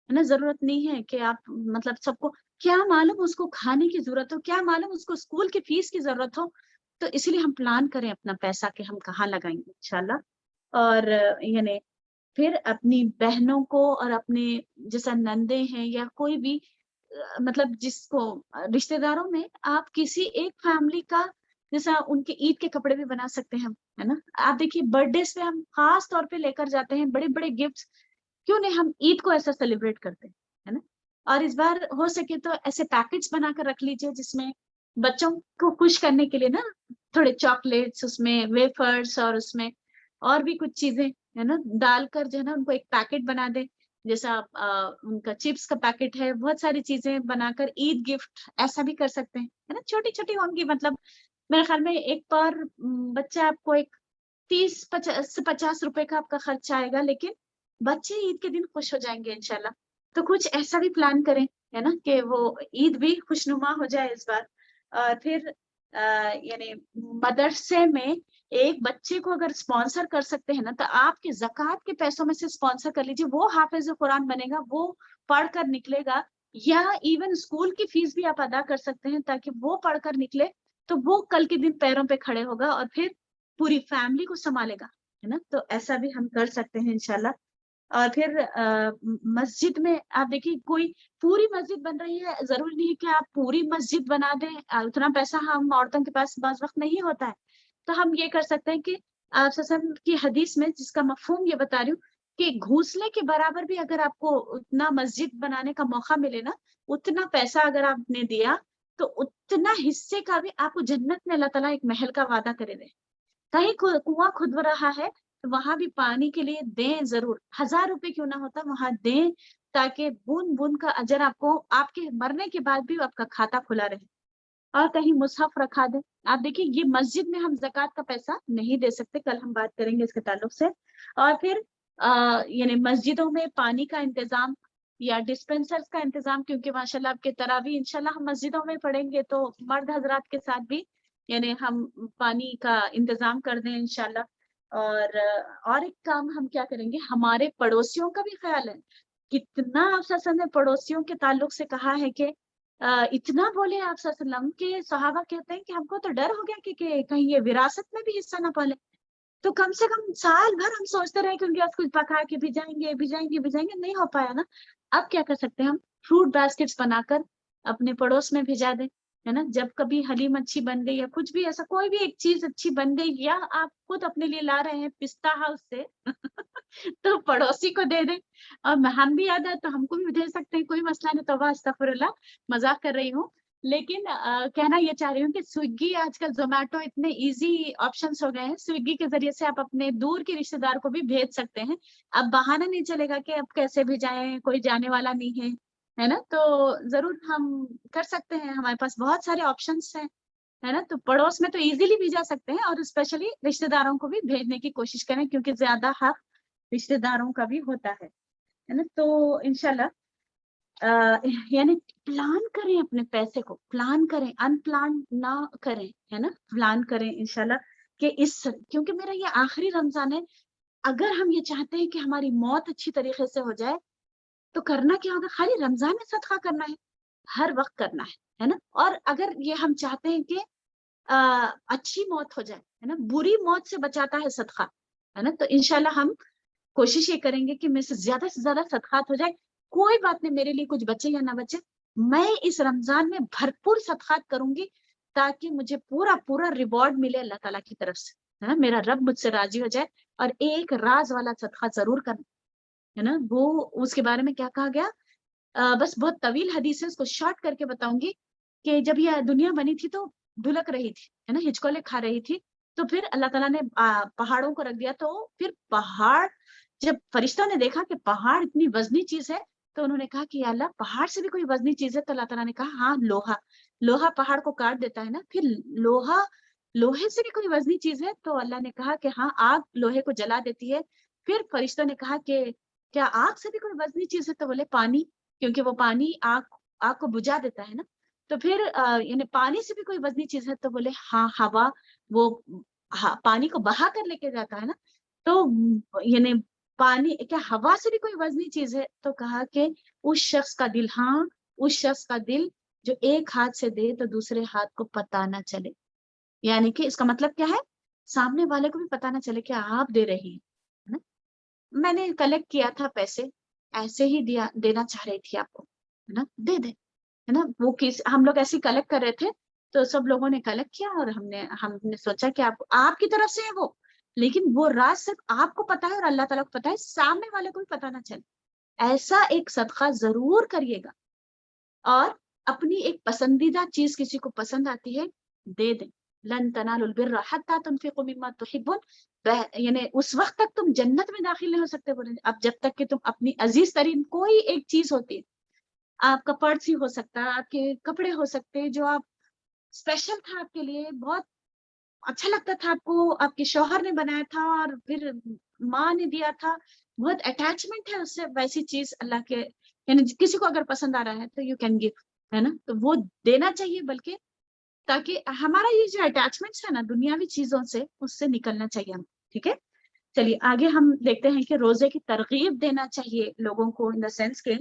نا, ضرورت نہیں ہے کہ آپ مطلب سب کو کیا معلوم اس کو کھانے کی ضرورت ہو, کیا معلوم اس کو اسکول کی فیس کی ضرورت ہو. تو اس لیے ہم پلان کریں اپنا پیسہ کہ ہم کہاں لگائیں گے انشاءاللہ. اور یعنی پھر اپنی بہنوں کو اور اپنے جیسا نندے ہیں یا کوئی بھی مطلب جس کو رشتہ داروں میں آپ کسی ایک فیملی کا جیسا ان کے عید کے کپڑے بھی بنا سکتے ہیں ہم, ہے نا. آپ دیکھیے برتھ ڈیز پہ ہم خاص طور پہ لے کر جاتے ہیں بڑے بڑے گفٹس, کیوں نہیں ہم عید کو ایسا سیلیبریٹ کرتے ہیں, ہے نا. اور اس بار ہو سکے تو ایسے پیکٹس بنا کر رکھ لیجئے جس میں بچوں کو خوش کرنے کے لیے نا تھوڑے چاکلیٹس, اس میں ویفرز اور اس میں اور بھی کچھ چیزیں ہے نا ڈال کر جو ہے نا ان کو ایک پیکٹ بنا دیں, جیسا ان کا چپس کا پیکٹ ہے, بہت ساری چیزیں بنا کر عید گفٹ ایسا بھی کر سکتے ہیں, ہے نا. چھوٹی چھوٹی ہوں گی, مطلب میرے خیال میں ایک پر بچہ آپ کو ایک 30-50 روپے کا آپ کا خرچ آئے گا, لیکن بچے عید کے دن خوش ہو جائیں گے انشاءاللہ. تو کچھ ایسا بھی پلان کریں, ہے نا, کہ وہ عید بھی خوشنما ہو جائے اس بار. اور پھر یعنی مدرسے میں ایک بچے کو اگر اسپانسر کر سکتے ہیں نا, تو آپ کے زکوٰۃ کے پیسوں میں سے اسپانسر کر لیجیے, وہ حافظ قرآن بنے گا, وہ پڑھ کر نکلے گا. یا ایون اسکول کی فیس بھی آپ ادا کر سکتے ہیں تاکہ وہ پڑھ کر نکلے, تو وہ کل کے دن پیروں پہ کھڑے ہوگا اور پھر پوری فیملی کو سنبھالے گا, ہے نا. تو ایسا بھی ہم کر سکتے ہیں انشاءاللہ. اور پھر مسجد میں آپ دیکھیے کوئی پوری مسجد بن رہی ہے, ضروری نہیں ہے کہ آپ پوری مسجد بنا دیں, اتنا پیسہ ہم عورتوں کے پاس بعض وقت نہیں ہوتا ہے. تو ہم یہ کر سکتے ہیں کہ آپ صلی اللہ علیہ وسلم کی حدیث میں جس کا مفہوم یہ بتا رہی ہوں کہ گھونسلے کے برابر بھی اگر آپ کو اتنا مسجد بنانے کا موقع ملے نا, اتنا پیسہ اگر آپ نے دیا تو اتنا حصے کا بھی آپ کو جنت میں اللہ تعالیٰ ایک محل کا وعدہ کرے دے. کہیں کنواں کھود رہا ہے تو وہاں بھی پانی کے لیے دیں ضرور, 1000 روپے کیوں نہ ہوتا وہاں دیں, تاکہ بون بون کا اجر آپ کو آپ کے مرنے کے بعد بھی آپ کا کھاتا کھلا رہے. اور کہیں مصحف رکھا دیں. آپ دیکھیے یہ مسجد میں ہم زکوٰۃ کا پیسہ نہیں دے سکتے, کل ہم بات کریں گے اس کے تعلق سے. اور پھر یعنی مسجدوں میں پانی کا انتظام یا ڈسپنسرز کا انتظام, کیونکہ ماشاءاللہ آپ کے تراویح انشاءاللہ ہم مسجدوں میں پڑھیں گے تو مرد حضرات کے ساتھ بھی یعنی ہم پانی کا انتظام کر دیں انشاءاللہ. اور ایک کام ہم کیا کریں گے, ہمارے پڑوسیوں کا بھی خیال ہے. کتنا آپ صلی اللہ علیہ وسلم نے پڑوسیوں کے تعلق سے کہا ہے کہ اتنا بولے آپ صلی اللہ علیہ وسلم کہ صحابہ کہتے ہیں کہ ہم کو تو ڈر ہو گیا کہ کہیں یہ وراثت میں بھی حصہ نہ پالے. تو کم سے کم سال بھر ہم سوچتے رہے کہ ان کے پاس کچھ پکا کے بھیجائیں گے, نہیں ہو پایا نا. اب کیا کر سکتے ہیں ہم, فروٹ باسکٹس بنا کر اپنے پڑوس میں بھیجا دیں, ہے نا. جب کبھی حلیم اچھی بن گئی یا کچھ بھی ایسا کوئی بھی ایک چیز اچھی بن گئی, یا آپ خود اپنے لیے لا رہے ہیں پستہ ہاؤس سے تو پڑوسی کو دے دیں. اور ہم بھی یاد ہے تو ہم کو بھی دے سکتے ہیں, کوئی مسئلہ نہیں. توبہ استغفر اللہ, مذاق کر رہی ہوں. لیکن کہنا یہ چاہ رہی ہوں کہ سویگی آج کل زومیٹو اتنے ایزی آپشنس ہو گئے ہیں, سویگی کے ذریعے سے آپ اپنے دور کے رشتے دار کو بھی بھیج سکتے ہیں. اب بہانہ نہیں چلے گا کہ اب کیسے بھیجائیں, کوئی جانے والا نہیں ہے نا. تو ضرور ہم کر سکتے ہیں, ہمارے پاس بہت سارے آپشنس ہیں, ہے نا. تو پڑوس میں تو ایزیلی بھی جا سکتے ہیں, اور اسپیشلی رشتے داروں کو بھی بھیجنے کی کوشش کریں, کیونکہ زیادہ حق رشتے داروں کا بھی ہوتا ہے نا. تو انشاءاللہ یعنی پلان کریں اپنے پیسے کو, پلان کریں, ان پلان نہ کریں, ہے نا. پلان کریں انشاءاللہ کہ کیونکہ میرا یہ آخری رمضان ہے. اگر ہم یہ چاہتے ہیں کہ ہماری موت اچھی طریقے سے ہو جائے تو کرنا کیا ہوگا, خالی رمضان میں صدقہ کرنا ہے, ہر وقت کرنا ہے نا. اور اگر یہ ہم چاہتے ہیں کہ اچھی موت ہو جائے, ہے نا, بری موت سے بچاتا ہے صدقہ, ہے نا. تو انشاءاللہ ہم کوشش یہ کریں گے کہ میں سے زیادہ صدقات ہو جائے. کوئی بات نہیں, میرے لیے کچھ بچے یا نہ بچے, میں اس رمضان میں بھرپور صدقات کروں گی تاکہ مجھے پورا ریوارڈ ملے اللہ تعالیٰ کی طرف سے, ہے نا. میرا رب مجھ سے راضی ہو جائے. اور ایک راز والا صدقہ ضرور کرنا, ہے نا. وہ اس کے بارے میں کیا کہا گیا, بس بہت طویل حدیث ہے, اس کو شارٹ کر کے بتاؤں گی. کہ جب یہ دنیا بنی تھی تو ڈھلک رہی تھی, ہے نا, ہچکولے کھا رہی تھی. تو پھر اللہ تعالیٰ نے پہاڑوں کو رکھ دیا. تو پھر پہاڑ, جب فرشتوں نے دیکھا کہ پہاڑ اتنی وزنی چیز ہے, تو انہوں نے کہا کہ یا اللہ پہاڑ سے بھی کوئی وزنی چیز ہے. تو اللہ تعالیٰ نے کہا ہاں, لوہا پہاڑ کو کاٹ دیتا ہے نا. پھر لوہے سے بھی کوئی وزنی چیز ہے. تو اللہ نے کہا کہ ہاں, آگ لوہے کو جلا دیتی ہے. پھر فرشتوں نے کہا کہ کیا آگ سے بھی کوئی وزنی چیز ہے, تو بولے پانی, کیونکہ وہ پانی آگ کو بجھا دیتا ہے نا. تو پھر یعنی پانی سے بھی کوئی وزنی چیز ہے؟ تو بولے ہاں ہوا، وہ پانی کو بہا کر لے کے جاتا ہے نا، تو یعنی پانی کیا ہوا سے بھی کوئی وزنی چیز ہے؟ تو کہا کہ اس شخص کا دل، ہاں اس شخص کا دل جو ایک ہاتھ سے دے تو دوسرے ہاتھ کو پتہ نہ چلے. یعنی کہ اس کا مطلب کیا ہے؟ سامنے والے کو بھی پتہ نہ چلے کہ آپ دے رہی ہے نا. میں نے کلیکٹ کیا تھا پیسے، ایسے ہی دینا چاہ رہی تھی آپ کو، ہے نا، دے دے، ہے نا. وہ ہم لوگ ایسے کلیکٹ کر رہے تھے تو سب لوگوں نے کلیکٹ کیا، اور ہم نے سوچا کہ آپ کی طرف سے ہے وہ، لیکن وہ راز صرف آپ کو پتا ہے اور اللہ تعالیٰ کو پتا ہے، سامنے والے کو بھی پتا نہ چلے. ایسا ایک صدقہ ضرور کریے گا. اور اپنی ایک پسندیدہ چیز کسی کو پسند آتی ہے، دے دیں. لن تنالوا البر حتى تنفقوا مما تحبون. یعنی اس وقت تک تم جنت میں داخل نہیں ہو سکتے بولے، اب جب تک کہ تم اپنی عزیز ترین کوئی ایک چیز ہوتی ہے، آپ کا پرس ہی ہو سکتا ہے، آپ کے کپڑے ہو سکتے ہیں جو آپ اسپیشل تھا آپ کے لیے، بہت اچھا لگتا تھا آپ کو، آپ کے شوہر نے بنایا تھا اور پھر ماں نے دیا تھا، بہت اٹیچمنٹ ہے اس سے، ویسی چیز اللہ کے یعنی کسی کو اگر پسند آ رہا ہے تو یو کین گیو، ہے نا. تو وہ دینا چاہیے، بلکہ تاکہ ہمارا یہ جو اٹیچمنٹس ہے نا دنیاوی چیزوں سے، اس سے نکلنا چاہیے ہم. ٹھیک ہے، چلیے آگے ہم دیکھتے ہیں کہ روزے کی ترغیب دینا چاہیے لوگوں کو، ان دا سینس کے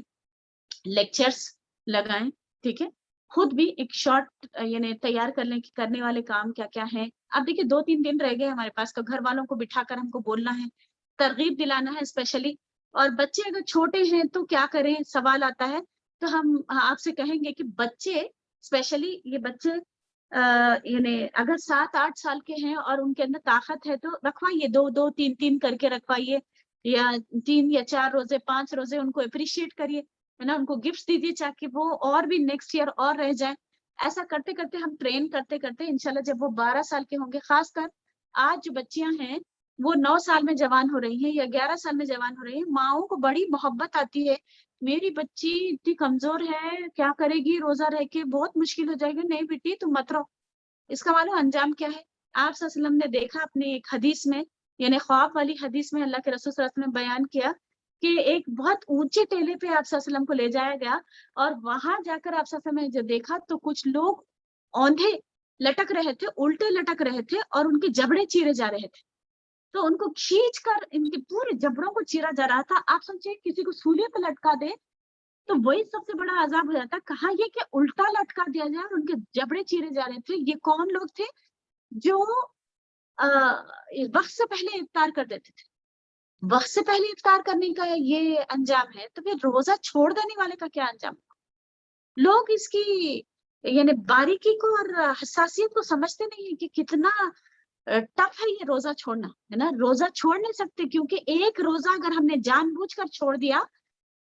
لیکچرز لگائیں. ٹھیک ہے، خود بھی ایک شارٹ یعنی تیار کر لیں کہ کرنے والے کام کیا کیا ہیں. اب دیکھیے 2-3 دن رہ گئے ہمارے پاس، تو گھر والوں کو بٹھا کر ہم کو بولنا ہے، ترغیب دلانا ہے اسپیشلی. اور بچے اگر چھوٹے ہیں تو کیا کریں، سوال آتا ہے. تو ہم آپ سے کہیں گے کہ بچے اسپیشلی یہ بچے یعنی اگر 7-8 سال کے ہیں اور ان کے اندر طاقت ہے تو رکھوائیے، 2-2 3 کر کے رکھوائیے، یا 3 یا 4 روزے 5 روزے ان کو اپریشیٹ کریے، ہے نا، ان کو گفٹ دیجیے تاکہ وہ اور بھی نیکسٹ ایئر اور رہ جائیں. ایسا کرتے کرتے ہم ٹرین کرتے کرتے انشاءاللہ جب وہ 12 سال کے ہوں گے، خاص کر آج جو بچیاں ہیں وہ 9 سال میں جوان ہو رہی ہیں یا 11 سال میں جوان ہو رہی ہیں، ماؤں کو بڑی محبت آتی ہے، میری بچی اتنی کمزور ہے، کیا کرے گی روزہ رہ کے، بہت مشکل ہو جائے گی. نہیں بیٹی تم مت رہو. اس کا معلوم انجام کیا ہے؟ آپ صلی اللہ علیہ وسلم نے دیکھا اپنی ایک حدیث میں، یعنی خواب والی حدیث میں اللہ کے رسول صلی اللہ علیہ وسلم نے بیان کیا کہ ایک بہت اونچے ٹیلے پہ آپ صلی اللہ علیہ وسلم کو لے جایا گیا، اور وہاں جا کر آپ صلی اللہ علیہ وسلم نے جو دیکھا تو کچھ لوگ اوندھے لٹک رہے تھے، الٹے لٹک رہے تھے، اور ان کے جبڑے چیرے جا رہے تھے. تو ان کو کھینچ کر ان کے پورے جبڑوں کو چیرا جا رہا تھا. آپ سوچیں کسی کو سولی پہ لٹکا دے تو وہی سب سے بڑا عذاب ہو جاتا. کہا یہ کہ الٹا لٹکا دیا جائے اور ان کے جبڑے چیرے جا رہے تھے. یہ کون لوگ تھے؟ جو وقت سے پہلے افطار کر دیتے تھے. وقت سے پہلے افطار کرنے کا یہ انجام ہے، تو پھر روزہ چھوڑ دینے والے کا کیا انجام؟ لوگ اس کی یعنی باریکی کو اور حساسیت کو سمجھتے نہیں ہیں کہ کتنا ٹف ہے یہ روزہ چھوڑنا، ہے نا. روزہ چھوڑ نہیں سکتے، کیونکہ ایک روزہ اگر ہم نے جان بوجھ کر چھوڑ دیا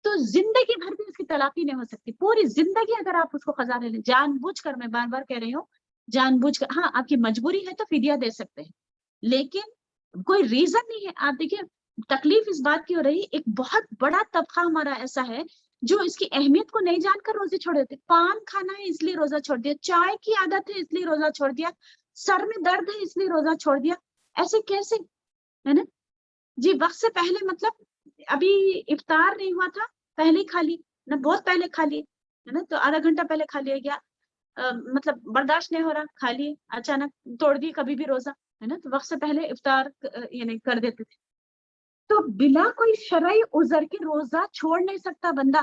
تو زندگی بھر بھی اس کی تلافی نہیں ہو سکتی. پوری زندگی اگر آپ اس کو قضا لے لیں، جان بوجھ کر، میں بار بار کہہ رہی ہوں، جان بوجھ کر. ہاں آپ کی مجبوری ہے تو فدیہ دے سکتے ہیں، لیکن کوئی ریزن نہیں ہے. آپ دیکھیں تکلیف اس بات کی ہو رہی، ایک بہت بڑا طبقہ ہمارا ایسا ہے جو اس کی اہمیت کو نہیں جان کر روزے چھوڑ دیتے. پان کھانا ہے اس لیے روزہ چھوڑ دیا، چائے کی عادت ہے اس لیے روزہ چھوڑ دیا، سر میں درد ہے اس لیے روزہ چھوڑ دیا. ایسے کیسے، ہے نا جی؟ وقت سے پہلے مطلب ابھی افطار نہیں ہوا تھا، پہلے کھا لی نہ، بہت پہلے کھا لیے، ہے نا، تو آدھا گھنٹہ پہلے کھا لیا گیا، مطلب برداشت نہیں ہو رہا، کھا لیے، اچانک توڑ دی کبھی بھی روزہ، ہے نا. تو وقت سے پہلے افطار یعنی کر دیتے تھے. تو بلا کوئی شرعی عذر کے روزہ چھوڑ نہیں سکتا بندہ.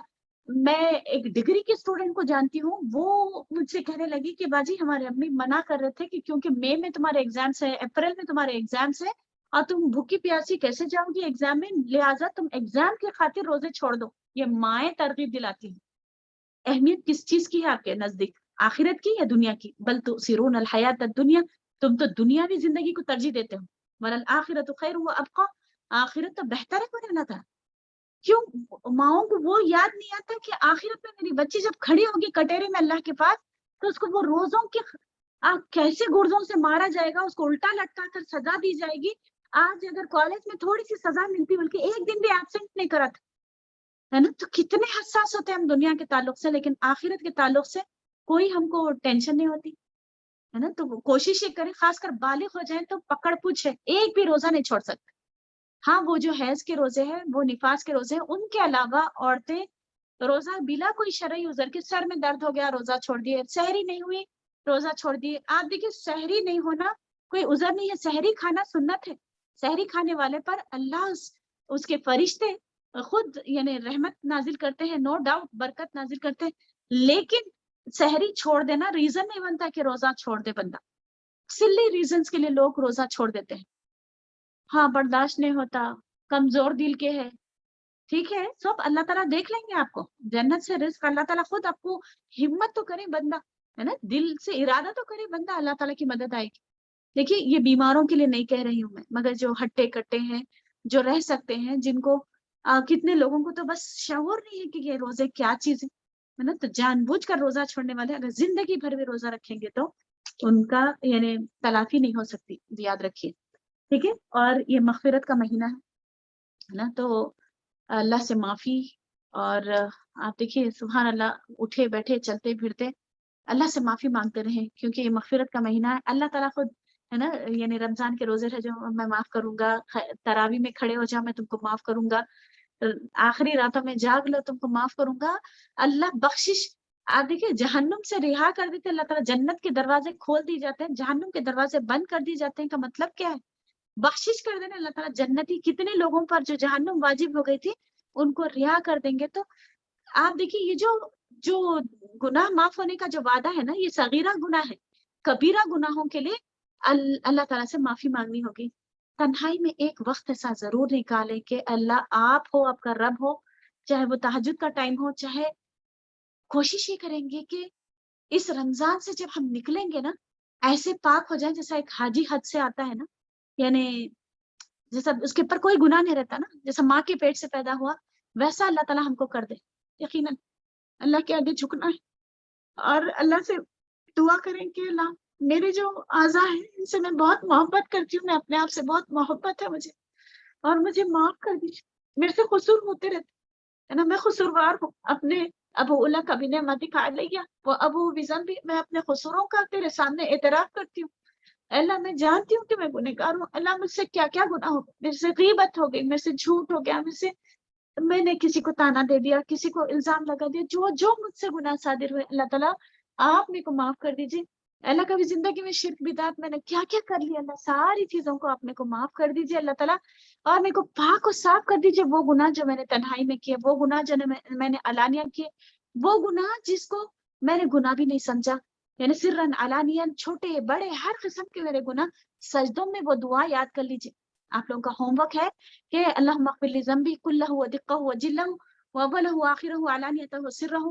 میں ایک ڈگری کے اسٹوڈنٹ کو جانتی ہوں، وہ مجھ سے کہنے لگی کہ باجی ہمارے امی منع کر رہے تھے کہ کیونکہ مئی میں تمہارے ایگزامس ہے، اپریل میں تمہارے ایگزامس ہے، اور تم بھوکی پیاسی کیسے جاؤ گی ایگزام میں، لہٰذا تم ایگزام کی خاطر روزے چھوڑ دو. یہ مائیں ترغیب دلاتی ہیں. اہمیت کس چیز کی ہے آپ کے نزدیک؟ آخرت کی یا دنیا کی؟ بل تؤثرون الحیات الدنیا، تم تو دنیاوی زندگی کو ترجیح دیتے ہو. والآخرۃ خیر وابقیٰ، آخرت تو بہتر ہے کوئی رہنا تھا. کیوں ماؤں کو وہ یاد نہیں آتا کہ آخرت میں میری بچی جب کھڑی ہوگی کٹہرے میں اللہ کے پاس، تو اس کو وہ روزوں کے کیسے گردوں سے مارا جائے گا، اس کو الٹا لٹکا کر سزا دی جائے گی. آج اگر کالج میں تھوڑی سی سزا ملتی، بلکہ ایک دن بھی ایبسنٹ نہیں کرا تھا، ہے نا، تو کتنے حساس ہوتے ہیں ہم دنیا کے تعلق سے، لیکن آخرت کے تعلق سے کوئی ہم کو ٹینشن نہیں ہوتی، ہے نا. تو کوشش یہ کریں، خاص کر بالغ ہو جائیں تو پکڑ پوچھ ہے، ایک بھی روزہ نہیں چھوڑ سکتے. ہاں وہ جو حیض کے روزے ہیں، وہ نفاس کے روزے ہیں، ان کے علاوہ عورتیں روزہ بلا کوئی شرعی عذر کے، سر میں درد ہو گیا روزہ چھوڑ دیے، سحری نہیں ہوئی روزہ چھوڑ دیے. آپ دیکھیے سحری نہیں ہونا کوئی عذر نہیں ہے، سحری کھانا سنت ہے. سحری کھانے والے پر اللہ اس کے فرشتے خود یعنی رحمت نازل کرتے ہیں، نو ڈاؤٹ برکت نازل کرتے ہیں. لیکن سحری چھوڑ دینا ریزن نہیں بنتا کہ روزہ چھوڑ دے بندہ. سلی ریزنز کے لیے لوگ روزہ چھوڑ دیتے ہیں. ہاں برداشت نہیں ہوتا، کمزور دل کے ہے، ٹھیک ہے، سب اللہ تعالیٰ دیکھ لیں گے آپ کو، جنت سے رزق اللہ تعالیٰ خود آپ کو ہمت تو کرے بندہ، ہے نا، دل سے ارادہ تو کرے بندہ، اللہ تعالیٰ کی مدد آئے گی. دیکھیے یہ بیماروں کے لیے نہیں کہہ رہی ہوں میں، مگر جو ہٹے کٹے ہیں، جو رہ سکتے ہیں، جن کو کتنے لوگوں کو تو بس شعور نہیں ہے کہ یہ روزے کیا چیز ہے نا، تو جان بوجھ کر روزہ چھوڑنے والے اگر زندگی بھر بھی روزہ رکھیں گے تو ان کا یعنی تلافی نہیں ہو سکتی، یاد رکھیے، ٹھیک ہے. اور یہ مغفرت کا مہینہ ہے نا، تو اللہ سے معافی. اور آپ دیکھیے سبحان اللہ، اٹھے بیٹھے چلتے پھرتے اللہ سے معافی مانگتے رہیں، کیونکہ یہ مغفرت کا مہینہ ہے. اللہ تعالیٰ خود ہے نا، یعنی رمضان کے روزے رہ جاؤ میں معاف کروں گا، تراوی میں کھڑے ہو جاؤ میں تم کو معاف کروں گا، آخری راتوں میں جاگ لو تم کو معاف کروں گا. اللہ بخشش. آپ دیکھیے جہنم سے رہا کر دیتے اللہ تعالیٰ، جنت کے دروازے کھول دی جاتے ہیں، جہنم کے دروازے بند کر دی جاتے ہیں. کا مطلب کیا ہے؟ بخشش کر دینا اللہ تعالیٰ. جنتی کتنے لوگوں پر جو جہنم واجب ہو گئی تھی ان کو رہا کر دیں گے. تو آپ دیکھیے یہ جو گناہ معاف ہونے کا جو وعدہ ہے نا، یہ صغیرہ گناہ ہے. کبیرہ گناہوں کے لیے اللہ تعالیٰ سے معافی مانگنی ہوگی. تنہائی میں ایک وقت ایسا ضرور نکالیں کہ اللہ آپ ہو، آپ کا رب ہو، چاہے وہ تہجد کا ٹائم ہو، چاہے کوشش یہ کریں گے کہ اس رمضان سے جب ہم نکلیں گے نا ایسے پاک ہو جائیں جیسا ایک حاجی حج سے آتا ہے نا، یعنی جیسا اس کے اوپر کوئی گناہ نہیں رہتا نا، جیسا ماں کے پیٹ سے پیدا ہوا ویسا اللہ تعالیٰ ہم کو کر دے. یقیناً اللہ کے آگے جھکنا ہے اور اللہ سے دعا کریں کہ اللہ میرے جو اعضاء ہیں ان سے میں بہت محبت کرتی ہوں، میں اپنے آپ سے بہت محبت ہے مجھے، اور مجھے معاف کر دیجیے. میرے سے قصور ہوتے رہتے ہے نا، میں قصوروار ہوں. اپنے ابو اللہ کا بھی نعمتی کھا لیا وہ ابو وزن بھی، میں اپنے قصوروں کا تیرے سامنے اعتراف کرتی ہوں. اللہ میں جانتی ہوں کہ میں گنہگار ہوں. اللہ مجھ سے کیا کیا گناہ ہو گئے، میرے سے غیبت ہو گئی، میرے سے جھوٹ ہو گیا، میں نے کسی کو تانا دے دیا، کسی کو الزام لگا دیا، جو مجھ سے گناہ صادر ہوئے اللہ تعالیٰ آپ میرے کو معاف کر دیجیے. اللہ کبھی زندگی میں شرک بدعت میں نے کیا کیا کر لیا، اللہ ساری چیزوں کو آپ میرے کو معاف کر دیجیے اللہ تعالیٰ، اور میرے کو پاک و صاف کر دیجیے وہ گناہ جو میں نے تنہائی میں کیے، وہ گناہ جو میں نے علانیہ کیے، وہ گناہ جس کو میں نے گناہ بھی نہیں سمجھا، یعنی سرن علانین چھوٹے بڑے ہر قسم کے میرے گناہ. سجدوں میں وہ دعا یاد کر لیجیے. آپ لوگوں کا ہوم ورک ہے کہ اللہم اغفر لی ذنبی کلہ ودقہ وجلہ واولہ وآخرہ وعلانیتہ وسرہ،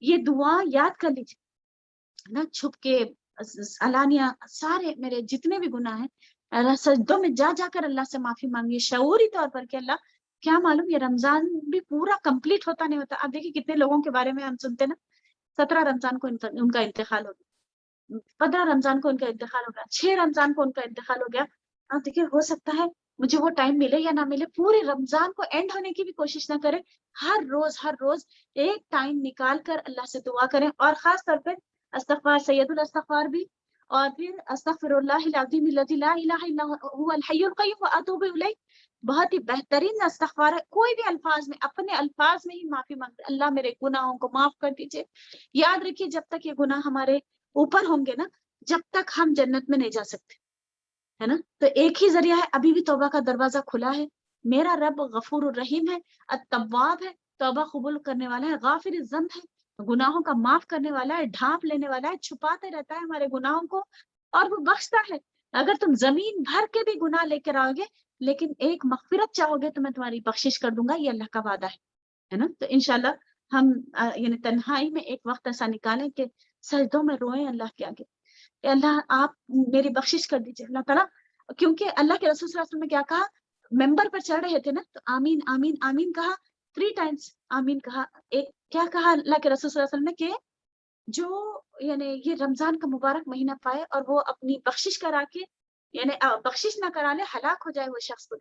یہ دعا یاد کر لیجیے نا، چھپ کے علانیہ سارے میرے جتنے بھی گناہ ہیں اللہ سجدوں میں جا جا کر اللہ سے معافی مانگیے شعوری طور پر کہ اللہ کیا معلوم یہ رمضان بھی پورا کمپلیٹ ہوتا نہیں ہوتا. آپ دیکھیے کتنے لوگوں کے بارے میں ہم سنتے نا، 17 رمضان کو ان کا انتقال ہو گیا، 15 رمضان کو ان کا انتقال ہو گیا، 6 رمضان کو ان کا انتقال ہو گیا. آپ دیکھیے ہو سکتا ہے مجھے وہ ٹائم ملے یا نہ ملے، پورے رمضان کو اینڈ ہونے کی بھی کوشش نہ کریں، ہر روز ایک ٹائم نکال کر اللہ سے دعا کریں. اور خاص طور پہ استغفار سید الاستغفار بھی، اور پھر استغفر اللہ العظیم الذی لا الہ الا هو الحی القیوم واتوب الیہ، بہت ہی بہترین استغفار ہے. کوئی بھی الفاظ میں اپنے الفاظ میں ہی معافی مانگتے، اللہ میرے گناہوں کو معاف کر دیجیے. یاد رکھیے جب تک یہ گناہ ہمارے اوپر ہوں گے نا، جب تک ہم جنت میں نہیں جا سکتے، ہے نا. تو ایک ہی ذریعہ ہے، ابھی بھی توبہ کا دروازہ کھلا ہے. میرا رب غفور الرحیم ہے، التواب ہے، توبہ قبول کرنے والا ہے، غافر الذنب ہے، گناہوں کا معاف کرنے والا ہے، ڈھانپ لینے والا ہے، چھپاتے رہتا ہے ہمارے گناہوں کو اور وہ بخشتا ہے. اگر تم زمین بھر کے بھی گناہ لے کر آؤ گے لیکن ایک مغفرت چاہو گے تو میں تمہاری بخشش کر دوں گا، یہ اللہ کا وعدہ ہے نا. تو انشاءاللہ ہم یعنی تنہائی میں ایک وقت ایسا نکالیں کہ سجدوں میں روئیں اللہ کے آگے، کہ اللہ آپ میری بخشش کر دیجیے اللہ تعالیٰ. کیونکہ اللہ کے رسول صلی اللہ علیہ وسلم نے کیا کہا، ممبر پر چڑھ رہے تھے نا تو آمین آمین آمین کہا 3 ٹائمز، آمین کہا. ایک کیا کہا اللہ کے رسول صلی اللہ علیہ وسلم نے کہ جو یعنی یہ رمضان کا مبارک مہینہ پائے اور وہ اپنی بخشش کرا کے یعنی بخشش نہ کرا لے ہلاک ہو جائے وہ شخص کو،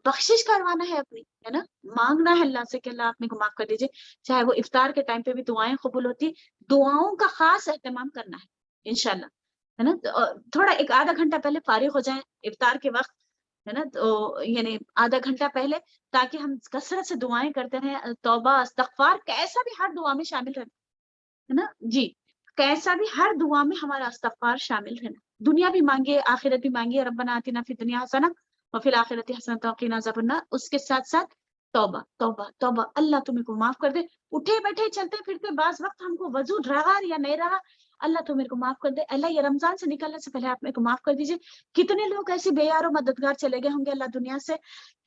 بخشش کروانا ہے اپنی، ہے نا، مانگنا ہے اللہ سے کہ اللہ آپ میرے کو معاف کر دیجیے. چاہے وہ افطار کے ٹائم پہ بھی دعائیں قبول ہوتی، دعاؤں کا خاص اہتمام کرنا ہے انشاءاللہ، ہے نا. تھوڑا ایک آدھا گھنٹہ پہلے فارغ ہو جائیں افطار کے وقت، ہے نا. تو یعنی آدھا گھنٹہ پہلے، تاکہ ہم کثرت سے دعائیں کرتے رہیں، توبہ استغفار کیسا بھی ہر دعا میں شامل رہنا ہے نا. جی کیسا بھی ہر دعا میں ہمارا استغفار شامل رہنا. دنیا بھی مانگے، آخرت بھی مانگے، ربنا آتنا فی الدنیا حسنہ وفی الآخرۃ حسنۃ وقنا عذاب النار. اس کے ساتھ ساتھ توبہ توبہ توبہ، اللہ تمہیں کو معاف کر دے. اٹھے بیٹھے چلتے پھرتے بعض وقت ہم کو وضو رہا یا نہیں رہا، اللہ تو میرے کو معاف کر دے. اللہ یہ رمضان سے نکلنے سے پہلے آپ میرے کو معاف کر دیجیے. کتنے لوگ ایسے بے یار و مددگار چلے گئے ہوں گے اللہ دنیا سے،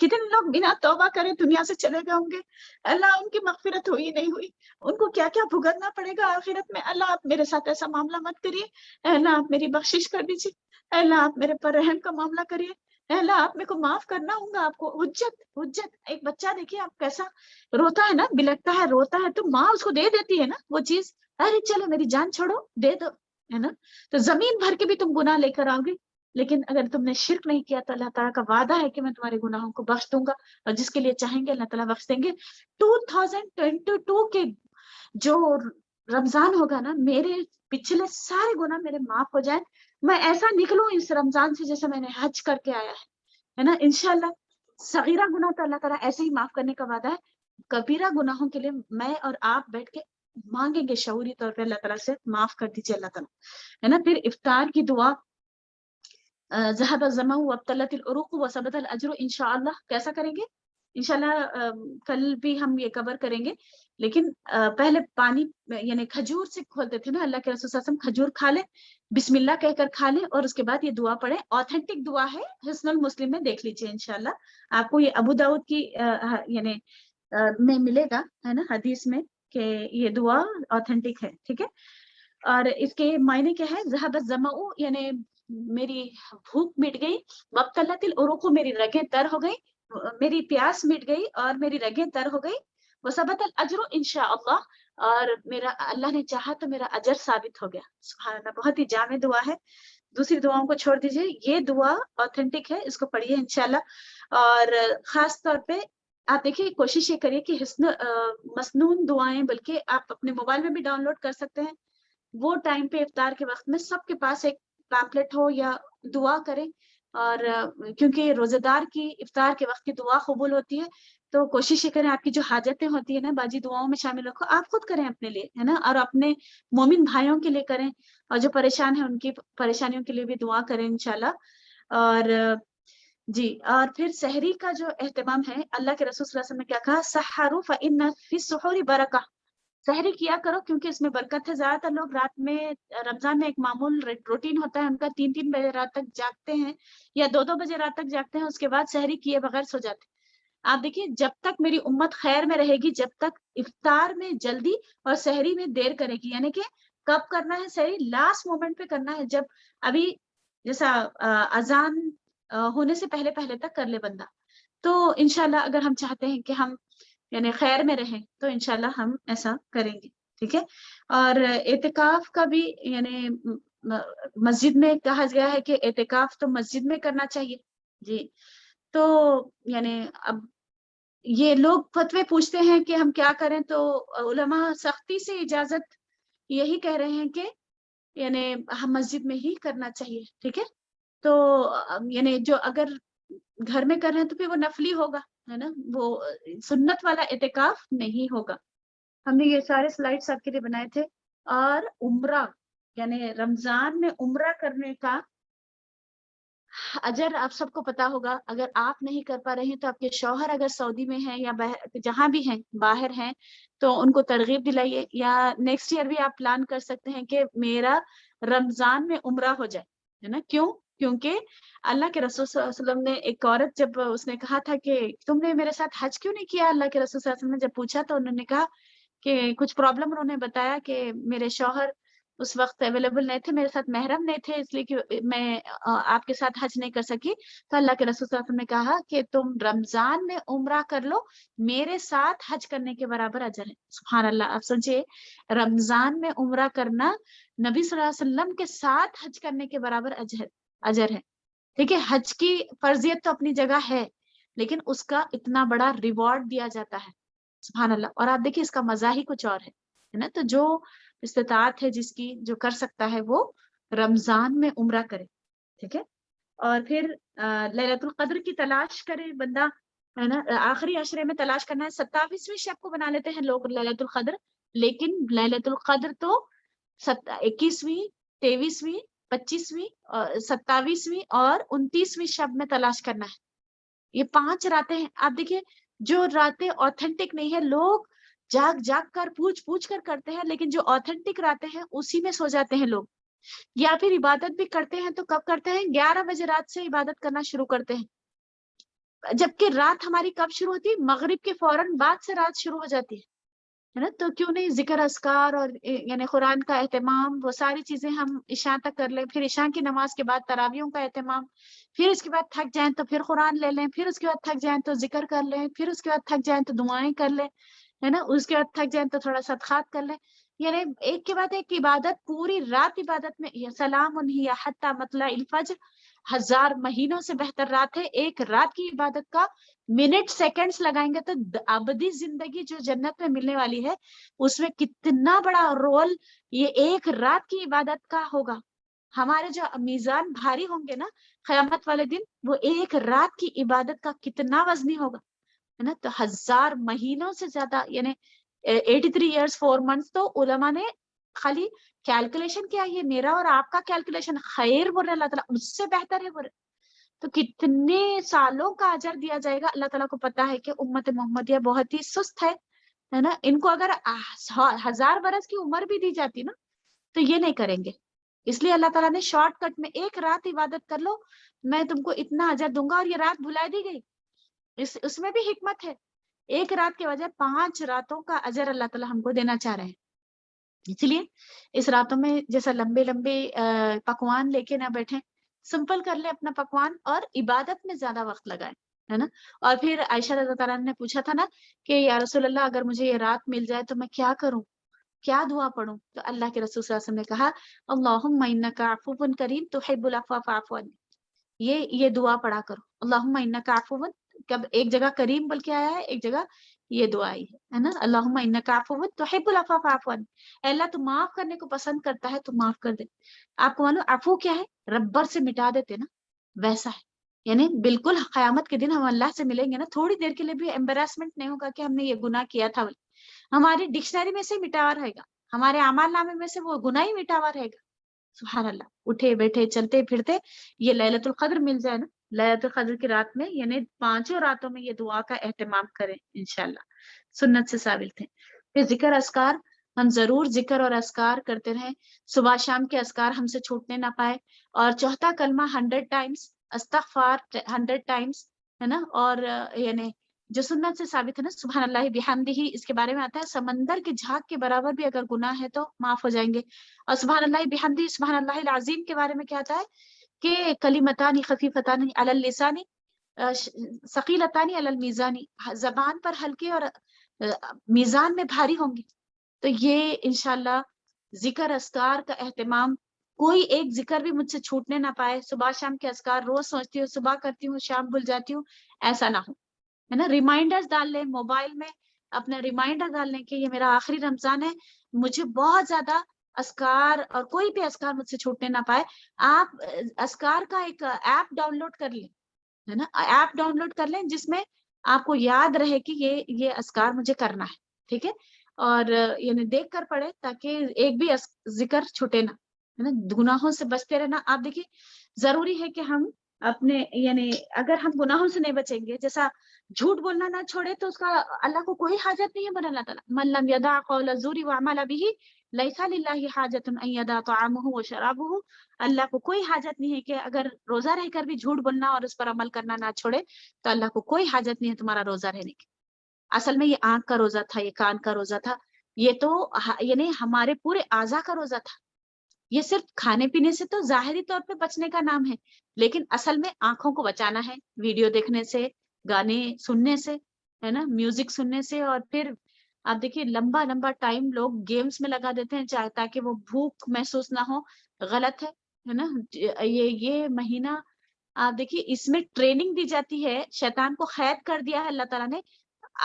کتنے لوگ بنا توبہ کرے دنیا سے چلے گئے ہوں گے. اللہ ان کی مغفرت ہوئی نہیں ہوئی، ان کو کیا کیا بھگتنا پڑے گا آخرت میں. اللہ آپ میرے ساتھ ایسا معاملہ مت کریے. اے اللہ آپ میری بخشش کر دیجیے. اے اللہ آپ میرے پر رحم کا معاملہ کریے. اے اللہ آپ میرے کو معاف کرنا ہوگا. آپ کو حجت حجت. ایک بچہ دیکھیے آپ کیسا روتا ہے نا، بلکتا ہے، روتا ہے، تو ماں اس کو دے دیتی ہے نا وہ چیز، ارے چلو میری جان چھوڑو دے دو، ہے نا. تو زمین بھر کے بھی تم گناہ لے کر آؤ گے، لیکن اگر تم نے شرک نہیں کیا تو اللہ تعالیٰ کا وعدہ ہے کہ میں تمہارے گناہوں کو بخش دوں گا، اور جس کے لیے چاہیں گے اللہ تعالیٰ بخش دیں گے. 2022 کے جو رمضان ہوگا نا، میرے پچھلے سارے گناہ میرے معاف ہو جائیں. میں ایسا نکلوں اس رمضان سے جیسے میں نے حج کر کے آیا ہے نا. انشاءاللہ صغیرہ گناہ تو اللہ تعالیٰ ایسے ہی معاف کرنے کا وعدہ ہے. کبیرہ گناہوں کے لیے میں اور آپ بیٹھ کے مانگیں گے شعوری طور پہ اللہ تعالیٰ سے معاف کر دیجیے اللہ تعالیٰ، ہے نا. پھر افطار کی دعا، ذهب الظمأ وابتلت العروق وثبت الاجر، انشاءاللہ کیسا کریں گے انشاءاللہ. کل بھی ہم یہ کور کریں گے، لیکن پہلے پانی یعنی کھجور سے کھولتے تھے نا. اللہ کے رسول صلی اللہ علیہ وسلم کھجور کھا لیں، بسم اللہ کہہ کر کھا لیں، اور اس کے بعد یہ دعا پڑھیں. آتھینٹک دعا ہے، حسن المسلم میں دیکھ لیجیے انشاءاللہ. آپ کو یہ ابو داؤد کی یعنی میں ملے گا، ہے نا، حدیث میں کہ یہ دعا آتھینٹک ہے. ٹھیک ہے. اور اس کے معنی کیا ہے؟ ذهب الظمأ یعنی میری بھوک مٹ گئی، وابتلت العروق میری رگیں تر ہو گئی، میری پیاس مٹ گئی اور میری رگیں تر ہو گئی. وثبت الاجر انشاءاللہ، اور میرا اللہ نے چاہا تو میرا اجر ثابت ہو گیا. سبحان اللہ، بہت ہی جامع دعا ہے. دوسری دعاؤں کو چھوڑ دیجیے، یہ دعا آتھینٹک ہے، اس کو پڑھیے انشاءاللہ. اور خاص طور پہ آپ دیکھیے، کوشش یہ کریے کہ مسنون دعائیں بلکہ آپ اپنے موبائل میں بھی ڈاؤن لوڈ کر سکتے ہیں. وہ ٹائم پہ افطار کے وقت میں سب کے پاس ایک پیمپلیٹ ہو یا دعا کریں. اور کیونکہ روزہ دار کی افطار کے وقت کی دعا قبول ہوتی ہے، تو کوشش یہ کریں آپ کی جو حاجتیں ہوتی ہیں نا باجی دعاؤں میں شامل رکھو. آپ خود کریں اپنے لیے، ہے نا، اور اپنے مومن بھائیوں کے لیے کریں، اور جو پریشان ہیں ان کی پریشانیوں کے لیے بھی دعا کریں انشاءاللہ. اور جی، اور پھر سحری کا جو اہتمام ہے، اللہ کے رسول صلی اللہ علیہ وسلم نے کیا کہا؟ سحروا فإن فی السحور برکہ. سحری کیا کرو کیونکہ اس میں برکت ہے. زیادہ تر لوگ رات میں رمضان میں ایک معمول روٹین ہوتا ہے ان کا، 3 بجے رات تک جاگتے ہیں یا 2 بجے رات تک جاگتے ہیں، اس کے بعد سحری کیے بغیر سو جاتے ہیں. آپ دیکھیے، جب تک میری امت خیر میں رہے گی، جب تک افطار میں جلدی اور سحری میں دیر کرے گی. یعنی کہ کب کرنا ہے سحری؟ لاسٹ مومنٹ پہ کرنا ہے، جب ابھی جیسا اذان ہونے سے پہلے پہلے تک کر لے بندہ. تو انشاءاللہ اگر ہم چاہتے ہیں کہ ہم یعنی خیر میں رہیں تو انشاءاللہ ہم ایسا کریں گے. ٹھیک ہے. اور اعتکاف کا بھی یعنی مسجد میں کہا گیا ہے کہ اعتکاف تو مسجد میں کرنا چاہیے. جی، تو یعنی اب یہ لوگ فتوے پوچھتے ہیں کہ ہم کیا کریں، تو علماء سختی سے اجازت یہی کہہ رہے ہیں کہ یعنی ہم مسجد میں ہی کرنا چاہیے. ٹھیک ہے. تو یعنی جو اگر گھر میں کر رہے ہیں تو پھر وہ نفلی ہوگا، ہے نا، وہ سنت والا اعتکاف نہیں ہوگا. ہم نے یہ سارے سلائڈس آپ کے لیے بنائے تھے. اور عمرہ یعنی رمضان میں عمرہ کرنے کا اجر آپ سب کو پتا ہوگا. اگر آپ نہیں کر پا رہے ہیں تو آپ کے شوہر اگر سعودی میں ہیں یا جہاں بھی ہیں باہر ہیں تو ان کو ترغیب دلائیے. یا نیکسٹ ایئر بھی آپ پلان کر سکتے ہیں کہ میرا رمضان میں عمرہ ہو جائے، ہے نا. کیوں؟ کیونکہ اللہ کے رسول صلی اللہ علیہ وسلم نے ایک عورت جب اس نے کہا تھا کہ تم نے میرے ساتھ حج کیوں نہیں کیا، اللہ کے رسول صلی اللہ علیہ وسلم نے جب پوچھا تو انہوں نے کہا کہ کچھ پرابلم، انہوں نے بتایا کہ میرے شوہر اس وقت اویلیبل نہیں تھے، میرے ساتھ محرم نہیں تھے، اس لیے کہ میں آپ کے ساتھ حج نہیں کر سکی. تو اللہ کے رسول صلی اللہ علیہ وسلم نے کہا کہ تم رمضان میں عمرہ کر لو، میرے ساتھ حج کرنے کے برابر اجر ہے. سبحان اللہ. آپ سوچئے، رمضان میں عمرہ کرنا نبی صلی اللہ علیہ وسلم کے ساتھ حج کرنے کے برابر اجر ہے. ٹھیک ہے. حج کی فرضیت تو اپنی جگہ ہے، لیکن اس کا اتنا بڑا ریوارڈ دیا جاتا ہے. سبحان اللہ. اور آپ دیکھیں اس کا مزہ ہی کچھ اور ہے نا. تو جو استطاعت ہے جس کی، جو کر سکتا ہے وہ رمضان میں عمرہ کرے. ٹھیک ہے. اور پھر لیلۃ القدر کی تلاش کرے بندہ، ہے نا. آخری عشرے میں تلاش کرنا ہے. 27ویں شب کو بنا لیتے ہیں لوگ لیلۃ القدر، لیکن لیلۃ القدر تو 21ویں، 23ویں، 25ویں، 27ویں اور 29ویں شب میں تلاش کرنا ہے. یہ 5 راتیں ہیں. آپ دیکھیے جو راتیں آتھینٹک نہیں ہے، لوگ جاگ جاگ کر پوچھ کر کرتے ہیں، لیکن جو آتھینٹک راتیں ہیں اسی میں سو جاتے ہیں لوگ. یا پھر عبادت بھی کرتے ہیں تو کب کرتے ہیں؟ 11 بجے رات سے عبادت کرنا شروع کرتے ہیں. جبکہ رات ہماری کب شروع ہوتی ہے؟ مغرب کے فوراً بعد سے رات شروع ہو جاتی ہے نا. تو کیوں نہیں ذکر اذکار اور یعنی قرآن کا اہتمام، وہ ساری چیزیں ہم عشاء تک کر لیں. پھر عشاء کی نماز کے بعد تراویحوں کا اہتمام، پھر اس کے بعد تھک جائیں تو پھر قرآن لے لیں، پھر اس کے بعد تھک جائیں تو ذکر کر لیں، پھر اس کے بعد تھک جائیں تو دعائیں کر لیں، ہے نا. اس کے بعد تھک جائیں تو تھوڑا صدقات کر لیں. یعنی ایک کے بعد ایک عبادت، پوری رات عبادت میں. سلام ہی حتی مطلع الفجر، 1000 مہینوں سے بہتر رات ہے. ایک رات کی عبادت کا منٹ سیکنڈز لگائیں گے تو ابدی زندگی جو جنت میں ملنے والی ہے اس میں کتنا بڑا رول یہ ایک رات کی عبادت کا ہوگا. ہمارے جو میزان بھاری ہوں گے نا قیامت والے دن، وہ ایک رات کی عبادت کا کتنا وزنی ہوگا، ہے نا. تو 1000 مہینوں سے زیادہ، یعنی 83 ایئرس 4 months. تو علماء نے خالی کیلکولیشن کیا، یہ میرا اور آپ کا کیلکولیشن خیر بول رہے اللہ تعالیٰ، اس سے بہتر ہے بول رہے. تو کتنے سالوں کا اجر دیا جائے گا. اللہ تعالیٰ کو پتا ہے کہ امت محمدیہ بہت ہی سست ہے نا. ان کو اگر 1000 برس کی عمر بھی دی جاتی نا تو یہ نہیں کریں گے. اس لیے اللہ تعالیٰ نے شارٹ کٹ میں ایک رات عبادت کر لو، میں تم کو اتنا اجر دوں گا. اور یہ رات بھلا دی گئی، اس میں بھی حکمت ہے. ایک رات کے وجہ 5 راتوں کا اجر اللہ تعالیٰ ہم کو دینا چاہ رہے ہیں. اس لیے اس راتوں میں جیسا لمبے لمبے پکوان لے کے نہ بیٹھیں، سمپل کر لیں اپنا پکوان اور عبادت میں زیادہ وقت لگائیں، ہے نا. اور پھر عائشہ رضی اللہ عنہا نے پوچھا تھا نا کہ یا رسول اللہ اگر مجھے یہ رات مل جائے تو میں کیا کروں، کیا دعا پڑھوں؟ تو اللہ کے رسول صلی اللہ علیہ وسلم نے کہا اللہم انک عفو کریم تحب العفو فاعف عنی. یہ دعا پڑھا کرو، اللہم انک عفو. کب ایک جگہ کریم بول کے آیا ہے، ایک جگہ یہ دعا آئی ہے نا. اللہم انک عفو تحب العفو فاعف عنی. اے اللہ تو معاف کرنے کو پسند کرتا ہے تو معاف کر دے. آپ کو معلوم عفو کیا ہے؟ ربر سے مٹا دیتے نا، ویسا ہے. یعنی بالکل قیامت کے دن ہم اللہ سے ملیں گے نا، تھوڑی دیر کے لیے بھی ایمبیرسمنٹ نہیں ہوگا کہ ہم نے یہ گناہ کیا تھا. ہماری ڈکشنری میں سے مٹا رہے گا، ہمارے اعمال نامے میں سے وہ گناہ ہی مٹا ہوا رہے گا. سبحان اللہ. اٹھے بیٹھے چلتے پھرتے یہ لیلۃ القدر مل جائے نا، لیلۃ القدر کی رات میں، یعنی 5 راتوں میں یہ دعا کا اہتمام کریں انشاءاللہ. سنت سے ثابت ہے. پھر ذکر اذکار، ہم ضرور ذکر اور اذکار کرتے رہیں. صبح شام کے اذکار ہم سے چھوٹنے نہ پائے. اور چوتھا کلمہ 100 ٹائمز، استغفار 100 ٹائمز، ہے نا. اور یعنی جو سنت سے ثابت ہے نا سبحان اللہ بحمدہ، اس کے بارے میں آتا ہے سمندر کے جھاگ کے برابر بھی اگر گناہ ہے تو معاف ہو جائیں گے. اور سبحان اللہ بحمدہ، سبحان اللہ العظیم کے بارے میں کیا آتا ہے کہ کلمتان خفیفتان علی اللسان ثقیلتان علی المیزان، زبان پر ہلکے اور میزان میں بھاری ہوں گے. تو یہ انشاءاللہ ذکر اذکار کا اہتمام، کوئی ایک ذکر بھی مجھ سے چھوٹنے نہ پائے. صبح شام کے اذکار روز سوچتی ہوں، صبح کرتی ہوں شام بھول جاتی ہوں، ایسا نہ ہو، ہے نا. ریمائنڈرز ڈال لیں موبائل میں، اپنا ریمائنڈر ڈال لیں کہ یہ میرا آخری رمضان ہے، مجھے بہت زیادہ اذکار اور کوئی بھی اذکار مجھ سے چھوٹنے نہ پائے. آپ اذکار کا ایک ایپ ڈاؤن لوڈ کر لیں، ہے نا. ایپ ڈاؤن لوڈ کر لیں جس میں آپ کو یاد رہے کہ یہ اذکار مجھے کرنا ہے، ٹھیک ہے. اور یعنی دیکھ کر پڑھے تاکہ ایک بھی ذکر چھوٹے نہ، ہے نا. گناہوں سے بچتے رہنا. آپ دیکھیے ضروری ہے کہ ہم اپنے یعنی اگر ہم گناہوں سے نہیں بچیں گے، جیسا جھوٹ بولنا نہ چھوڑے تو اس کا اللہ کو کوئی حاجت نہیں ہے. بن اللہ تعالیٰ من لم یدع قول الزور وعمل به لیس للہ حاجت ان یدع طعامہ وشرابہ. اللہ کو کوئی حاجت نہیں ہے کہ اگر روزہ رہ کر بھی جھوٹ بولنا اور اس پر عمل کرنا نہ چھوڑے تو اللہ کو کوئی حاجت نہیں ہے تمہارا روزہ رہنے کی. اصل میں یہ آنکھ کا روزہ تھا، یہ کان کا روزہ تھا، یہ تو یعنی ہمارے پورے اعضاء کا روزہ تھا. یہ صرف کھانے پینے سے تو ظاہری طور پہ بچنے کا نام ہے، لیکن اصل میں آنکھوں کو بچانا ہے ویڈیو دیکھنے سے، گانے سننے سے، ہے نا، میوزک سننے سے. اور پھر آپ دیکھیے لمبا لمبا ٹائم لوگ گیمز میں لگا دیتے ہیں تاکہ وہ بھوک محسوس نہ ہو. غلط ہے نا. یہ مہینہ آپ دیکھیے اس میں ٹریننگ دی جاتی ہے. شیطان کو قید کر دیا ہے اللہ تعالیٰ نے.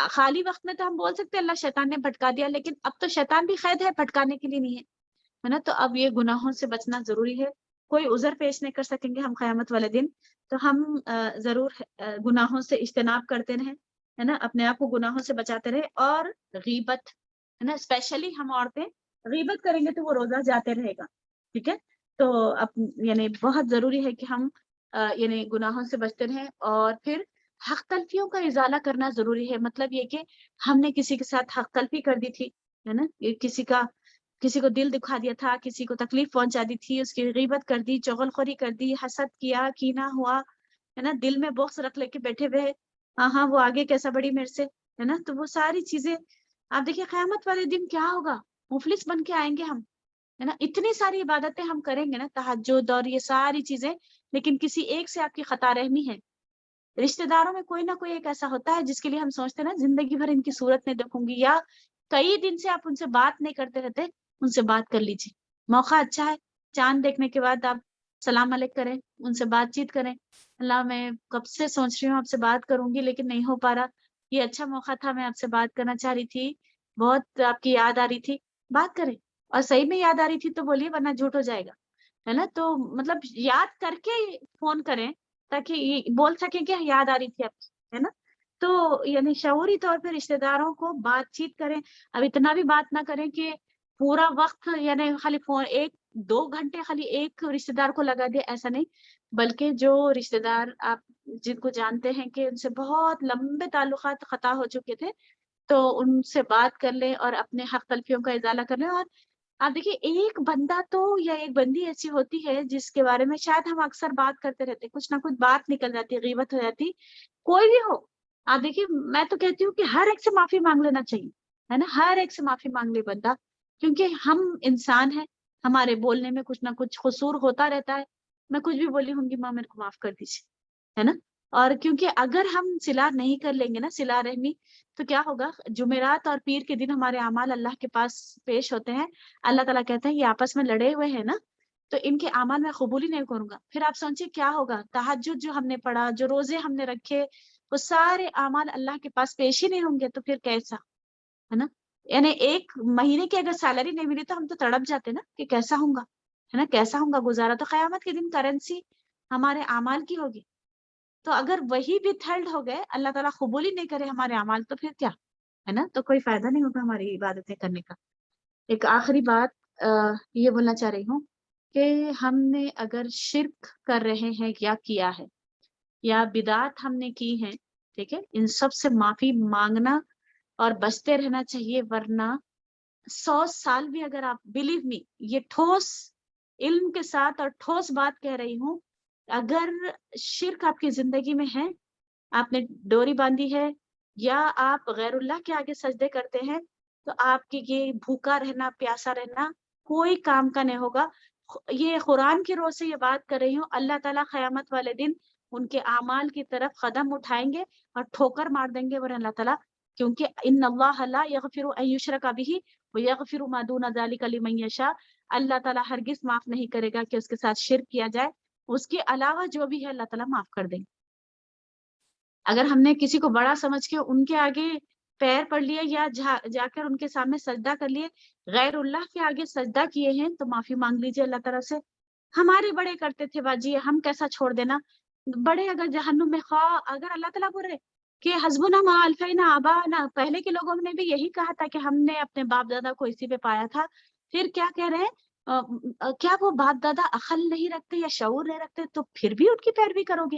خالی وقت میں تو ہم بول سکتے ہیں اللہ شیطان نے بھٹکا دیا، لیکن اب تو شیطان بھی قید ہے، بھٹکانے کے لیے نہیں ہے نا. تو اب یہ گناہوں سے بچنا ضروری ہے. کوئی عذر پیش نہیں کر سکیں گے ہم قیامت والے دن. تو ہم ضرور گناہوں سے اجتناب کرتے رہیں، ہے نا، اپنے آپ کو گناہوں سے بچاتے رہے. اور غیبت، ہے نا، اسپیشلی ہم عورتیں غیبت کریں گے تو وہ روزہ جاتے رہے گا. ٹھیک ہے، تو یعنی بہت ضروری ہے کہ ہم یعنی گناہوں سے بچتے رہیں. اور پھر حق تلفیوں کا ازالہ کرنا ضروری ہے. مطلب یہ کہ ہم نے کسی کے ساتھ حق تلفی کر دی تھی، ہے نا، کسی کو دل دکھا دیا تھا، کسی کو تکلیف پہنچا دی تھی، اس کی غیبت کر دی، چغل خوری کر دی، حسد کیا، کینہ ہوا، ہے نا، دل میں بغض رکھ لے کے بیٹھے ہوئے، ہاں وہ آگے کیسا بڑی میرے سے، ہے نا. تو وہ ساری چیزیں آپ دیکھیے قیامت والے دن کیا ہوگا، مفلس بن کے آئیں گے ہم، ہے نا. اتنی ساری عبادتیں ہم کریں گے نا، تہجد اور یہ ساری چیزیں، لیکن کسی ایک سے آپ کی خطا رحمی ہے. رشتہ داروں میں کوئی نہ کوئی ایک ایسا ہوتا ہے جس کے لیے ہم سوچتے ہیں نا زندگی بھر ان کی صورت نہیں دیکھوں گی، یا کئی دن سے آپ ان سے بات نہیں کرتے رہتے، ان سے بات کر لیجیے. موقع اچھا ہے، چاند دیکھنے کے بعد آپ سلام علیک کریں، ان سے بات چیت کریں. اللہ میں کب سے سوچ رہی ہوں آپ سے بات کروں گی لیکن نہیں ہو پا رہا، یہ اچھا موقع تھا، میں آپ سے بات کرنا چاہ رہی تھی، بہت آپ کی یاد آ رہی تھی. بات کریں، اور صحیح میں یاد آ رہی تھی تو بولیے، ورنہ جھوٹ ہو جائے گا، ہے نا. تو مطلب یاد کر کے فون کریں تاکہ یہ بول سکیں کہ یاد آ رہی تھی آپ کی، ہے نا. تو یعنی شعوری طور پہ رشتہ داروں کو بات چیت کریں. اب اتنا بھی بات نہ کریں کہ پورا وقت یعنی خالی فون 1-2 گھنٹے خالی ایک رشتہ دار کو لگا دے، ایسا نہیں. بلکہ جو رشتہ دار آپ جن کو جانتے ہیں کہ ان سے بہت لمبے تعلقات قطع ہو چکے تھے، تو ان سے بات کر لیں اور اپنے حق تلفیوں کا ازالہ کر لیں. اور آپ دیکھیے ایک بندہ تو یا ایک بندی ایسی ہوتی ہے جس کے بارے میں شاید ہم اکثر بات کرتے رہتے، کچھ نہ کچھ بات نکل جاتی، غیبت ہو جاتی، کوئی بھی ہو. آپ دیکھیے میں تو کہتی ہوں کہ ہر ایک سے معافی مانگ لینا چاہیے، ہے نا، ہر ایک سے معافی مانگ لے بندہ، کیونکہ ہم انسان ہیں، ہمارے بولنے میں کچھ نہ کچھ قصور ہوتا رہتا ہے. میں کچھ بھی بولی ہوں گی، ماں میرے کو معاف کر دیجیے، ہے نا. اور کیونکہ اگر ہم صلہ نہیں کر لیں گے نا، صلہ رحمی، تو کیا ہوگا، جمعرات اور پیر کے دن ہمارے اعمال اللہ کے پاس پیش ہوتے ہیں. اللہ تعالیٰ کہتے ہیں یہ آپس میں لڑے ہوئے ہیں نا، تو ان کے اعمال میں قبول ہی نہیں کروں گا. پھر آپ سوچیں کیا ہوگا، تہجد جو ہم نے پڑھا، جو روزے ہم نے رکھے، وہ سارے اعمال اللہ کے پاس پیش ہی نہیں ہوں گے. تو پھر کیسا، ہے نا. یعنی ایک مہینے کی اگر سیلری نہیں ملی تو ہم تو تڑپ جاتے نا کہ کیسا ہوں گا، ہے نا، کیسا ہوں گا گزارا. تو قیامت کے دن کرنسی ہمارے اعمال کی ہوگی. تو اگر وہی بھی تھلڈ ہو گئے، اللہ تعالیٰ قبول ہی نہیں کرے ہمارے اعمال، تو پھر کیا، ہے نا. تو کوئی فائدہ نہیں ہوگا ہماری عبادتیں کرنے کا. ایک آخری بات یہ بولنا چاہ رہی ہوں کہ ہم نے اگر شرک کر رہے ہیں یا کیا ہے، یا بدعات ہم نے کی ہیں، ٹھیک ہے، ان سب سے معافی مانگنا اور بچتے رہنا چاہیے. ورنہ 100 سال بھی اگر آپ، بلیو می، یہ ٹھوس علم کے ساتھ اور ٹھوس بات کہہ رہی ہوں، اگر شرک آپ کی زندگی میں ہے، آپ نے ڈوری باندھی ہے، یا آپ غیر اللہ کے آگے سجدے کرتے ہیں، تو آپ کی یہ بھوکا رہنا، پیاسا رہنا کوئی کام کا نہیں ہوگا. یہ قرآن کی روح سے یہ بات کر رہی ہوں. اللہ تعالیٰ قیامت والے دن ان کے اعمال کی طرف قدم اٹھائیں گے اور ٹھوکر مار دیں گے. ورنہ اللہ تعالیٰ، کیونکہ ان اللہ لا یغفر ان یشرک بہ ویغفر ما دون ذلک لمن یشاء، اللہ تعالیٰ ہرگز معاف نہیں کرے گا کہ اس کے ساتھ شرک کیا جائے، اس کے علاوہ جو بھی ہے اللہ تعالیٰ معاف کر دیں گے. اگر ہم نے کسی کو بڑا سمجھ کے ان کے آگے پیر پڑ لیے، یا جا کر ان کے سامنے سجدہ کر لیے، غیر اللہ کے آگے سجدہ کیے ہیں، تو معافی مانگ لیجیے اللہ تعالیٰ سے. ہمارے بڑے کرتے تھے باجی، ہم کیسا چھوڑ دینا. بڑے اگر جہنم میں خواہ، اگر اللہ تعالیٰ بول رہے کہ حسبنا ما الفینا آباءنا، پہلے کے لوگوں نے بھی یہی کہا تھا کہ ہم نے اپنے باپ دادا کو اسی پہ پایا تھا. پھر کیا کہہ رہے ہیں، کیا وہ باپ دادا عقل نہیں رکھتے یا شعور نہیں رکھتے، تو پھر بھی ان کی پیروی کرو گے،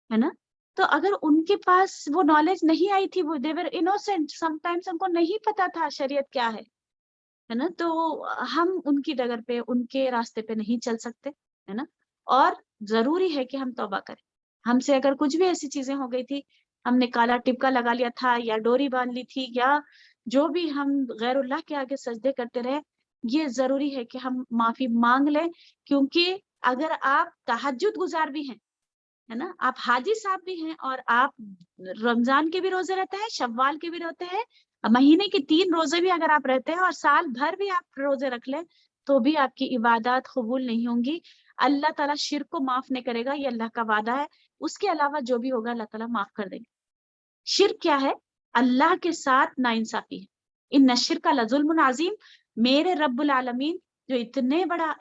ہے نا. تو اگر ان کے پاس وہ نالج نہیں آئی تھی، وہ they were innocent، some times in کو نہیں پتا تھا شریعت کیا ہے نا، تو ہم ان کی ڈگر پہ، ان کے راستے پہ نہیں چل سکتے، ہے نا. اور ضروری ہے کہ ہم توبہ کریں. ہم سے اگر کچھ بھی ایسی چیزیں ہو گئی تھی، ہم نے کالا ٹپکا لگا لیا تھا، یا ڈوری باندھ لی تھی، یا جو بھی ہم غیر اللہ کے آگے سجدے کرتے رہے، یہ ضروری ہے کہ ہم معافی مانگ لیں. کیونکہ اگر آپ تہجد گزار بھی ہیں، ہے نا، آپ حاجی صاحب بھی ہیں، اور آپ رمضان کے بھی روزے رہتے ہیں، شوال کے بھی رہتے ہیں، مہینے کے 3 روزے بھی اگر آپ رہتے ہیں، اور سال بھر بھی آپ روزے رکھ لیں، تو بھی آپ کی عبادات قبول نہیں ہوں گی. اللہ تعالیٰ شرک کو معاف نہیں کرے گا، یہ اللہ کا وعدہ ہے. اس کے علاوہ جو بھی ہوگا اللہ تعالیٰ معاف کر دیں گے. شرک کیا ہے؟ اللہ کے ساتھ ناانصافی ہے. ان الشرک لظلم عظیم. میرے رب العالمین جو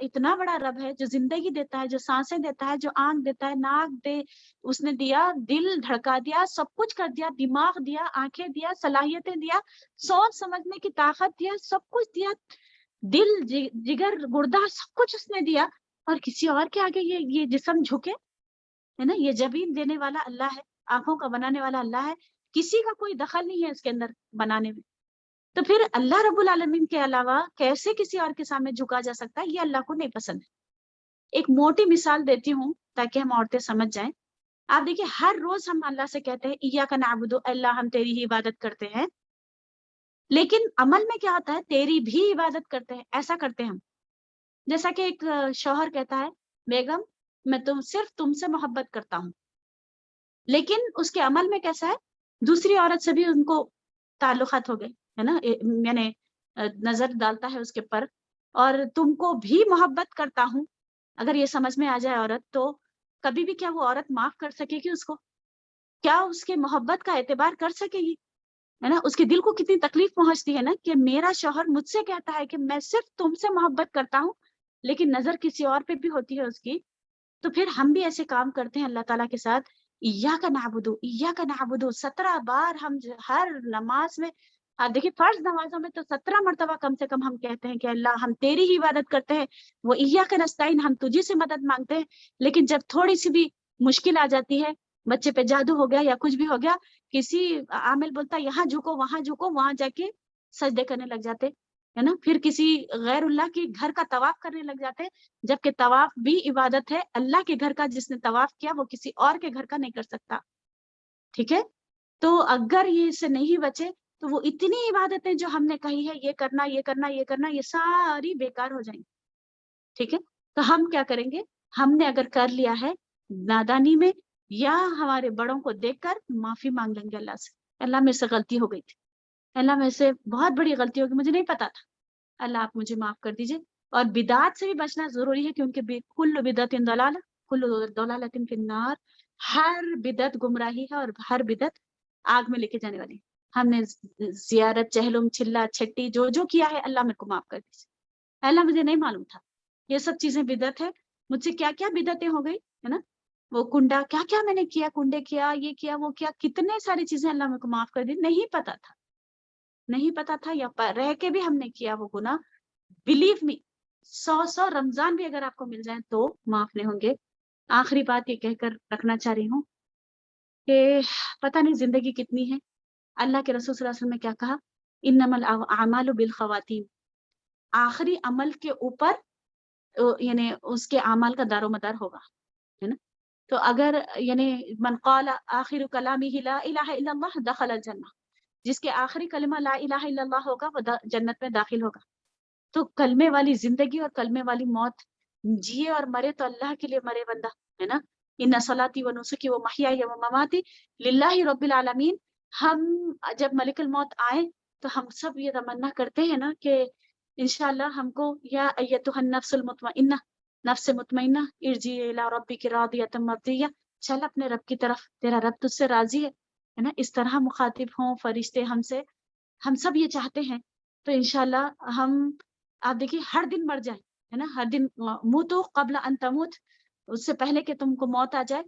اتنا بڑا رب ہے، جو زندگی دیتا ہے، جو سانسیں دیتا ہے، جو آنکھ دیتا ہے، ناک دے اس نے دیا، دل دھڑکا دیا، سب کچھ کر دیا، دماغ دیا، آنکھیں دیا، صلاحیتیں دیا، سوچ سمجھنے کی طاقت دیا، سب کچھ دیا، دل جگر گردہ سب کچھ اس نے دیا، اور کسی اور کے آگے یہ جسم جھکے، ہے نا؟ یہ جبین دینے والا اللہ ہے، آنکھوں کا بنانے والا اللہ ہے، کسی کا کوئی دخل نہیں ہے اس کے اندر بنانے میں. تو پھر اللہ رب العالمین کے علاوہ کیسے کسی اور کے سامنے جھکا جا سکتا ہے؟ یہ اللہ کو نہیں پسند ہے. ایک موٹی مثال دیتی ہوں تاکہ ہم عورتیں سمجھ جائیں. آپ دیکھیں ہر روز ہم اللہ سے کہتے ہیں ایاک نعبد، اللہ ہم تیری ہی عبادت کرتے ہیں، لیکن عمل میں کیا ہوتا ہے؟ تیری بھی عبادت کرتے ہیں. ایسا کرتے ہیں ہم جیسا کہ ایک شوہر کہتا ہے بیگم میں صرف تم سے محبت کرتا ہوں، لیکن اس کے عمل میں کیسا ہے؟ دوسری عورت سے بھی ان کو تعلقات ہو گئے، ہے نا؟ یعنی نظر ڈالتا ہے اس کے پر، اور تم کو بھی محبت کرتا ہوں. اگر یہ سمجھ میں آ جائے عورت، تو کبھی بھی کیا وہ عورت معاف کر سکے گی اس کو؟ کیا اس کے محبت کا اعتبار کر سکے گی؟ ہے نا؟ اس کے دل کو کتنی تکلیف پہنچتی ہے نا کہ میرا شوہر مجھ سے کہتا ہے کہ میں صرف تم سے محبت کرتا ہوں، لیکن نظر کسی اور پہ بھی ہوتی ہے اس کی. تو پھر ہم بھی ایسے کام کرتے ہیں اللہ تعالیٰ کے ساتھ. ایاک نعبد ایاک نعبد 17 بار ہم ہر نماز میں، دیکھیے فرض نمازوں میں تو 17 مرتبہ کم سے کم ہم کہتے ہیں کہ اللہ ہم تیری ہی عبادت کرتے ہیں، وہ ایاک نستعین ہم تجھی سے مدد مانگتے ہیں. لیکن جب تھوڑی سی بھی مشکل آ جاتی ہے، بچے پہ جادو ہو گیا یا کچھ بھی ہو گیا، کسی عامل بولتا یہاں جھکو وہاں جھکو، وہاں جا کے سجدے کرنے لگ جاتے، ہے نا؟ پھر کسی غیر اللہ کے گھر کا طواف کرنے لگ جاتے، جبکہ طواف بھی عبادت ہے. اللہ کے گھر کا جس نے طواف کیا وہ کسی اور کے گھر کا نہیں کر سکتا. ٹھیک ہے؟ تو اگر یہ اس سے نہیں بچے تو وہ اتنی عبادتیں جو ہم نے کہی ہے یہ کرنا یہ کرنا یہ کرنا، یہ ساری بیکار ہو جائیں گی. ٹھیک ہے؟ تو ہم کیا کریں گے؟ ہم نے اگر کر لیا ہے نادانی میں یا ہمارے بڑوں کو دیکھ کر، معافی مانگ لیں گے اللہ سے، اللہ میرے سے غلطی ہو گئی تھی، اللہ میرے سے بہت بڑی غلطی ہوگی، مجھے نہیں پتا تھا، اللہ آپ مجھے معاف کر دیجئے. اور بدعات سے بھی بچنا ضروری ہے، کیونکہ کل بدعت ضلالہ کل ضلالۃ فی النار، ہر بدعت گمراہی ہے اور ہر بدعت آگ میں لے کے جانے والی. ہم نے زیارت، چہلم، چلا چھٹی جو کیا ہے، اللہ میرے کو معاف کر دیجیے، اللہ مجھے نہیں معلوم تھا یہ سب چیزیں بدعت ہے، مجھ سے کیا کیا بدعتیں ہو گئی، ہے نا؟ وہ کنڈا کیا کیا میں نے کیا، کنڈے کیا، یہ کیا وہ کیا، کتنے ساری چیزیں اللہ میرے کو معاف کر دی. نہیں پتا تھا یا رہ کے بھی ہم نے کیا وہ گناہ. بلیو می، 100 رمضان بھی اگر آپ کو مل جائیں تو معاف نہیں ہوں گے. آخری بات یہ کہہ کر رکھنا چاہ رہی ہوں کہ پتہ نہیں زندگی کتنی ہے. اللہ کے رسول صلی اللہ علیہ وسلم نے کیا کہا؟ انما الاعمال بالخواتیم، آخری عمل کے اوپر یعنی اس کے اعمال کا دار و مدار ہوگا، ہے نا؟ تو اگر یعنی من قال آخر کلامہ لا الہ الا اللہ دخل الجنہ، جس کے آخری کلمہ لا الہ الا اللہ ہوگا وہ جنت میں داخل ہوگا. تو کلمے والی زندگی اور کلمے والی موت، جیے اور مرے تو اللہ کے لیے مرے بندہ، ہے نا؟ ان صلاتی و نسکی و محیای و مماتی للہ رب العالمین. ہم جب ملک الموت آئے تو ہم سب یہ تمنا کرتے ہیں نا کہ انشاءاللہ ہم کو یا ایتها النفس المطمئنہ، نفس مطمئنہ ارجعی الی ربک راضیۃ مرضیہ، چل اپنے رب کی طرف، تیرا رب تجھ سے راضی ہے نا؟ اس طرح مخاطب ہوں فرشتے ہم سے، ہم سب یہ چاہتے ہیں. تو انشاءاللہ ہم، آپ دیکھیے ہر دن مر جائیں، ہے نا؟ ہر دن موتو قبل ان تموت، اس سے پہلے کہ تم کو موت آ جائے.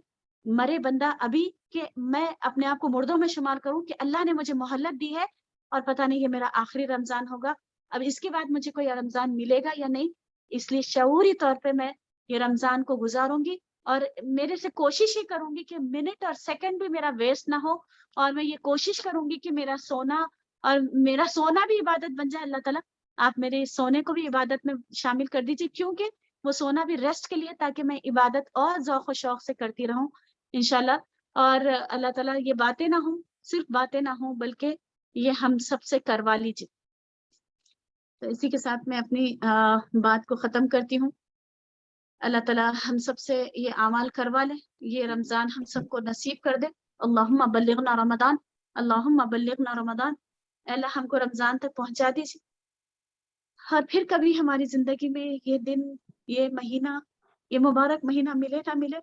مرے بندہ ابھی کہ میں اپنے آپ کو مردوں میں شمار کروں کہ اللہ نے مجھے مہلت دی ہے اور پتہ نہیں یہ میرا آخری رمضان ہوگا، اب اس کے بعد مجھے کوئی رمضان ملے گا یا نہیں. اس لیے شعوری طور پہ میں یہ رمضان کو گزاروں گی، اور میرے سے کوشش ہی کروں گی کہ منٹ اور سیکنڈ بھی میرا ویسٹ نہ ہو، اور میں یہ کوشش کروں گی کہ میرا سونا بھی عبادت بن جائے. اللہ تعالیٰ آپ میرے سونے کو بھی عبادت میں شامل کر دیجیے، کیونکہ وہ سونا بھی ریسٹ کے لیے، تاکہ میں عبادت اور ذوق و شوق سے کرتی رہوں انشاءاللہ. اور اللہ تعالیٰ یہ باتیں نہ ہوں، صرف باتیں نہ ہوں، بلکہ یہ ہم سب سے کروا لیجیے. تو اسی کے ساتھ میں اپنی بات کو ختم کرتی ہوں. اللہ تعالیٰ ہم سب سے یہ اعمال کروا لے، یہ رمضان ہم سب کو نصیب کر دے. اللہم بلغنا رمضان، اللہم بلغنا رمضان. اے اللہ ہم کو رمضان تک پہنچا دیجیے، اور پھر کبھی ہماری زندگی میں یہ دن، یہ مہینہ، یہ مبارک مہینہ ملے نہ ملے.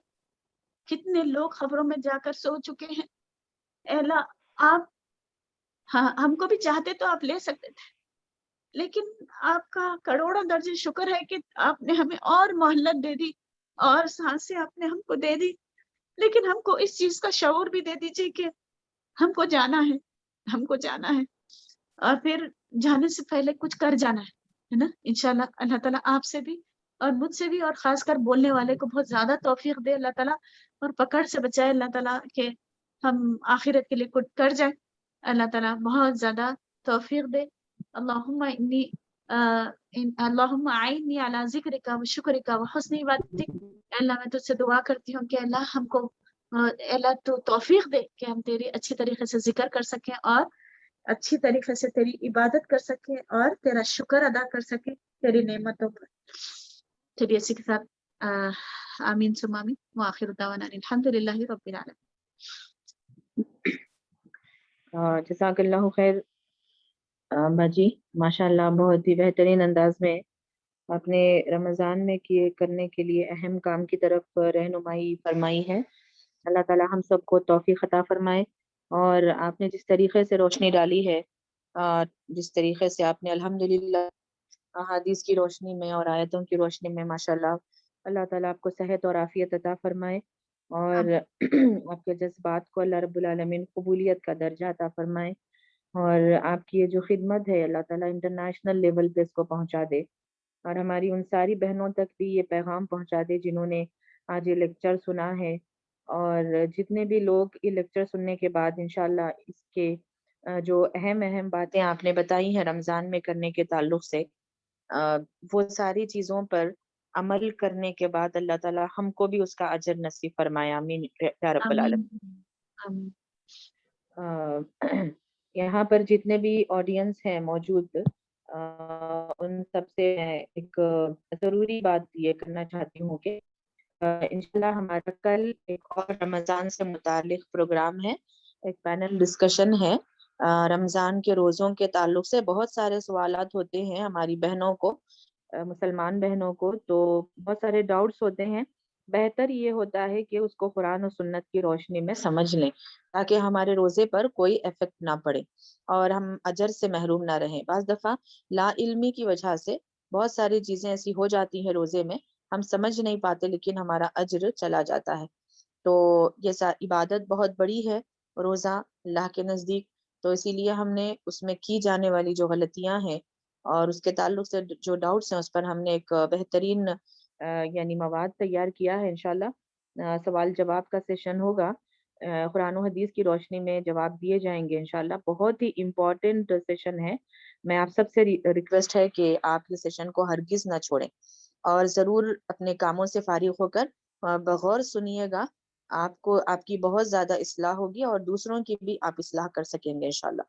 کتنے لوگ خبروں میں جا کر سو چکے ہیں. اے اللہ آپ ہم کو بھی چاہتے تو آپ لے سکتے تھے، لیکن آپ کا کروڑوں درجے شکر ہے کہ آپ نے ہمیں اور مہلت دے دی اور سانسیں آپ نے ہم کو دے دی، لیکن ہم کو اس چیز کا شعور بھی دے دیجیے کہ ہم کو جانا ہے، ہم کو جانا ہے، اور پھر جانے سے پہلے کچھ کر جانا ہے نا انشاءاللہ۔ اللہ تعالیٰ آپ سے بھی اور مجھ سے بھی اور خاص کر بولنے والے کو بہت زیادہ توفیق دے اللہ تعالیٰ، اور پکڑ سے بچائے اللہ تعالیٰ کہ ہم آخرت کے لیے کچھ کر جائیں، اللہ تعالیٰ بہت زیادہ توفیق دے۔ اللہم انی اللہم اعنی علی ذکرک و شکرک و حسن عبادتک۔ اللہ میں تجھ سے دعا کرتی ہوں کہ اللہ ہم کو اللہ تو توفیق دے کہ ہم تیری اچھی طریقے سے ذکر کر سکیں اور اچھی طریقے سے تیری عبادت کر سکیں اور تیرا شکر ادا کر سکیں تیری نعمتوں پر۔ چلیے اسی کے ساتھ آمین ثم آمین وآخر دعوانا الحمدللہ رب العالمین۔ جزاک اللہ خیر باجی، ماشاء اللہ بہت ہی بہترین انداز میں اپنے رمضان میں کیے کرنے کے لیے اہم کام کی طرف رہنمائی فرمائی ہے۔ اللہ تعالیٰ ہم سب کو توفیق عطا فرمائے، اور آپ نے جس طریقے سے روشنی ڈالی ہے، جس طریقے سے آپ نے الحمدللہ احادیث کی روشنی میں اور آیتوں کی روشنی میں ماشاءاللہ اللہ تعالیٰ آپ کو صحت اور عافیت عطا فرمائے، اور آپ کے جذبات کو اللہ رب العالمین قبولیت کا درجہ عطا فرمائے، اور آپ کی یہ جو خدمت ہے اللہ تعالیٰ انٹرنیشنل لیول پہ اس کو پہنچا دے، اور ہماری ان ساری بہنوں تک بھی یہ پیغام پہنچا دے جنہوں نے آج یہ لیکچر سنا ہے، اور جتنے بھی لوگ یہ لیکچر سننے کے بعد انشاءاللہ اس کے جو اہم باتیں آپ نے بتائی ہیں رمضان میں کرنے کے تعلق سے، وہ ساری چیزوں پر عمل کرنے کے بعد اللہ تعالیٰ ہم کو بھی اس کا اجر نصیب فرمائے، آمین یا رب آمین العالمین۔ آمین۔ یہاں پر جتنے بھی آڈینس ہیں موجود، ان سب سے میں ایک ضروری بات یہ کرنا چاہتی ہوں کہ انشاءاللہ ہمارا کل ایک اور رمضان سے متعلق پروگرام ہے، ایک پینل ڈسکشن ہے رمضان کے روزوں کے تعلق سے۔ بہت سارے سوالات ہوتے ہیں ہماری بہنوں کو، مسلمان بہنوں کو، تو بہت سارے ڈاؤٹس ہوتے ہیں، بہتر یہ ہوتا ہے کہ اس کو قرآن و سنت کی روشنی میں سمجھ لیں تاکہ ہمارے روزے پر کوئی افیکٹ نہ پڑے اور ہم اجر سے محروم نہ رہیں۔ بعض دفعہ لا علمی کی وجہ سے بہت ساری چیزیں ایسی ہو جاتی ہیں روزے میں، ہم سمجھ نہیں پاتے لیکن ہمارا اجر چلا جاتا ہے۔ تو یہ عبادت بہت بڑی ہے روزہ اللہ کے نزدیک، تو اسی لیے ہم نے اس میں کی جانے والی جو غلطیاں ہیں اور اس کے تعلق سے جو ڈاؤٹس ہیں اس پر ہم نے ایک بہترین یعنی مواد تیار کیا ہے۔ انشاءاللہ سوال جواب کا سیشن ہوگا، قرآن و حدیث کی روشنی میں جواب دیے جائیں گے انشاءاللہ۔ بہت ہی امپورٹنٹ سیشن ہے، میں آپ سب سے ریکویسٹ ہے کہ آپ اس سیشن کو ہرگز نہ چھوڑیں اور ضرور اپنے کاموں سے فارغ ہو کر بغور سنیے گا، آپ کو آپ کی بہت زیادہ اصلاح ہوگی اور دوسروں کی بھی آپ اصلاح کر سکیں گے انشاءاللہ۔